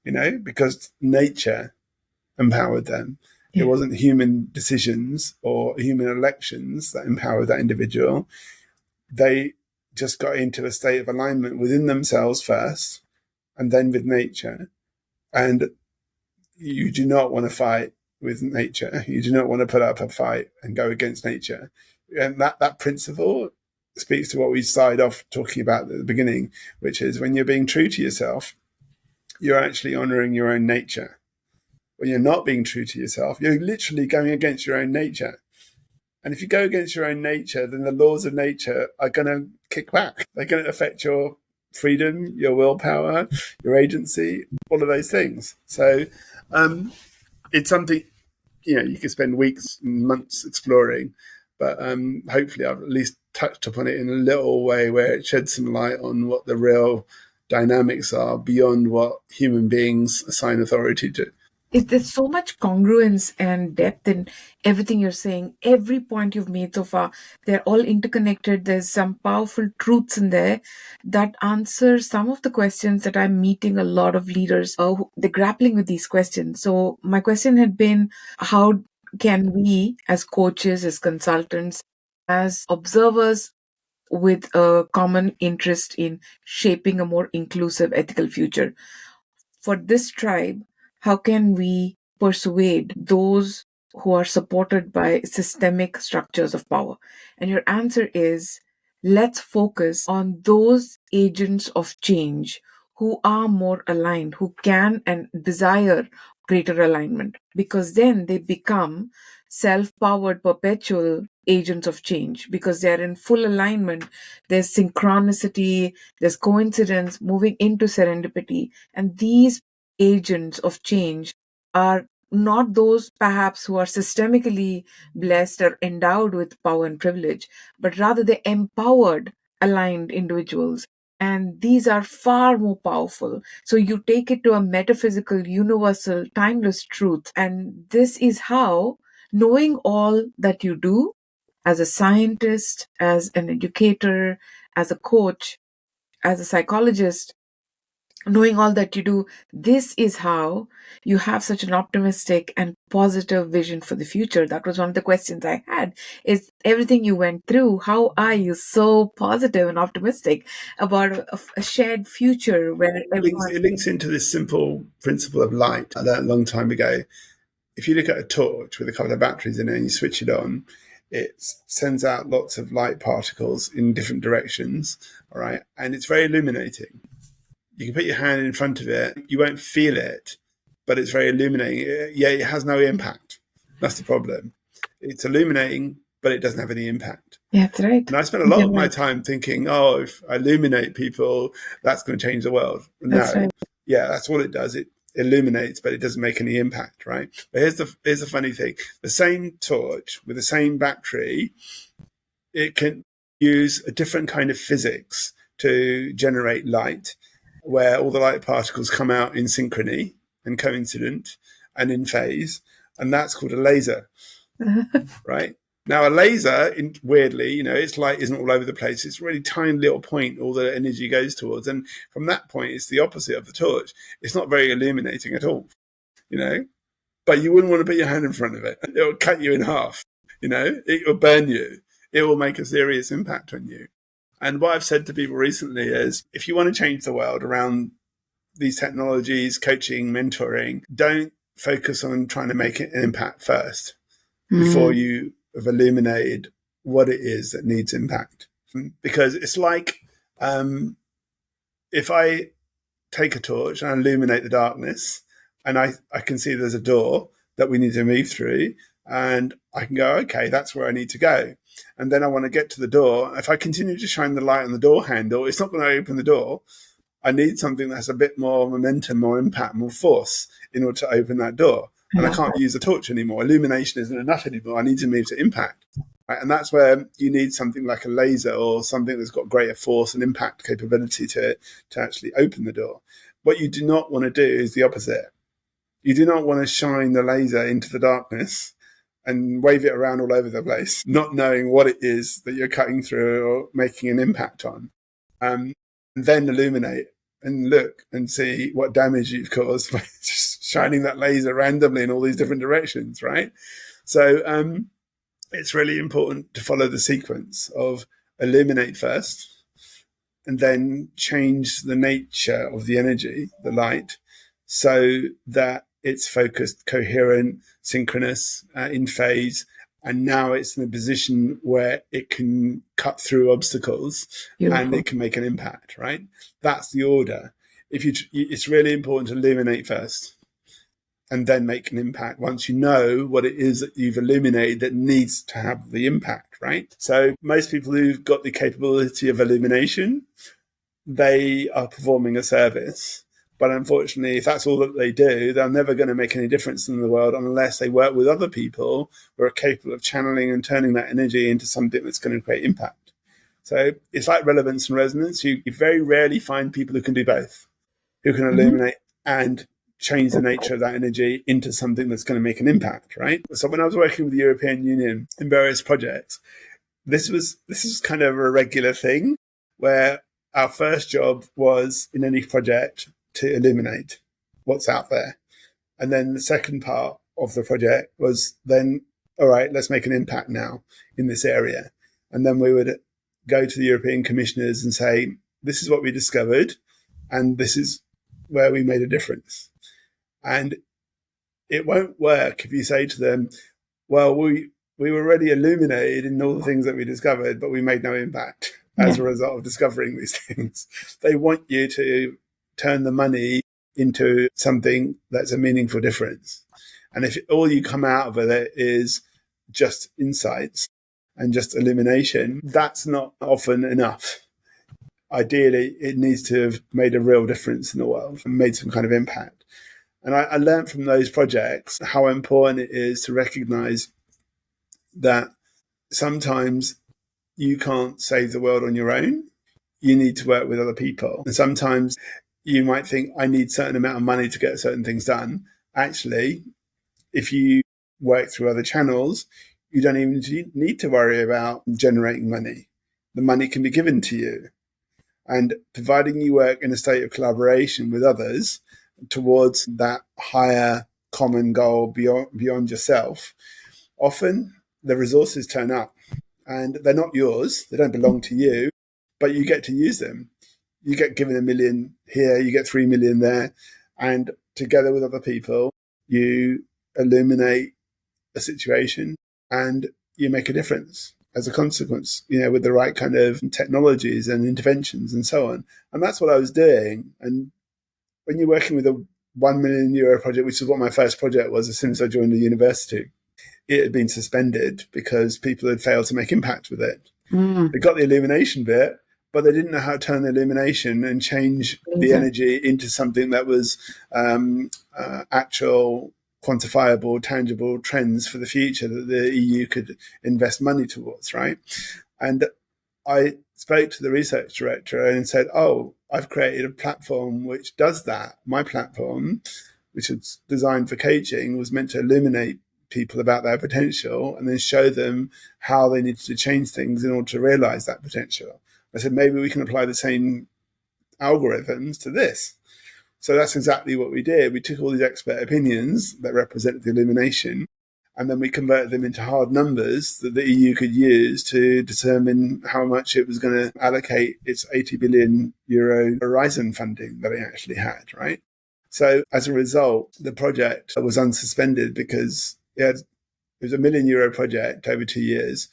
you know, because nature empowered them. Yeah. It wasn't human decisions or human elections that empowered that individual. They just got into a state of alignment within themselves first and then with nature. And you do not want to fight with nature. You do not want to put up a fight and go against nature. And that principle speaks to what we started off talking about at the beginning, which is when you're being true to yourself, you're actually honoring your own nature. When you're not being true to yourself, you're literally going against your own nature. And if you go against your own nature, then the laws of nature are going to kick back. They're going to affect your freedom, your willpower, your agency, all of those things. So it's something, you know, you could spend weeks and months exploring, but hopefully I've at least touched upon it in a little way where it sheds some light on what the real dynamics are beyond what human beings assign authority to. There's so much congruence and depth in everything you're saying. Every point you've made so far, they're all interconnected. There's some powerful truths in there that answer some of the questions that I'm meeting a lot of leaders. They're grappling with these questions. So my question had been, how can we as coaches, as consultants, as observers with a common interest in shaping a more inclusive, ethical future, for this tribe, how can we persuade those who are supported by systemic structures of power? And your answer is, let's focus on those agents of change who are more aligned, who can and desire greater alignment, because then they become self-powered, perpetual agents of change because they're in full alignment. There's synchronicity, there's coincidence moving into serendipity. And these agents of change are not those perhaps who are systemically blessed or endowed with power and privilege, but rather the empowered, aligned individuals. And these are far more powerful. So you take it to a metaphysical, universal, timeless truth. And this is how, knowing all that you do as a scientist, as an educator, as a coach, as a psychologist, knowing all that you do, this is how you have such an optimistic and positive vision for the future. That was one of the questions I had, is everything you went through, how are you so positive and optimistic about a shared future where everyone... It links into this simple principle of light. I learned a long time ago. If you look at a torch with a couple of batteries in it and you switch it on, it sends out lots of light particles in different directions, all right? And it's very illuminating. You can put your hand in front of it, you won't feel it, but it's very illuminating. Yeah, it has no impact. That's the problem. It's illuminating, but it doesn't have any impact. Yeah, that's right. And I spent a lot of my time thinking, oh, if I illuminate people, that's going to change the world. That's No. right. Yeah, that's all it does. It illuminates, but it doesn't make any impact, right? But here's the funny thing. The same torch with the same battery, it can use a different kind of physics to generate light, where all the light particles come out in synchrony and coincident and in phase. And that's called a laser, right? Now, a laser, weirdly, its light isn't all over the place. It's a really tiny little point all the energy goes towards. And from that point, it's the opposite of the torch. It's not very illuminating at all, But you wouldn't want to put your hand in front of it. It will cut you in half, It will burn you. It will make a serious impact on you. And what I've said to people recently is, if you want to change the world around these technologies, coaching, mentoring, don't focus on trying to make an impact first before you have illuminated what it is that needs impact. Because it's like if I take a torch and I illuminate the darkness and I can see there's a door that we need to move through, and I can go, okay, that's where I need to go. And then I want to get to the door. If I continue to shine the light on the door handle, it's not going to open the door. I need something that has a bit more momentum, more impact, more force in order to open that door. And I can't use a torch anymore. Illumination isn't enough anymore. I need to move to impact. Right? And that's where you need something like a laser or something that's got greater force and impact capability to actually open the door. What you do not want to do is the opposite. You do not want to shine the laser into the darkness and wave it around all over the place, not knowing what it is that you're cutting through or making an impact on. And then illuminate and look and see what damage you've caused by just shining that laser randomly in all these different directions, right? So it's really important to follow the sequence of illuminate first and then change the nature of the energy, the light, so that it's focused, coherent, synchronous, in phase. And now it's in a position where it can cut through obstacles. Beautiful. And it can make an impact, right? That's the order. It's really important to illuminate first and then make an impact once you know what it is that you've illuminated that needs to have the impact, right? So most people who've got the capability of illumination, they are performing a service. But unfortunately, if that's all that they do, they're never going to make any difference in the world unless they work with other people who are capable of channeling and turning that energy into something that's going to create impact. So it's like relevance and resonance. You very rarely find people who can do both, who can illuminate and change the nature of that energy into something that's going to make an impact, right? So when I was working with the European Union in various projects, this was kind of a regular thing where our first job was in any project to illuminate what's out there. And then the second part of the project was then, all right, let's make an impact now in this area. And then we would go to the European commissioners and say, this is what we discovered, and this is where we made a difference. And it won't work if you say to them, well, we were already illuminated in all the things that we discovered, but we made no impact as a result of discovering these things. They want you to turn the money into something that's a meaningful difference. And if all you come out of it is just insights and just illumination, that's not often enough. Ideally, it needs to have made a real difference in the world and made some kind of impact. And I learned from those projects how important it is to recognize that sometimes you can't save the world on your own. You need to work with other people. And sometimes you might think, I need a certain amount of money to get certain things done. Actually, if you work through other channels, you don't even need to worry about generating money. The money can be given to you. And providing you work in a state of collaboration with others towards that higher common goal beyond yourself, often the resources turn up and they're not yours. They don't belong to you, but you get to use them. You get given $1 million here, you get 3 million there, and together with other people, you illuminate a situation and you make a difference as a consequence, with the right kind of technologies and interventions and so on. And that's what I was doing. And when you're working with a €1 million project, which is what my first project was as soon as I joined the university, it had been suspended because people had failed to make impact with it. They got the illumination bit, but they didn't know how to turn the illumination and change the energy into something that was actual, quantifiable, tangible trends for the future that the EU could invest money towards, right? And I spoke to the research director and said, oh, I've created a platform which does that. My platform, which is designed for coaching, was meant to illuminate people about their potential and then show them how they needed to change things in order to realize that potential. I said, maybe we can apply the same algorithms to this. So that's exactly what we did. We took all these expert opinions that represented the illumination, and then we converted them into hard numbers that the EU could use to determine how much it was going to allocate its €80 billion Horizon funding that it actually had, right? So as a result, the project was unsuspended because it was €1 million project over 2 years,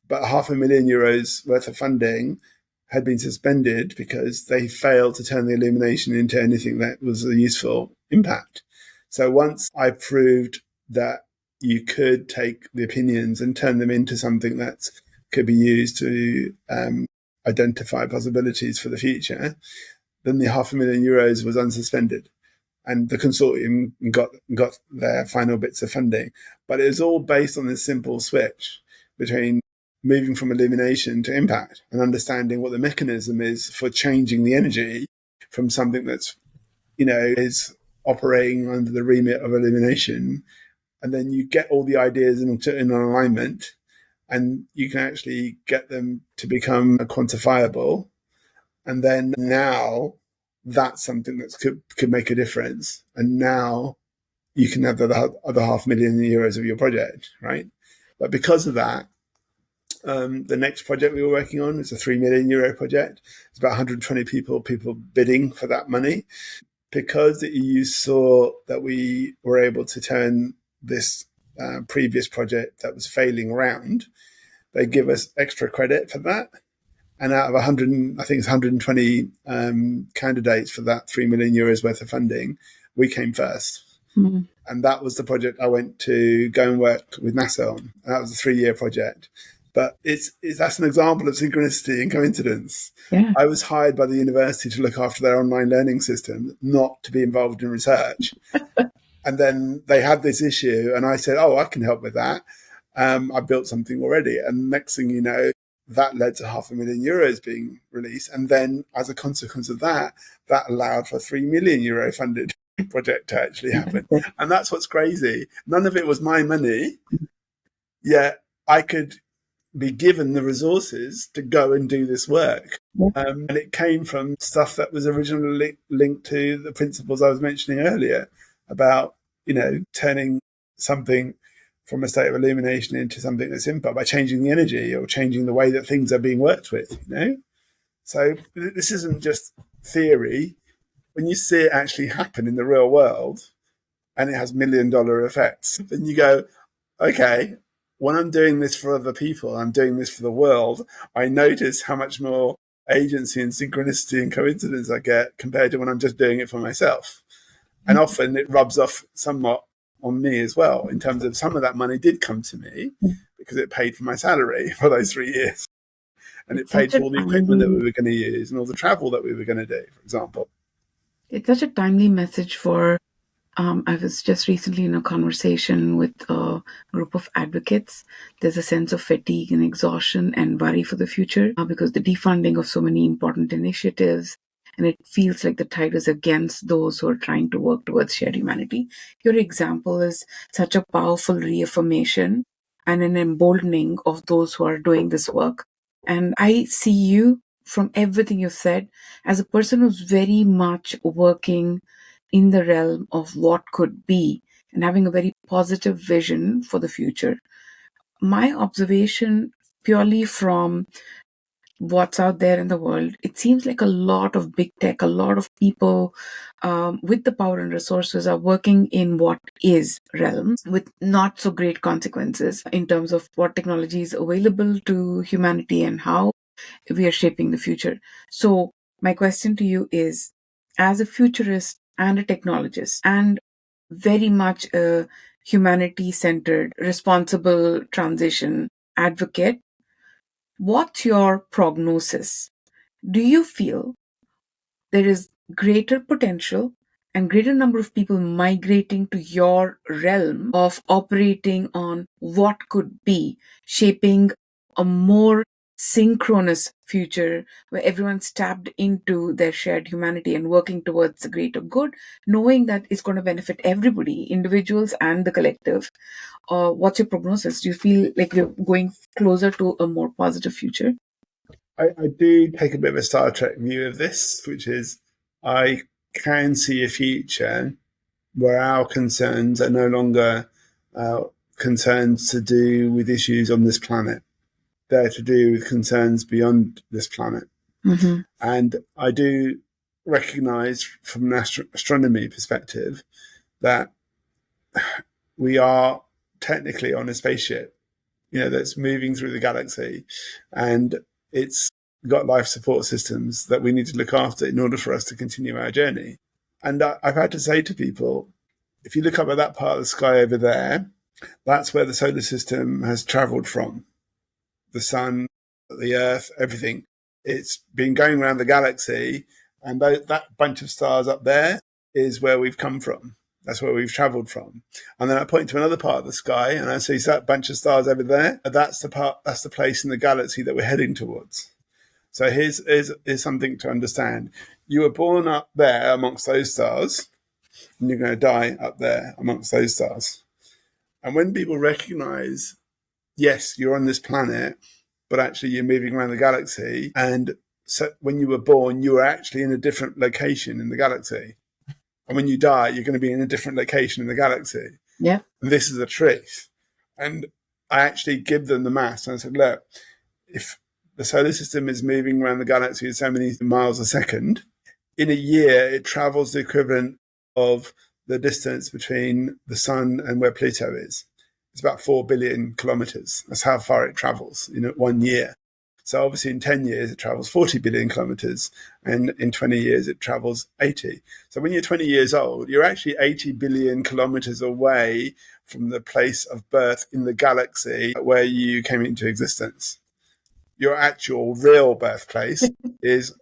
but €500,000 worth of funding had been suspended because they failed to turn the illumination into anything that was a useful impact. So once I proved that you could take the opinions and turn them into something that could be used to identify possibilities for the future, then the €500,000 was unsuspended. And the consortium got their final bits of funding. But it was all based on this simple switch between moving from illumination to impact and understanding what the mechanism is for changing the energy from something that's, is operating under the remit of illumination. And then you get all the ideas in alignment, and you can actually get them to become quantifiable. And then now that's something that could make a difference. And now you can have the other €500,000 of your project, right? But because of that, the next project we were working on is a €3 million project. It's about 120 people bidding for that money. Because the EU saw that we were able to turn this previous project that was failing around, they give us extra credit for that. And out of 100, I think it's 120 candidates for that €3 million worth of funding, we came first. Mm-hmm. And that was the project I went to go and work with NASA on. That was a 3-year project. But that's an example of synchronicity and coincidence. Yeah. I was hired by the university to look after their online learning system, not to be involved in research. And then they had this issue, and I said, oh, I can help with that. I built something already. And next thing you know, that led to €500,000 being released. And then as a consequence of that, that allowed for a €3 million funded project to actually happen. And that's what's crazy. None of it was my money, yet I could be given the resources to go and do this work. And it came from stuff that was originally linked to the principles I was mentioning earlier about, turning something from a state of illumination into something that's impact by changing the energy or changing the way that things are being worked with, So this isn't just theory. When you see it actually happen in the real world and it has $1 million effects, then you go, okay, when I'm doing this for other people, I'm doing this for the world, I notice how much more agency and synchronicity and coincidence I get compared to when I'm just doing it for myself. And often it rubs off somewhat on me as well, in terms of some of that money did come to me because it paid for my salary for those 3 years. And it paid for all the equipment that we were going to use and all the travel that we were going to do, for example. It's such a timely message for, I was just recently in a conversation with a group of advocates. There's a sense of fatigue and exhaustion and worry for the future because the defunding of so many important initiatives, and it feels like the tide is against those who are trying to work towards shared humanity. Your example is such a powerful reaffirmation and an emboldening of those who are doing this work. And I see you, from everything you've said, as a person who's very much working in the realm of what could be and having a very positive vision for the future. My observation, purely from what's out there in the world, it seems like a lot of big tech, a lot of people with the power and resources are working in what is realms with not so great consequences in terms of what technology is available to humanity and how we are shaping the future. So my question to you is, as a futurist and a technologist and very much a humanity-centered, responsible transition advocate, what's your prognosis? Do you feel there is greater potential and greater number of people migrating to your realm of operating on what could be shaping a more synchronous future where everyone's tapped into their shared humanity and working towards the greater good, knowing that it's going to benefit everybody, individuals and the collective? Or what's your prognosis? Do you feel like we're going closer to a more positive future? I do take a bit of a Star Trek view of this, which is I can see a future where our concerns are no longer concerns to do with issues on this planet. They're to do with concerns beyond this planet. Mm-hmm. And I do recognize from an astronomy perspective that we are technically on a spaceship, that's moving through the galaxy, and it's got life support systems that we need to look after in order for us to continue our journey. And I've had to say to people, if you look up at that part of the sky over there, that's where the solar system has traveled from. The sun, the earth, everything. It's been going around the galaxy, and that bunch of stars up there is where we've come from. That's where we've traveled from. And then I point to another part of the sky and I say, is that bunch of stars over there? That's the place in the galaxy that we're heading towards. So here's something to understand. You were born up there amongst those stars, and you're going to die up there amongst those stars. And when people recognize, yes, you're on this planet, but actually you're moving around the galaxy, and so when you were born, you were actually in a different location in the galaxy. And when you die, you're going to be in a different location in the galaxy. Yeah. And this is the truth. And I actually give them the maths. And I said, look, if the solar system is moving around the galaxy at so many miles a second, in a year, it travels the equivalent of the distance between the sun and where Pluto is. It's about 4 billion kilometers. That's how far it travels in 1 year. So obviously in 10 years, it travels 40 billion kilometers, and in 20 years, it travels 80. So when you're 20 years old, you're actually 80 billion kilometers away from the place of birth in the galaxy where you came into existence. Your actual real birthplace is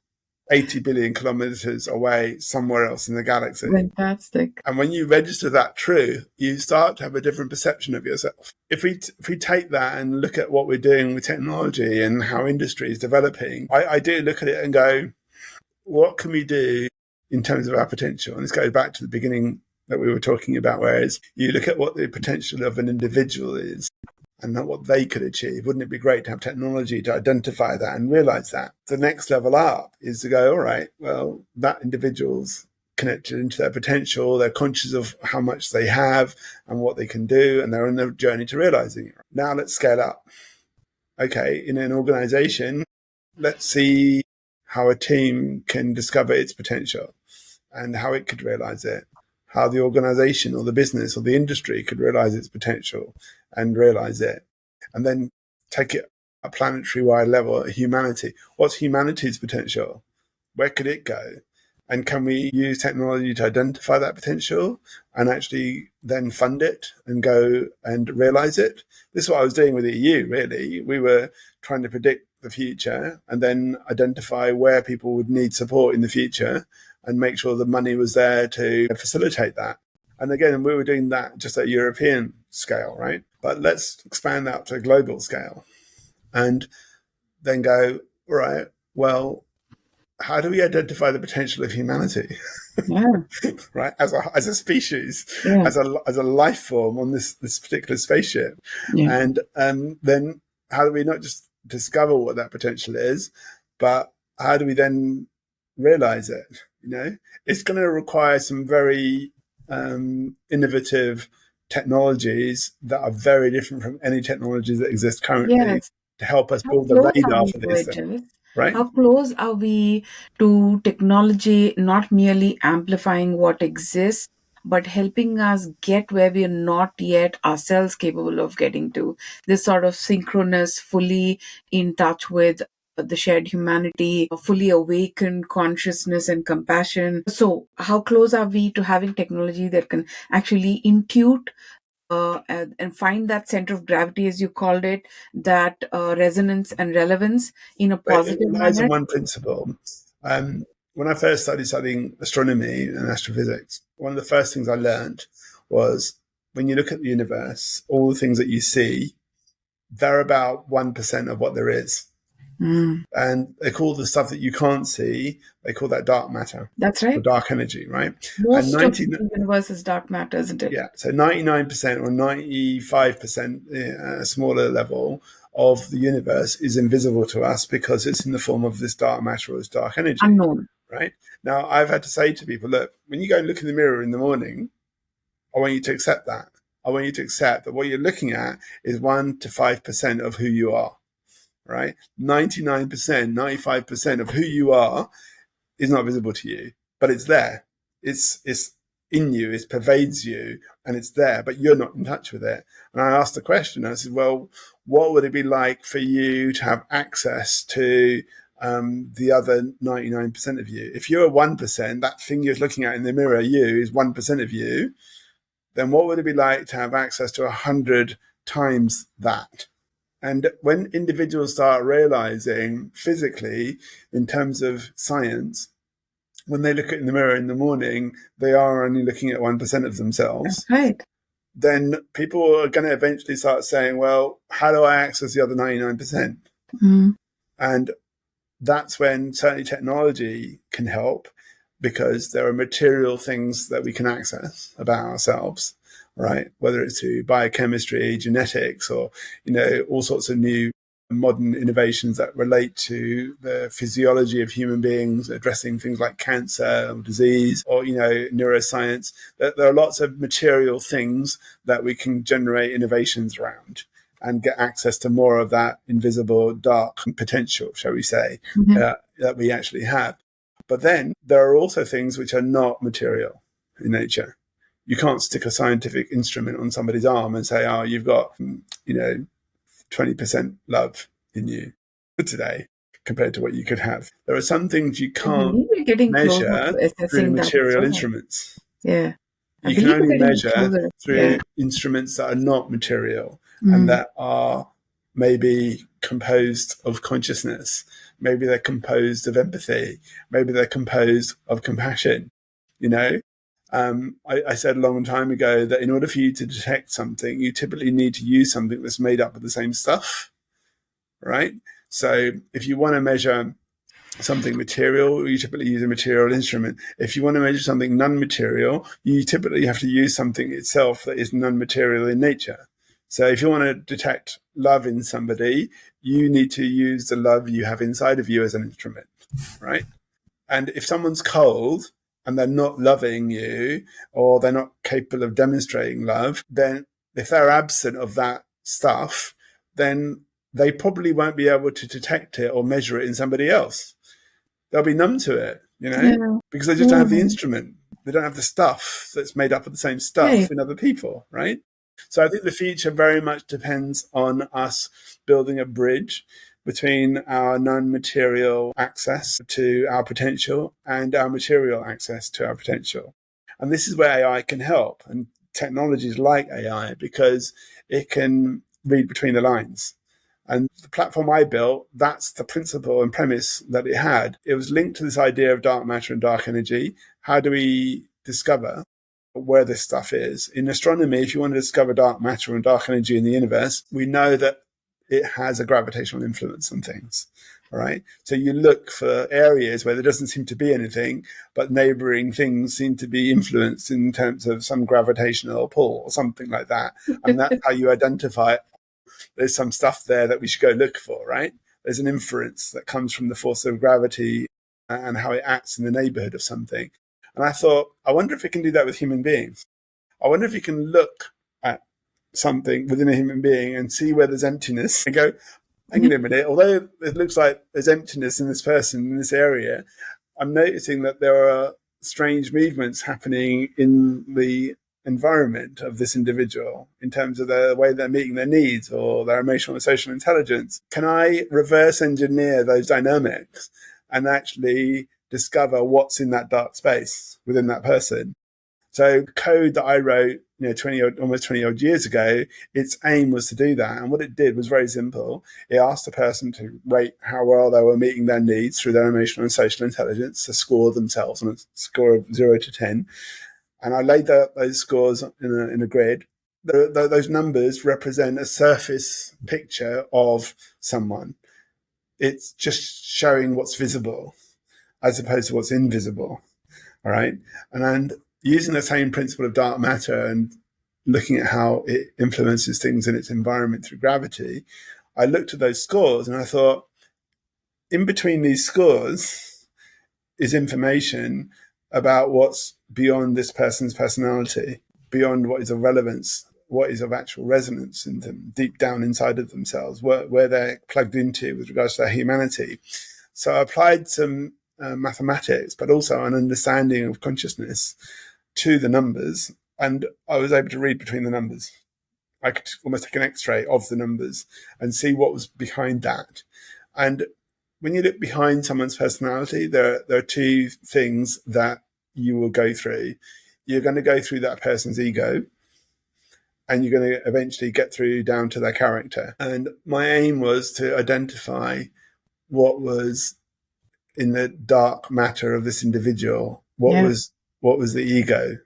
80 billion kilometers away somewhere else in the galaxy. Fantastic. And when you register that truth, you start to have a different perception of yourself. If we take that and look at what we're doing with technology and how industry is developing, I do look at it and go, what can we do in terms of our potential? And this goes back to the beginning that we were talking about, whereas you look at what the potential of an individual is and what they could achieve. Wouldn't it be great to have technology to identify that and realize that? The next level up is to go, all right, well, that individual's connected into their potential. They're conscious of how much they have and what they can do, and they're on their journey to realizing it. Now let's scale up. Okay, in an organization, let's see how a team can discover its potential and how it could realize it, how the organization or the business or the industry could realize its potential and realize it. And then take it a planetary-wide level, humanity. What's humanity's potential? Where could it go? And can we use technology to identify that potential and actually then fund it and go and realize it? This is what I was doing with the EU, really. We were trying to predict the future and then identify where people would need support in the future and make sure the money was there to facilitate that. And again, we were doing that just at a European scale, right? But let's expand that to a global scale and then go, all right, well, how do we identify the potential of humanity? Yeah. Right? As a species, Yeah. as a life form on this particular spaceship. Yeah. And then how do we not just discover what that potential is, but how do we then realize it? It's going to require some very innovative technologies that are very different from any technologies that exist currently. Yes. To help us How build the close are radar we for to these it, things. Jess? Right? How close are we to technology not merely amplifying what exists, but helping us get where we are not yet ourselves capable of getting to? This sort of synchronous, fully in touch with the shared humanity, a fully awakened consciousness and compassion. So, how close are we to having technology that can actually intuit and find that center of gravity, as you called it, that resonance and relevance in a It positive relies on manner? one principle. When I first started studying astronomy and astrophysics, one of the first things I learned was when you look at the universe, all the things that you see, they're about 1% of what there is. Mm, And they call the stuff that you can't see, they call that dark matter that's or right. dark energy, right? And Most of the universe is dark matter, isn't it? yeah, so 99% or 95%, at a smaller level of the universe is invisible to us because it's in the form of this dark matter or this dark energy, Unknown. right? Now, I've had to say to people, look, when you go and look in the mirror in the morning, I want you to accept that. I want you to accept that what you're looking at is 1 to 5% of who you are, right? 99%, 95% of who you are is not visible to you, but it's there. It's in you, it pervades you, and it's there, but you're not in touch with it. And I asked the question, I said, well, what would it be like for you to have access to the other 99% of you? If you're 1%, that thing you're looking at in the mirror, you, is 1% of you, then what would it be like to have access to 100 times that? And when individuals start realizing physically, in terms of science, when they look in the mirror in the morning, they are only looking at 1% of themselves, That's right. then people are going to eventually start saying, well, how do I access the other 99%? Mm. And that's when certainly technology can help, because there are material things that we can access about ourselves, right? Whether it's through biochemistry, genetics, or, all sorts of new modern innovations that relate to the physiology of human beings, addressing things like cancer or disease, or, neuroscience. There are lots of material things that we can generate innovations around and get access to more of that invisible dark potential, shall we say, that we actually have. But then there are also things which are not material in nature. You can't stick a scientific instrument on somebody's arm and say, oh, you've got, 20% love in you today compared to what you could have. There are some things you I can't believe we're getting closer measure to through assessing that as material well. instruments. Yeah. I You can believe we're only getting measure closer. through instruments that are not material and Mm. that are maybe composed of consciousness. Maybe they're composed of empathy. Maybe they're composed of compassion. I said a long time ago that in order for you to detect something, you typically need to use something that's made up of the same stuff, right? So if you want to measure something material, you typically use a material instrument. If you want to measure something non-material, you typically have to use something itself that is non-material in nature. So if you want to detect love in somebody, you need to use the love you have inside of you as an instrument, right? And if someone's cold and they're not loving you, or they're not capable of demonstrating love, then if they're absent of that stuff, then they probably won't be able to detect it or measure it in somebody else. They'll be numb to it, because they just don't have the instrument. They don't have the stuff that's made up of the same stuff in other people, right? So I think the future very much depends on us building a bridge between our non-material access to our potential and our material access to our potential. And this is where AI can help, and technologies like AI, because it can read between the lines. And the platform I built, that's the principle and premise that it had. It was linked to this idea of dark matter and dark energy. How do we discover where this stuff is? In astronomy, if you want to discover dark matter and dark energy in the universe, we know that it has a gravitational influence on things. All right. So you look for areas where there doesn't seem to be anything, but neighboring things seem to be influenced in terms of some gravitational pull or something like that. And that's how you identify it. There's some stuff there that we should go look for, right? There's an inference that comes from the force of gravity and how it acts in the neighborhood of something. And I thought, I wonder if it can do that with human beings. I wonder if you can look at something within a human being and see where there's emptiness and go, hang on a minute, although it looks like there's emptiness in this person, in this area, I'm noticing that there are strange movements happening in the environment of this individual in terms of the way they're meeting their needs or their emotional and social intelligence? Can I reverse engineer those dynamics and actually discover what's in that dark space within that person? So code that I wrote, almost 20 odd years ago, its aim was to do that. And what it did was very simple. It asked the person to rate how well they were meeting their needs through their emotional and social intelligence, to score themselves on a score of 0 to 10. And I laid out those scores in a grid. Those numbers represent a surface picture of someone. It's just showing what's visible as opposed to what's invisible. All right. And using the same principle of dark matter and looking at how it influences things in its environment through gravity, I looked at those scores and I thought, in between these scores is information about what's beyond this person's personality, beyond what is of relevance, what is of actual resonance in them, deep down inside of themselves, where they're plugged into with regards to their humanity. So I applied some mathematics, but also an understanding of consciousness to the numbers, and I was able to read between the numbers. I could almost take an X-ray of the numbers and see what was behind that. And when you look behind someone's personality, there are two things that you will go through. You're going to go through that person's ego, and you're going to eventually get through down to their character. And my aim was to identify what was in the dark matter of this individual, what was the ego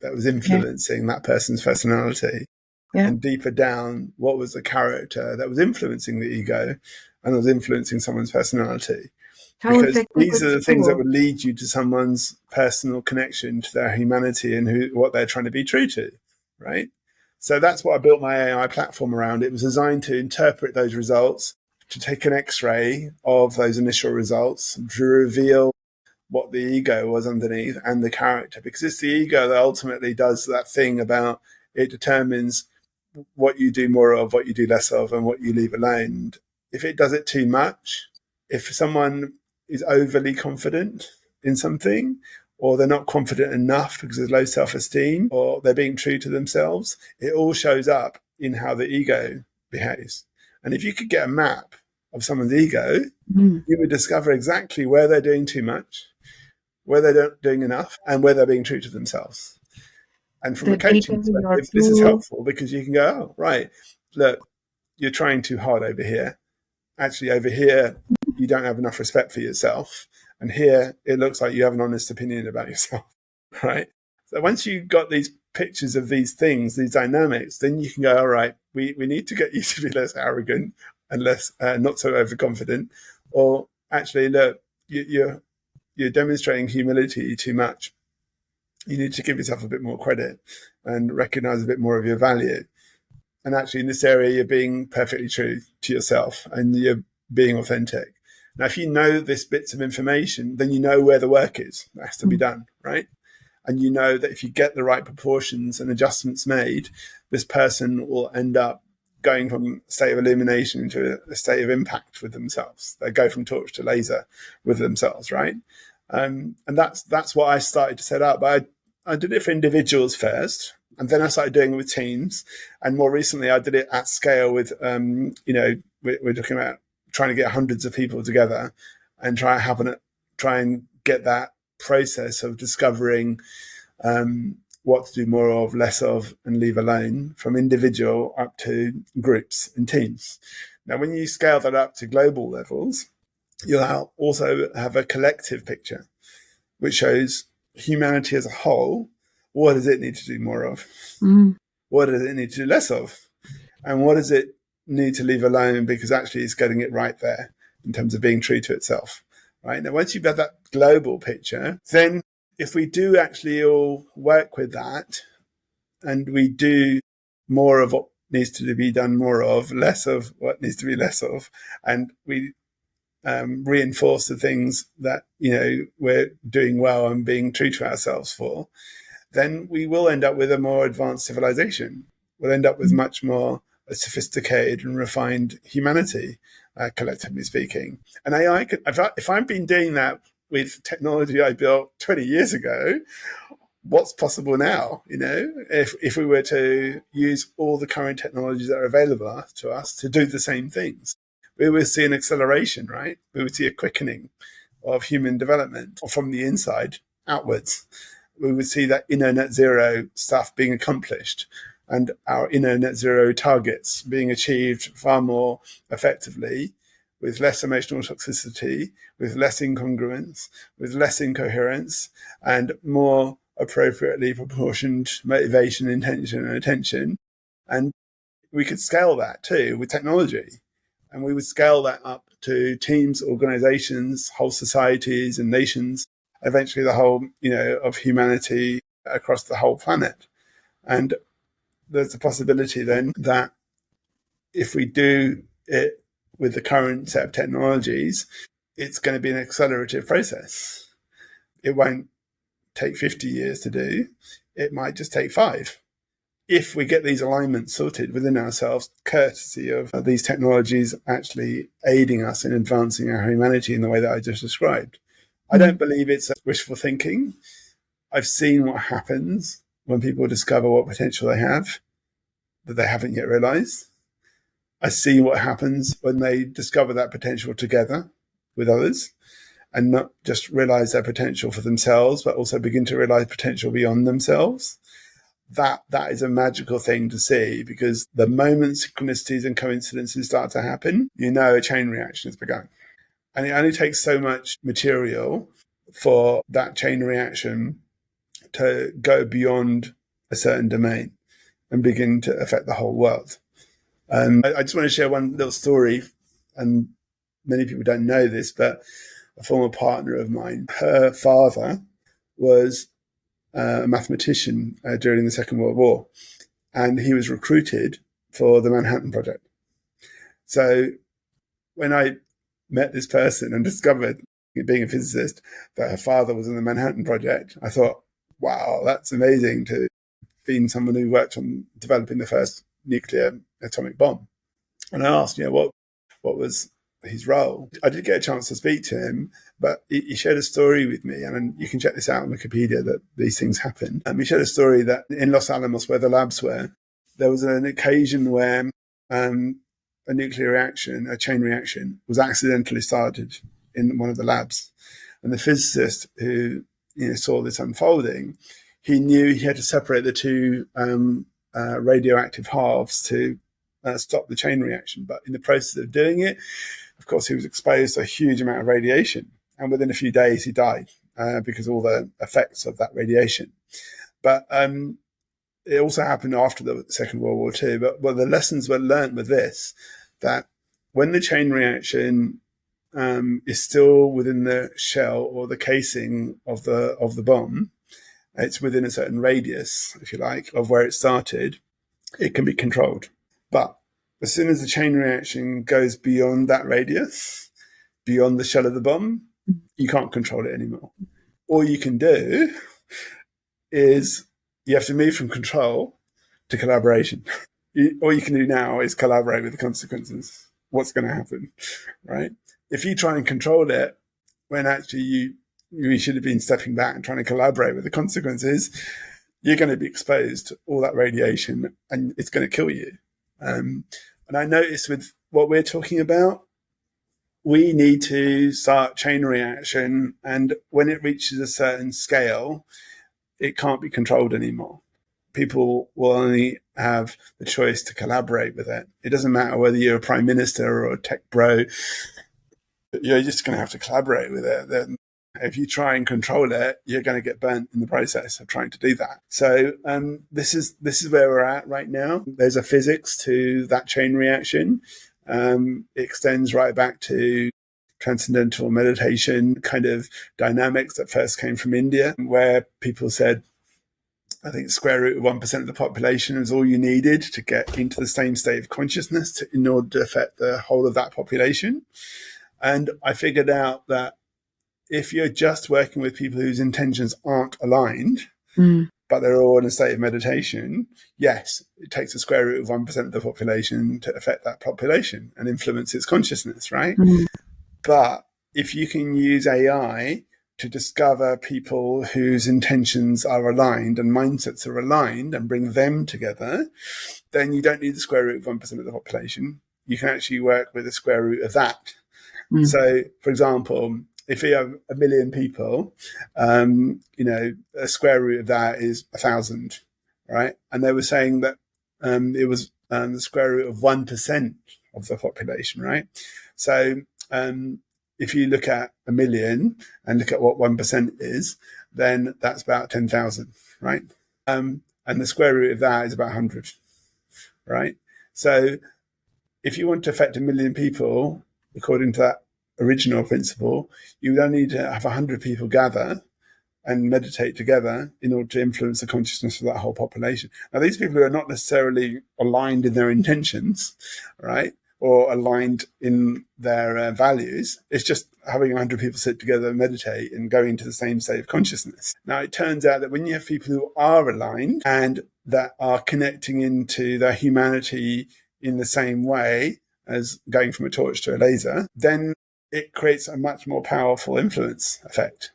that was influencing that person's personality, and deeper down, what was the character that was influencing the ego and was influencing someone's personality. Because these are the things that would lead you to someone's personal connection to their humanity and what they're trying to be true to, right? So that's what I built my AI platform around. It was designed to interpret those results, to take an X-ray of those initial results, to reveal what the ego was underneath and the character, because it's the ego that ultimately does that thing about it determines what you do more of, what you do less of, and what you leave alone. If it does it too much, if someone is overly confident in something, or they're not confident enough because there's low self-esteem, or they're being true to themselves, it all shows up in how the ego behaves. And if you could get a map of someone's ego, you would discover exactly where they're doing too much, where they're not doing enough, and where they're being true to themselves. And from a coaching perspective, this is helpful because you can go, oh, right, look, you're trying too hard over here. Actually, over here, you don't have enough respect for yourself. And here, it looks like you have an honest opinion about yourself, right? So once you've got these pictures of these things, these dynamics, then you can go, all right, we need to get you to be less arrogant and less, not so overconfident. Or actually, look, you're demonstrating humility too much. You need to give yourself a bit more credit and recognize a bit more of your value. And actually, in this area, you're being perfectly true to yourself and you're being authentic. Now, if you know this bits of information, then you know where the work is that has to be done, right? And you know that if you get the right proportions and adjustments made, this person will end up going from a state of illumination into a state of impact with themselves. They go from torch to laser with themselves, right? And that's what I started to set up. I did it for individuals first, and then I started doing it with teams. And more recently, I did it at scale with, we're looking at trying to get hundreds of people together and try and get that process of discovering what to do more of, less of, and leave alone, from individual up to groups and teams. Now, when you scale that up to global levels, you'll also have a collective picture, which shows humanity as a whole. What does it need to do more of? What does it need to do less of? And what does it need to leave alone because actually it's getting it right there in terms of being true to itself, right? Now, once you've got that global picture, then if we do actually all work with that and we do more of what needs to be done more of, less of what needs to be less of, and we reinforce the things that, we're doing well and being true to ourselves for, then we will end up with a more advanced civilization. We'll end up with much more sophisticated and refined humanity, collectively speaking. And AI if I've been doing that with technology I built 20 years ago, what's possible now, if we were to use all the current technologies that are available to us to do the same things. We would see an acceleration, right? We would see a quickening of human development from the inside outwards. We would see that inner net zero stuff being accomplished and our inner net zero targets being achieved far more effectively, with less emotional toxicity, with less incongruence, with less incoherence, and more appropriately proportioned motivation, intention, and attention. And we could scale that too with technology. And we would scale that up to teams, organizations, whole societies and nations, eventually the whole, of humanity across the whole planet. And there's a possibility then that if we do it with the current set of technologies, it's going to be an accelerative process. It won't take 50 years to do. It might just take 5. If we get these alignments sorted within ourselves, courtesy of these technologies actually aiding us in advancing our humanity in the way that I just described. I don't believe it's wishful thinking. I've seen what happens when people discover what potential they have that they haven't yet realized. I see what happens when they discover that potential together with others and not just realize their potential for themselves, but also begin to realize potential beyond themselves. That is a magical thing to see, because the moment synchronicities and coincidences start to happen, a chain reaction has begun. And it only takes so much material for that chain reaction to go beyond a certain domain and begin to affect the whole world. I just want to share one little story, and many people don't know this, but a former partner of mine, her father was a mathematician during the Second World War, and he was recruited for the Manhattan Project. So when I met this person and discovered, being a physicist, that her father was in the Manhattan Project, I thought, wow, that's amazing to be someone who worked on developing the first nuclear atomic bomb. And I asked, what was his role? I did get a chance to speak to him, but he shared a story with me, and you can check this out on Wikipedia that these things happen. He shared a story that in Los Alamos, where the labs were, there was an occasion where a nuclear reaction, a chain reaction, was accidentally started in one of the labs. And the physicist who saw this unfolding, he knew he had to separate the two radioactive halves to stop the chain reaction. But in the process of doing it, of course, he was exposed to a huge amount of radiation. And within a few days, he died because of all the effects of that radiation. But it also happened after the Second World War too. But the lessons were learned with this, that when the chain reaction is still within the shell or the casing of the bomb, it's within a certain radius, if you like, of where it started, it can be controlled. But as soon as the chain reaction goes beyond that radius, beyond the shell of the bomb, you can't control it anymore. All you can do is you have to move from control to collaboration. All you can do now is collaborate with the consequences. What's going to happen, right? If you try and control it when actually you should have been stepping back and trying to collaborate with the consequences, you're going to be exposed to all that radiation and it's going to kill you. And I noticed with what we're talking about, we need to start chain reaction, and when it reaches a certain scale, it can't be controlled anymore. People will only have the choice to collaborate with it. It doesn't matter whether you're a prime minister or a tech bro, you're just going to have to collaborate with it. Then if you try and control it, you're going to get burnt in the process of trying to do that. So this is where we're at right now. There's a physics to that chain reaction. It extends right back to transcendental meditation kind of dynamics that first came from India, where people said, I think square root of 1% of the population is all you needed to get into the same state of consciousness in order to affect the whole of that population. And I figured out that if you're just working with people whose intentions aren't aligned, but they're all in a state of meditation, yes, it takes a square root of 1% of the population to affect that population and influence its consciousness, right? But if you can use AI to discover people whose intentions are aligned and mindsets are aligned and bring them together, then you don't need the square root of 1% of the population. You can actually work with the square root of that. So, for example, if you have 1 million people, a square root of that is 1,000, right? And they were saying that it was the square root of 1% of the population, right? So if you look at 1 million and look at what 1% is, then that's about 10,000, right? And the square root of that is about 100, right? So if you want to affect 1 million people, according to that original principle, you would only need to have 100 people gather and meditate together in order to influence the consciousness of that whole population. Now, these people are not necessarily aligned in their intentions, right? Or aligned in their values. It's just having 100 people sit together and meditate and go into the same state of consciousness. Now, it turns out that when you have people who are aligned and that are connecting into their humanity in the same way as going from a torch to a laser, then it creates a much more powerful influence effect,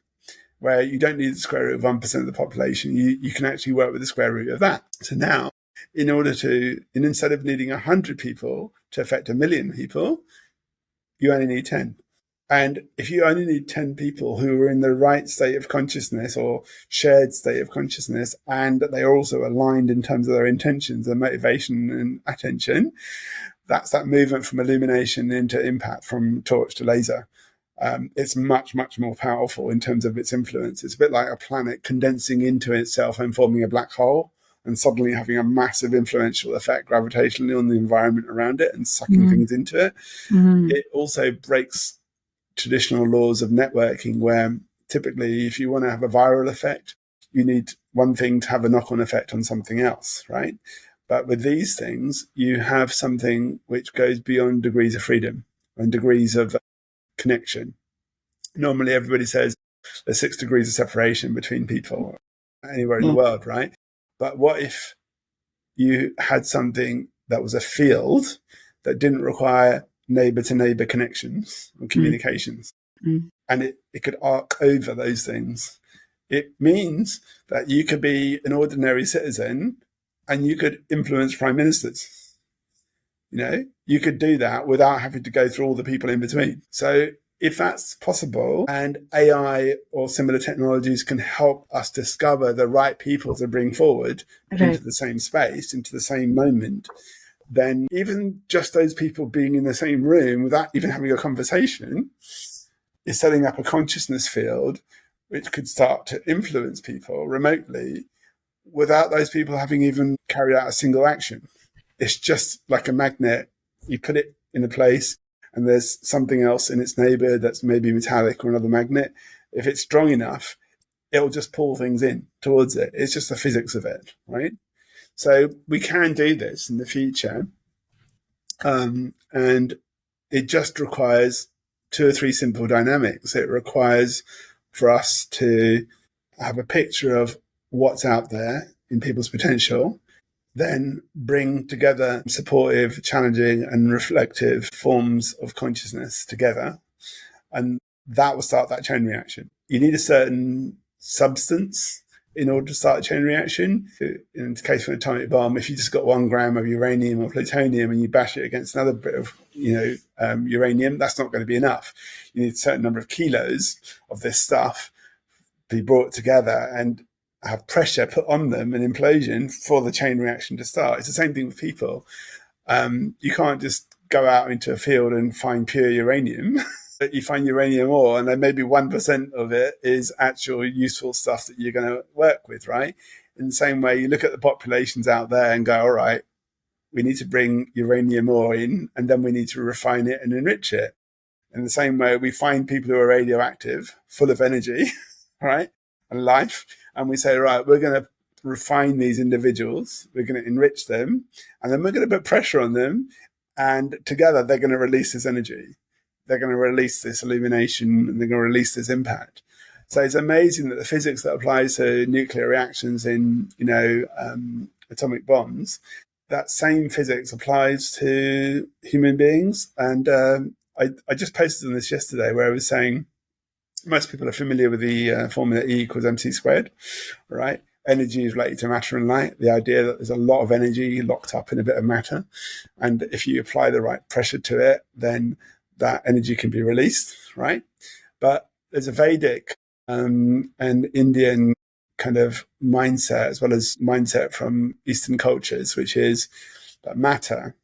where you don't need the square root of 1% of the population. You can actually work with the square root of that. So now, instead of needing 100 people to affect 1 million people, you only need 10. And if you only need 10 people who are in the right state of consciousness or shared state of consciousness, and that they are also aligned in terms of their intentions and motivation and attention, that's that movement from illumination into impact, from torch to laser. It's much, much more powerful in terms of its influence. It's a bit like a planet condensing into itself and forming a black hole and suddenly having a massive influential effect gravitationally on the environment around it and sucking things into it. It also breaks traditional laws of networking, where typically if you want to have a viral effect, you need one thing to have a knock-on effect on something else, right? But with these things, you have something which goes beyond degrees of freedom and degrees of connection. Normally, everybody says there's 6 degrees of separation between people anywhere in the world, right? But what if you had something that was a field that didn't require neighbor-to-neighbor connections or communications, and it could arc over those things? It means that you could be an ordinary citizen and you could influence prime ministers. You could do that without having to go through all the people in between. So if that's possible, and AI or similar technologies can help us discover the right people to bring forward into the same space, into the same moment, then even just those people being in the same room without even having a conversation is setting up a consciousness field which could start to influence people remotely without those people having even carried out a single action. It's just like a magnet. You put it in a place and there's something else in its neighbor that's maybe metallic or another magnet. If it's strong enough, it'll just pull things in towards it. It's just the physics of it, right? So we can do this in the future. And it just requires 2 or 3 simple dynamics. It requires for us to have a picture of what's out there in people's potential, then bring together supportive, challenging, and reflective forms of consciousness together. And that will start that chain reaction. You need a certain substance in order to start a chain reaction. In the case of an atomic bomb, if you just got 1 gram of uranium or plutonium and you bash it against another bit of uranium, that's not going to be enough. You need a certain number of kilos of this stuff to be brought together and have pressure put on them, an implosion, for the chain reaction to start. It's the same thing with people. You can't just go out into a field and find pure uranium. You find uranium ore, and then maybe 1% of it is actual useful stuff that you're going to work with, right? In the same way, you look at the populations out there and go, all right, we need to bring uranium ore in, and then we need to refine it and enrich it. In the same way, we find people who are radioactive, full of energy, right, and life, and we say, right, we're going to refine these individuals, we're going to enrich them, and then we're going to put pressure on them, and together they're going to release this energy. They're going to release this illumination, and they're going to release this impact. So it's amazing that the physics that applies to nuclear reactions in, atomic bombs, that same physics applies to human beings. And I just posted on this yesterday where I was saying Most people are familiar with the formula E equals mc squared, right? Energy is related to matter and light. The idea that there's a lot of energy locked up in a bit of matter. And if you apply the right pressure to it, then that energy can be released, right? But there's a Vedic and Indian kind of mindset, as well as mindset from Eastern cultures, which is that matter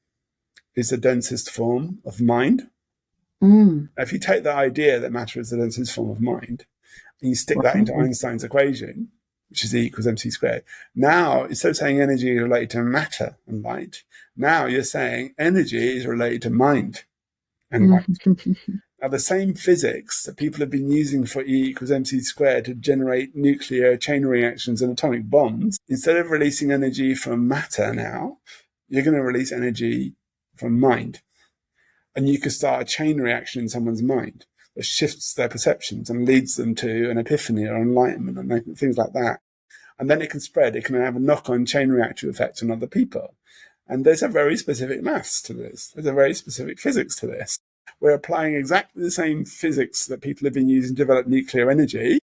is the densest form of mind. If you take the idea that matter is the densest form of mind, and you stick that into Einstein's equation, which is E equals mc squared, now instead of saying energy is related to matter and light, now you're saying energy is related to mind and light. Now, the same physics that people have been using for E equals mc squared to generate nuclear chain reactions and atomic bombs, instead of releasing energy from matter now, you're going to release energy from mind. And you could start a chain reaction in someone's mind that shifts their perceptions and leads them to an epiphany or enlightenment and things like that. And then it can spread. It can have a knock-on chain reactive effect on other people. And there's a very specific maths to this. There's a very specific physics to this. We're applying exactly the same physics that people have been using to develop nuclear energy,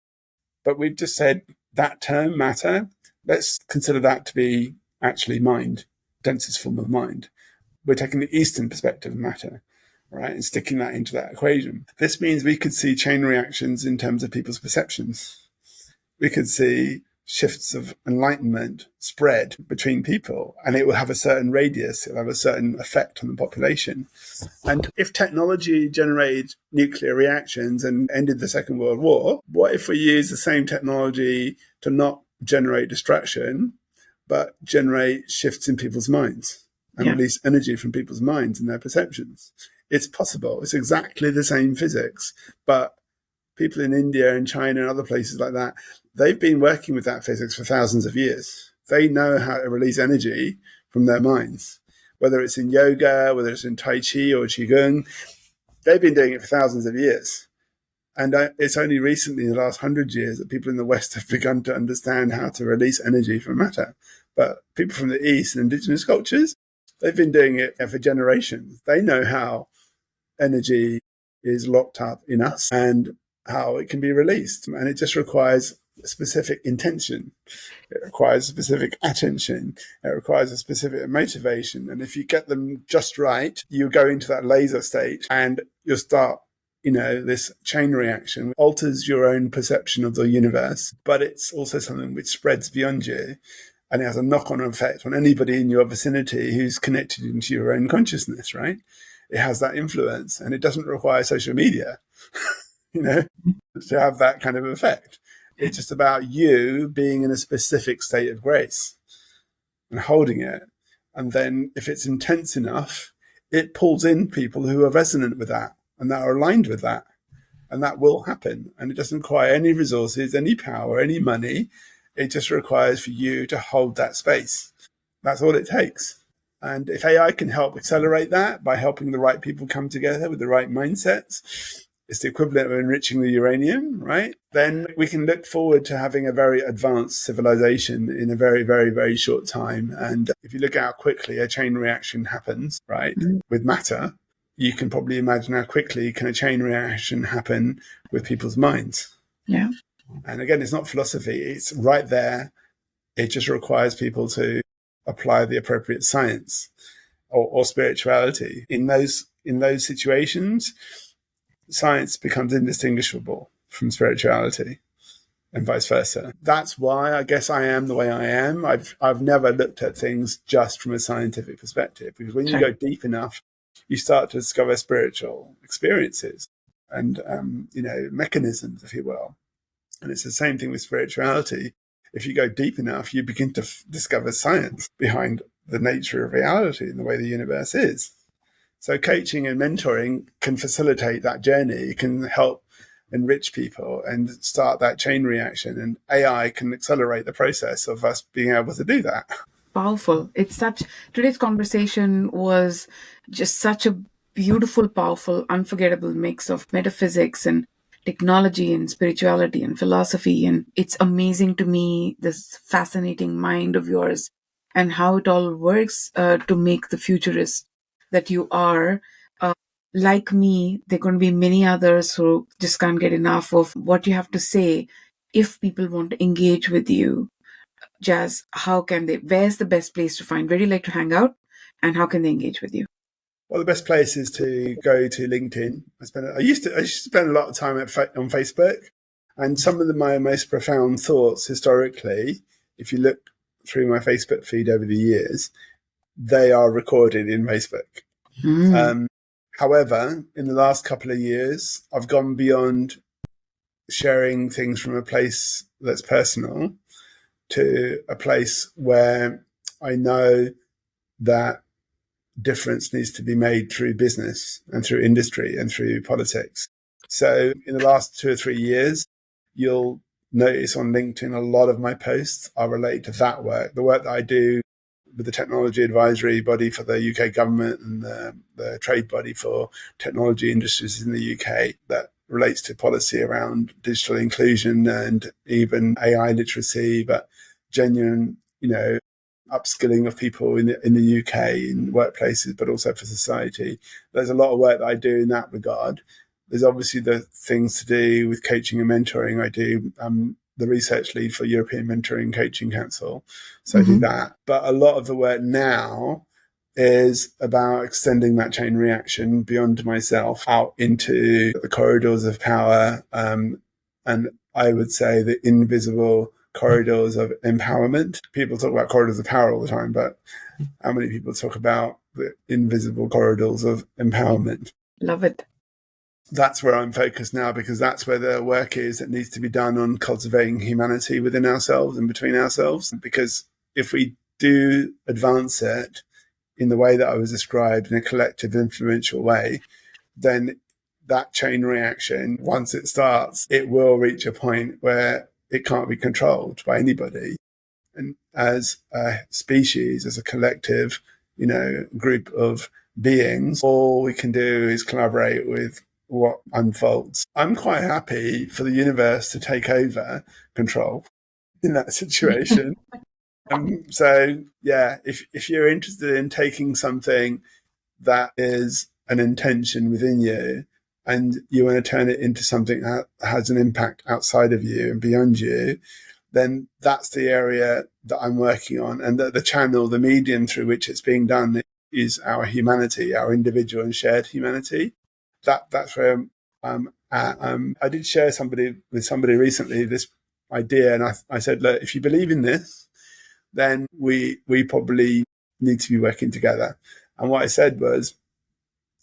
but we've just said that term, matter, let's consider that to be actually mind, densest form of mind. We're taking the Eastern perspective of matter, right, and sticking that into that equation. This means we could see chain reactions in terms of people's perceptions. We could see shifts of enlightenment spread between people, and it will have a certain radius, it'll have a certain effect on the population. And if technology generated nuclear reactions and ended the Second World War, what if we use the same technology to not generate destruction, but generate shifts in people's minds and release energy from people's minds and their perceptions? It's possible. It's exactly the same physics, but people in India and China and other places like that, they've been working with that physics for thousands of years. They know how to release energy from their minds, whether it's in yoga, whether it's in Tai Chi or Qigong. They've been doing it for thousands of years. And it's only recently, in the last 100 years, that people in the West have begun to understand how to release energy from matter. But people from the East and indigenous cultures, they've been doing it for generations. They know how energy is locked up in us and how it can be released. And it just requires a specific intention. It requires specific attention. It requires a specific motivation. And if you get them just right, you go into that laser state and you'll start, this chain reaction alters your own perception of the universe, but it's also something which spreads beyond you. And it has a knock-on effect on anybody in your vicinity who's connected into your own consciousness, right? It has that influence, and it doesn't require social media, to have that kind of effect. It's just about you being in a specific state of grace and holding it. And then if it's intense enough, it pulls in people who are resonant with that and that are aligned with that. And that will happen. And it doesn't require any resources, any power, any money. It just requires for you to hold that space. That's all it takes. And if AI can help accelerate that by helping the right people come together with the right mindsets, it's the equivalent of enriching the uranium, right? Then we can look forward to having a very advanced civilization in a very, very, very short time. And if you look at how quickly a chain reaction happens, right, with matter, you can probably imagine how quickly can a chain reaction happen with people's minds. Yeah. And again, it's not philosophy. It's right there. It just requires people to apply the appropriate science or spirituality. In those situations, science becomes indistinguishable from spirituality and vice versa. That's why I guess I am the way I am. I've never looked at things just from a scientific perspective, because when you go deep enough, you start to discover spiritual experiences and mechanisms, if you will. And it's the same thing with spirituality. If you go deep enough, you begin to discover science behind the nature of reality and the way the universe is. So coaching and mentoring can facilitate that journey. It can help enrich people and start that chain reaction. And AI can accelerate the process of us being able to do that. Powerful. Today's conversation was just such a beautiful, powerful, unforgettable mix of metaphysics and technology and spirituality and philosophy. And it's amazing to me, this fascinating mind of yours and how it all works to make the futurist that you are like me, there are going to be many others who just can't get enough of what you have to say. If people want to engage with you, Jazz, how can they? Where's the best place to find? Where do you like to hang out? And how can they engage with you? Well, the best place is to go to LinkedIn. I used to spend a lot of time on Facebook, and some of my most profound thoughts historically, if you look through my Facebook feed over the years, they are recorded in Facebook. However, in the last couple of years, I've gone beyond sharing things from a place that's personal to a place where I know that difference needs to be made through business and through industry and through politics. So in the last 2 or 3 years, you'll notice on LinkedIn, a lot of my posts are related to that work, the work that I do with the technology advisory body for the UK government and the trade body for technology industries in the UK that relates to policy around digital inclusion and even AI literacy, but genuine, upskilling of people in the UK in workplaces, but also for society. There's a lot of work that I do in that regard. There's obviously the things to do with coaching and mentoring. I do the research lead for European Mentoring Coaching Council, so I do that. But a lot of the work now is about extending that chain reaction beyond myself out into the corridors of power, and I would say the invisible corridors of empowerment. People talk about corridors of power all the time, but how many people talk about the invisible corridors of empowerment? Love it. That's where I'm focused now, because that's where the work is that needs to be done on cultivating humanity within ourselves and between ourselves. Because if we do advance it in the way that I was described, in a collective, influential way, then that chain reaction, once it starts, it will reach a point where it can't be controlled by anybody. And as a species, as a collective, group of beings, all we can do is collaborate with what unfolds. I'm quite happy for the universe to take over control in that situation. So, yeah, if you're interested in taking something that is an intention within you and you want to turn it into something that has an impact outside of you and beyond you, then that's the area that I'm working on. And the channel, the medium through which it's being done is our humanity, our individual and shared humanity. That's where I'm at. I did share with somebody recently this idea, and I said, look, if you believe in this, then we probably need to be working together. And what I said was,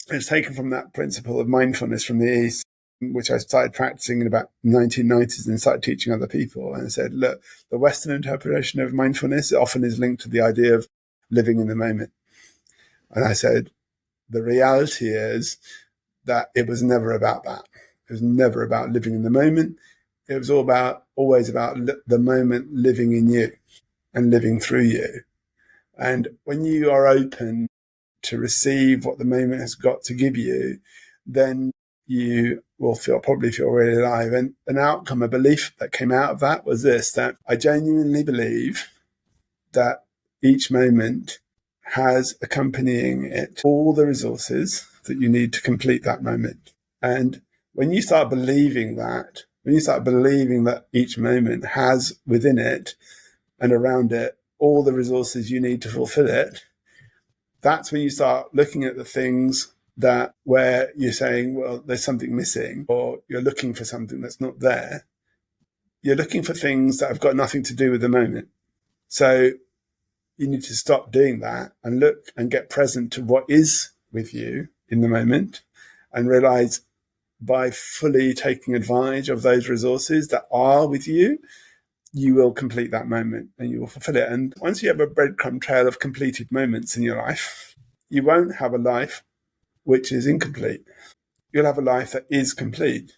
it's taken from that principle of mindfulness from the East, which I started practicing in about 1990s and started teaching other people. And I said, look, the Western interpretation of mindfulness often is linked to the idea of living in the moment. And I said, the reality is that it was never about that. It was never about living in the moment. It was always about the moment living in you and living through you. And when you are open to receive what the moment has got to give you, then you will probably feel really alive. And an outcome, a belief that came out of that was this, that I genuinely believe that each moment has accompanying it all the resources that you need to complete that moment. And when you start believing that, each moment has within it and around it all the resources you need to fulfill it, that's when you start looking at the things where you're saying, well, there's something missing, or you're looking for something that's not there. You're looking for things that have got nothing to do with the moment. So you need to stop doing that and look and get present to what is with you in the moment, and realize by fully taking advantage of those resources that are with you, you will complete that moment and you will fulfill it. And once you have a breadcrumb trail of completed moments in your life, you won't have a life which is incomplete. You'll have a life that is complete.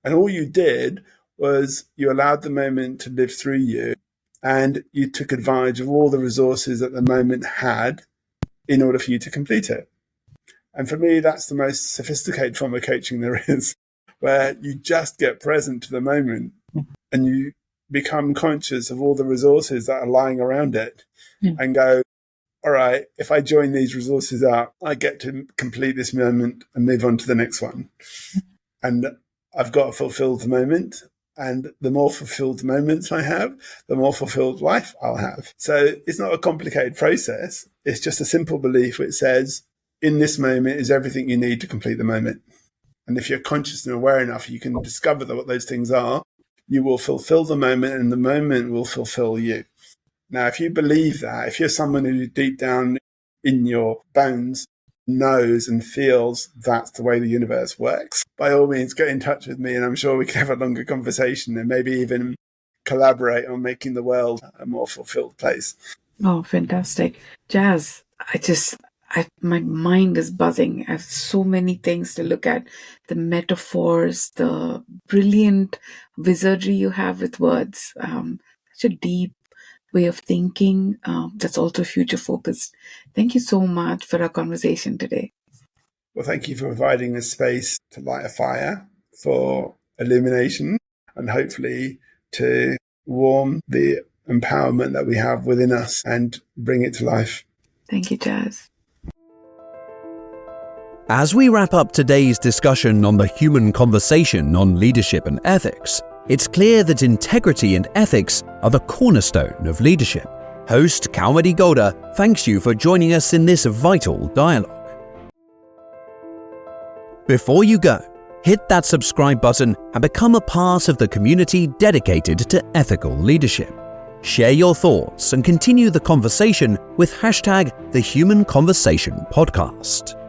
And all you did was you allowed the moment to live through you, and you took advantage of all the resources that the moment had in order for you to complete it. And for me, that's the most sophisticated form of coaching there is, where you just get present to the moment and you become conscious of all the resources that are lying around it and go, all right, if I join these resources up, I get to complete this moment and move on to the next one. And I've got a fulfilled moment. And the more fulfilled moments I have, the more fulfilled life I'll have. So it's not a complicated process. It's just a simple belief which says, in this moment is everything you need to complete the moment. And if you're conscious and aware enough, you can discover what those things are. You will fulfill the moment and the moment will fulfill you. Now, if you believe that, if you're someone who deep down in your bones knows and feels that's the way the universe works, by all means, get in touch with me and I'm sure we can have a longer conversation and maybe even collaborate on making the world a more fulfilled place. Oh, fantastic. Jazz, my mind is buzzing. I have so many things to look at. The metaphors, the brilliant wizardry you have with words, such a deep way of thinking that's also future focused. Thank you so much for our conversation today. Well, thank you for providing a space to light a fire for illumination and hopefully to warm the empowerment that we have within us and bring it to life. Thank you, Jazz. As we wrap up today's discussion on the human conversation on leadership and ethics, it's clear that integrity and ethics are the cornerstone of leadership. Host Kaumadi Gowda thanks you for joining us in this vital dialogue. Before you go, hit that subscribe button and become a part of the community dedicated to ethical leadership. Share your thoughts and continue the conversation with #TheHumanConversationPodcast.